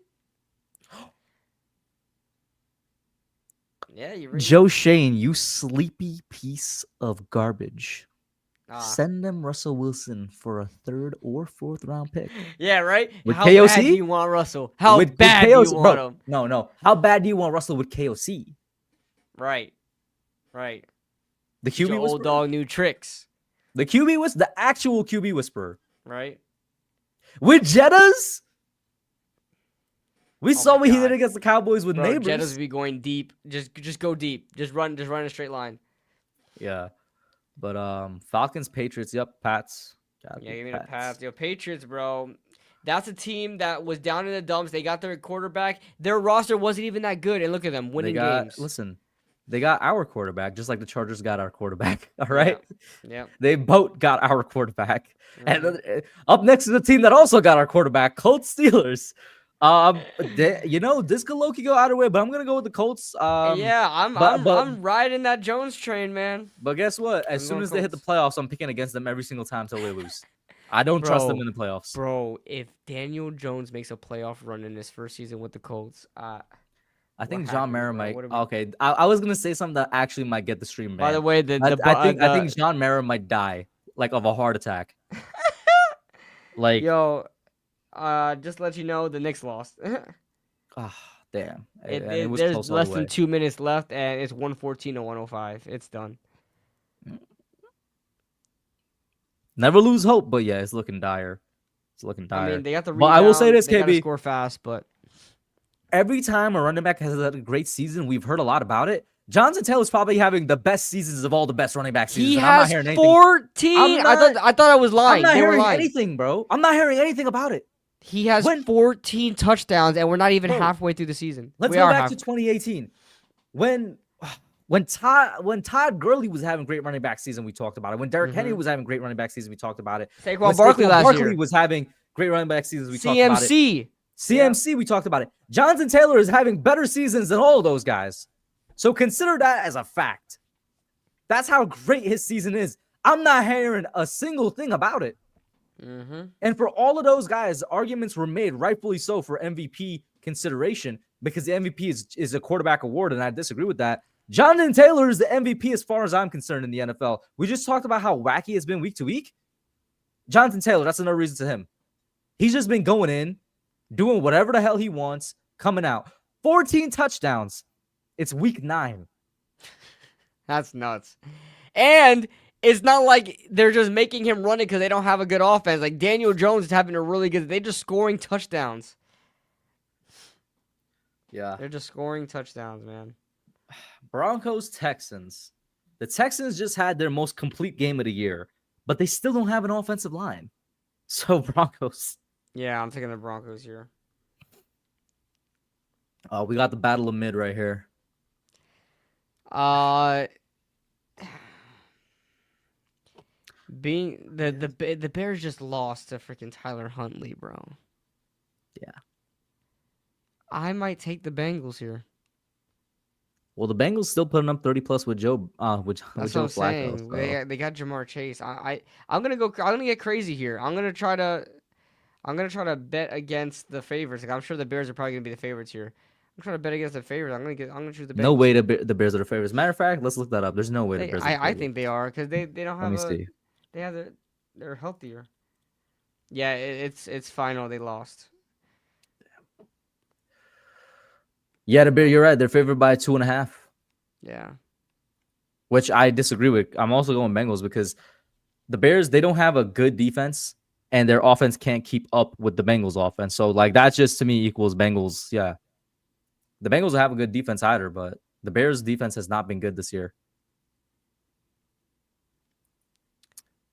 Yeah, you really. Joe Shane, you sleepy piece of garbage. Ah. Send them Russell Wilson for a 3rd or 4th round pick. Yeah, right. With How KOC? bad do you want Russell? How With bad do KOC, you want bro, him? No. How bad do you want Russell with KOC? Right. The Your QB old whisperer. dog new tricks. The QB was the actual QB whisperer. Right. With Jettas? We saw my what he did God. against the Cowboys with Bro, neighbors. Jettas be going deep. Just go deep. Just run a straight line. Yeah. But Falcons, Patriots, yep, Pats. Gotta Yeah, be give me the Pats. Yo, Patriots, bro. That's a team that was down in the dumps. They got their quarterback. Their roster wasn't even that good, and look at them winning games. Listen, they got our quarterback, just like the Chargers got our quarterback. All right? Yeah. They both got our quarterback. Mhm. And up next is the team that also got our quarterback, Colts Steelers. This could low-key go either way, but I'm gonna go with the Colts. Yeah, but- I'm riding that Jones train, man. But guess what? As I'm soon going as they hit the Colts. playoffs, I'm picking against them every single time till they lose. I don't trust them Bro, in the playoffs. Bro, if Daniel Jones makes a playoff run in his first season with the Colts, I think what John happens, Mara bro? might. What are we- Okay, I was gonna say something that actually might get the stream banned. by the way, I think John Mara might die like of a heart attack. Like, yo, just to let you know, the Knicks lost. damn. There's close all less the than way. 2 minutes left, and it's 114 to 105. It's done. Never lose hope, but yeah, it's looking dire. It's looking dire. I mean, they got the But rebound. I will say this, they gotta KB. score fast, but Every time a running back has had a great season, we've heard a lot about it. Jonathan Taylor's probably having the best seasons of all the best running back seasons. he and I'm not has hearing anything. 14. I thought I was lying. I'm not They were hearing lying. anything, bro. I'm not hearing anything about it. He has When- 14 touchdowns, and we're not even Bro, halfway through the season. Let's we go are back to 2018. When Todd Gurley was having great running back season, we talked about it. When Derrick Henry was having great running back season, we talked about it. Saquon When Barkley Saquon last Barkley year. was having great running back seasons, we talked about it. CMC. CMC, we talked about it. Jonathan Taylor is having better seasons than all of those guys. So consider that as a fact. That's how great his season is. I'm not hearing a single thing about it. Mm-hmm. And for all of those guys, arguments were made, rightfully so, for MVP consideration because the MVP is a quarterback award, and I disagree with that. Jonathan Taylor is the MVP as far as I'm concerned in the NFL. We just talked about how wacky it's been week to week. Jonathan Taylor, that's another reason to him. He's just been going in, doing whatever the hell he wants, coming out. 14 touchdowns. It's week 9. That's nuts. And it's not like they're just making him run it because they don't have a good offense. Like Daniel Jones is having a really good. They're just scoring touchdowns. Yeah. They're just scoring touchdowns, man. Broncos, Texans. The Texans just had their most complete game of the year, but they still don't have an offensive line. So Broncos. Yeah, I'm taking the Broncos here. We got the battle of mid right here. Being the Bears just lost to freaking Tyler Huntley, bro. Yeah. I might take the Bengals here. Well, the Bengals still putting up 30 plus with Joe That's with what Joe I'm Flacco. saying. So. They got Jamar Chase. I'm gonna get crazy here. I'm gonna try to bet against the favorites. Like, I'm sure the Bears are probably gonna be the favorites here. I'm trying to bet against the favorites. I'm gonna choose the Bengals. No way the Bears are the favorites. Matter of fact, let's look that up. There's no way the Bears are the I favorites. think they are because they don't have Let me see. they have they're healthier. Yeah, it's final. They lost. Yeah, the Bear, you're right. They're favored by 2.5. Yeah. Which I disagree with. I'm also going Bengals because the Bears, they don't have a good defense and their offense can't keep up with the Bengals offense. So like that's just to me equals Bengals. Yeah. The Bengals have a good defense either, but The Bears' defense has not been good this year.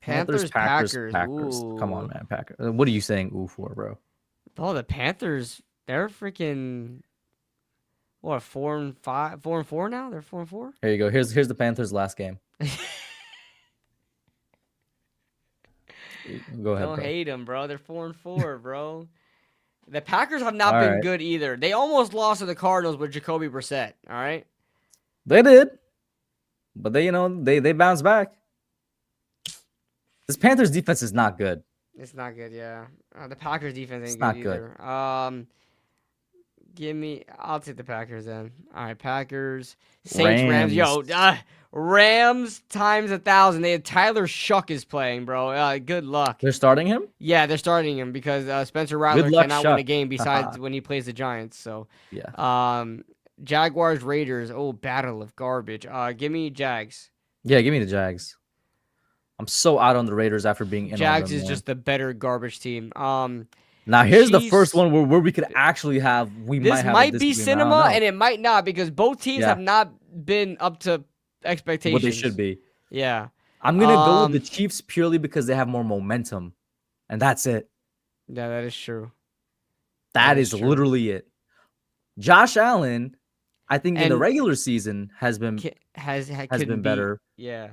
Panthers, Packers. Come on, Ooh. man, Packers. What are you saying ooh for, bro? Oh, the Panthers, they're freaking what, 4-5, 4-4 now? They're 4-4? Here you go. Here's the Panthers' last game. Go ahead, Don't bro. hate them, bro. They're 4-4, bro. The Packers have not All been right. good either. They almost lost to the Cardinals with Jacoby Brissett. All right. They did, but they bounced back. This Panthers defense is not good. It's not good, yeah. The Packers defense ain't It's good not either. I'll take the Packers then. All right, Packers, Saints, Rams. Yo, Rams times 1,000. They have Tyler Shuck is playing, bro. Good luck. They're starting him. Yeah, they're starting him because Spencer Rattler luck, cannot win a Shuck. game besides when he plays the Giants. So, Yeah. Jaguars, Raiders. Oh, battle of garbage. Give me Jags. Yeah, give me the Jags. I'm so out on the Raiders after being in Jags on them, is man. just the better garbage team. Now here's the Chiefs- first one where we could actually have This might be cinema and it it might not because both teams Yeah. have not been up to expectations. what they should be. Yeah. I'm gonna go with the Chiefs purely because they have more momentum, and that's it. Yeah, that is true. That is is true. literally it. Josh Allen, I think in the And regular season has been Can better, Yeah.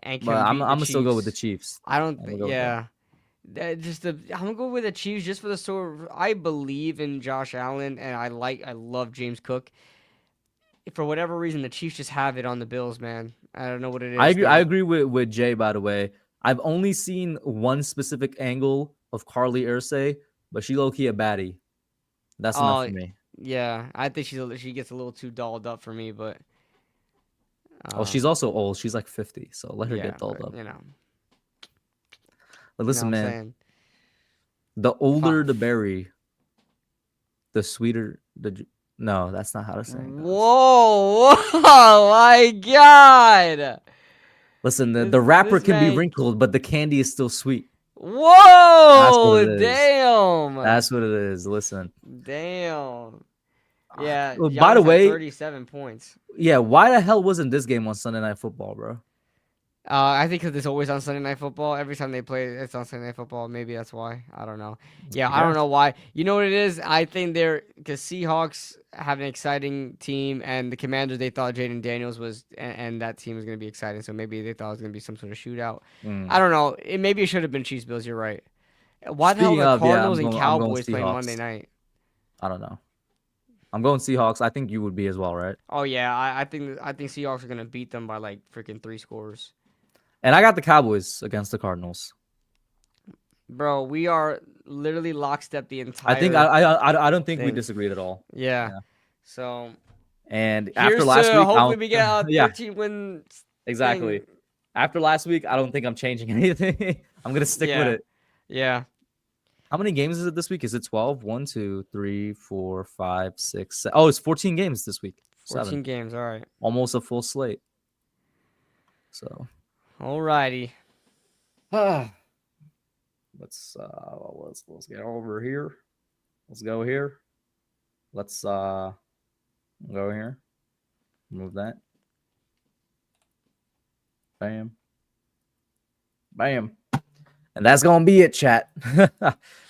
And can but I'm beat the gonna still go with the Chiefs. Chiefs. I don't I'm think. gonna go with Yeah. I'm gonna go with the Chiefs just for the sort. I believe in Josh Allen and I love James Cook. For whatever reason, the Chiefs just have it on the Bills, man. I don't know what it is. I agree with Jay, by the way. I've only seen one specific angle of Carly Ursay, but she low-key a baddie. That's enough for me. Yeah, I think she gets a little too dolled up for me, but. She's also old. She's like 50, so let her yeah, get dolled but, up. You know. But listen, you know what I'm man, saying? the older the berry, the sweeter the. No, that's not how to say it. Whoa! Whoa! My God! Listen, the This- wrapper this can be man- wrinkled, but the candy is still sweet. Whoa! it is. Damn! That's what it is. Listen. Damn. Yeah. Well, by the Giannis had way, 37 points. Yeah, why the hell wasn't this game on Sunday Night Football, bro? I think because it's always on Sunday Night Football. Every time they play, it's on Sunday Night Football. Maybe that's why. I don't know. Yeah, I don't know why. You know what it is? I think because Seahawks have an exciting team, and the Commanders, they thought Jaden Daniels was, and that team was going to be exciting. So maybe they thought it was going to be some sort of shootout. I don't know. Maybe it should have been Chiefs Bills. You're right. Why the hell Speaking are of, yeah, Cardinals I'm and going- I'm going Cowboys playing Seahawks. Monday night? I don't know. I'm going Seahawks. I think you would be as well, right? Oh yeah, I think Seahawks are going to beat them by like freaking 3 scores. And I got the Cowboys against the Cardinals. Bro, we are literally lockstep the entire. I think I don't think we thing. disagreed at all. Yeah. Yeah. So And here's after last to week, hopefully we get a yeah, 13 win. exactly. thing. After last week, I don't think I'm changing anything. I'm gonna stick with it. Yeah. How many games is it this week? Is it 12? 1, 2, 3, 4, 5, 6, 7. Oh, it's 14 games this week. 14 7. games. All right. Almost a full slate. So Alrighty. let's get over here. Let's go here. Let's go here. Move that. Bam. Bam. And that's gonna be it, chat.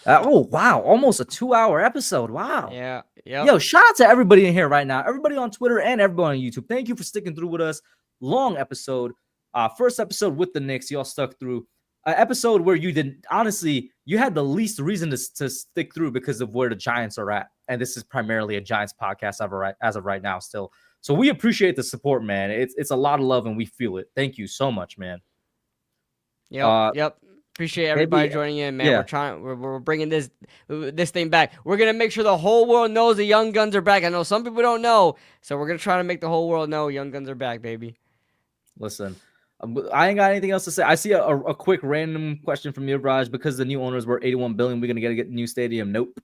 Oh wow, almost a 2-hour episode. Wow. Yeah. Yep. Yo, shout out to everybody in here right now. Everybody on Twitter and everybody on YouTube. Thank you for sticking through with us. Long episode. First episode with the Knicks. Y'all stuck through. Episode where you didn't, honestly, you had the least reason to stick through because of where the Giants are at. And this is primarily a Giants podcast as of right now still. So we appreciate the support, man. It's a lot of love and we feel it. Thank you so much, man. Yep. Appreciate everybody maybe- joining in, man. yeah. We're bringing this thing back. We're gonna make sure the whole world knows the Young Guns are back. I know some people don't know, so we're gonna try to make the whole world know Young Guns are back, baby. Listen, I ain't got anything else to say. I see a quick random question from you, Raj. Because the new owners were $81 billion, we're gonna get a new stadium. Nope.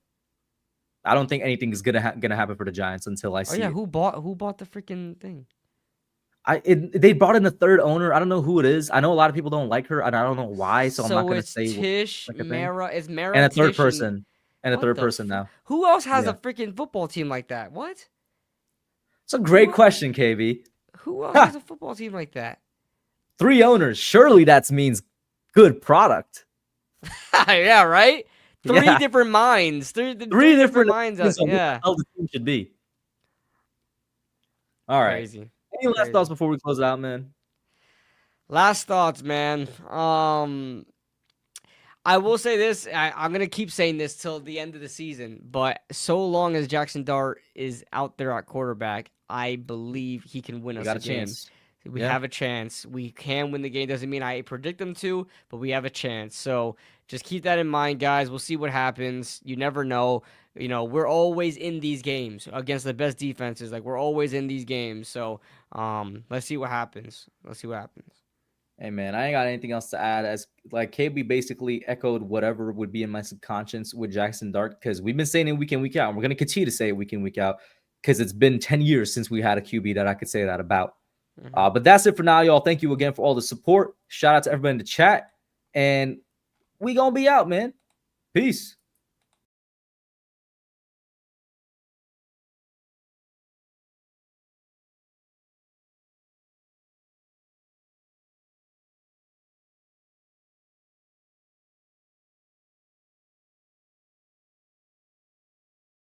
I don't think anything is gonna happen for the Giants until I see. Oh yeah, it. who bought the freaking thing? They brought in the third owner. I don't know who it is. I know a lot of people don't like her, and I don't know why. So I'm not gonna it's say. Tish, like a thing. Mara, it's Mara, And a third Tish, person, and a What third the person now. Who else has Yeah. a freaking football team like that? What? It's a great question, KB. Who else Ha! has a football team like that? 3 owners. Surely that means good product. Yeah, right. Three Yeah. different minds. Three Different minds. opinions on what Yeah, the hell the team should be. All right. crazy. Any last Crazy. thoughts before we close it out, man? Last thoughts, man. I will say this. I'm gonna keep saying this till the end of the season. But so long as Jackson Dart is out there at quarterback, I believe he can win We us got a a game. chance. We Yeah. have a chance. We can win the game. Doesn't mean I predict them to, but we have a chance. So just keep that in mind, guys. We'll see what happens. You never know. You know, we're always in these games against the best defenses. Like, we're always in these games. So let's see what happens. Let's see what happens. Hey, man, I ain't got anything else to add. As like KB basically echoed whatever would be in my subconscious with Jackson Dart, because we've been saying it week in, week out. And we're going to continue to say it week in, week out, because it's been 10 years since we had a QB that I could say that about. But that's it for now, y'all. Thank you again for all the support. Shout out to everybody in the chat. And we going to be out, man. Peace.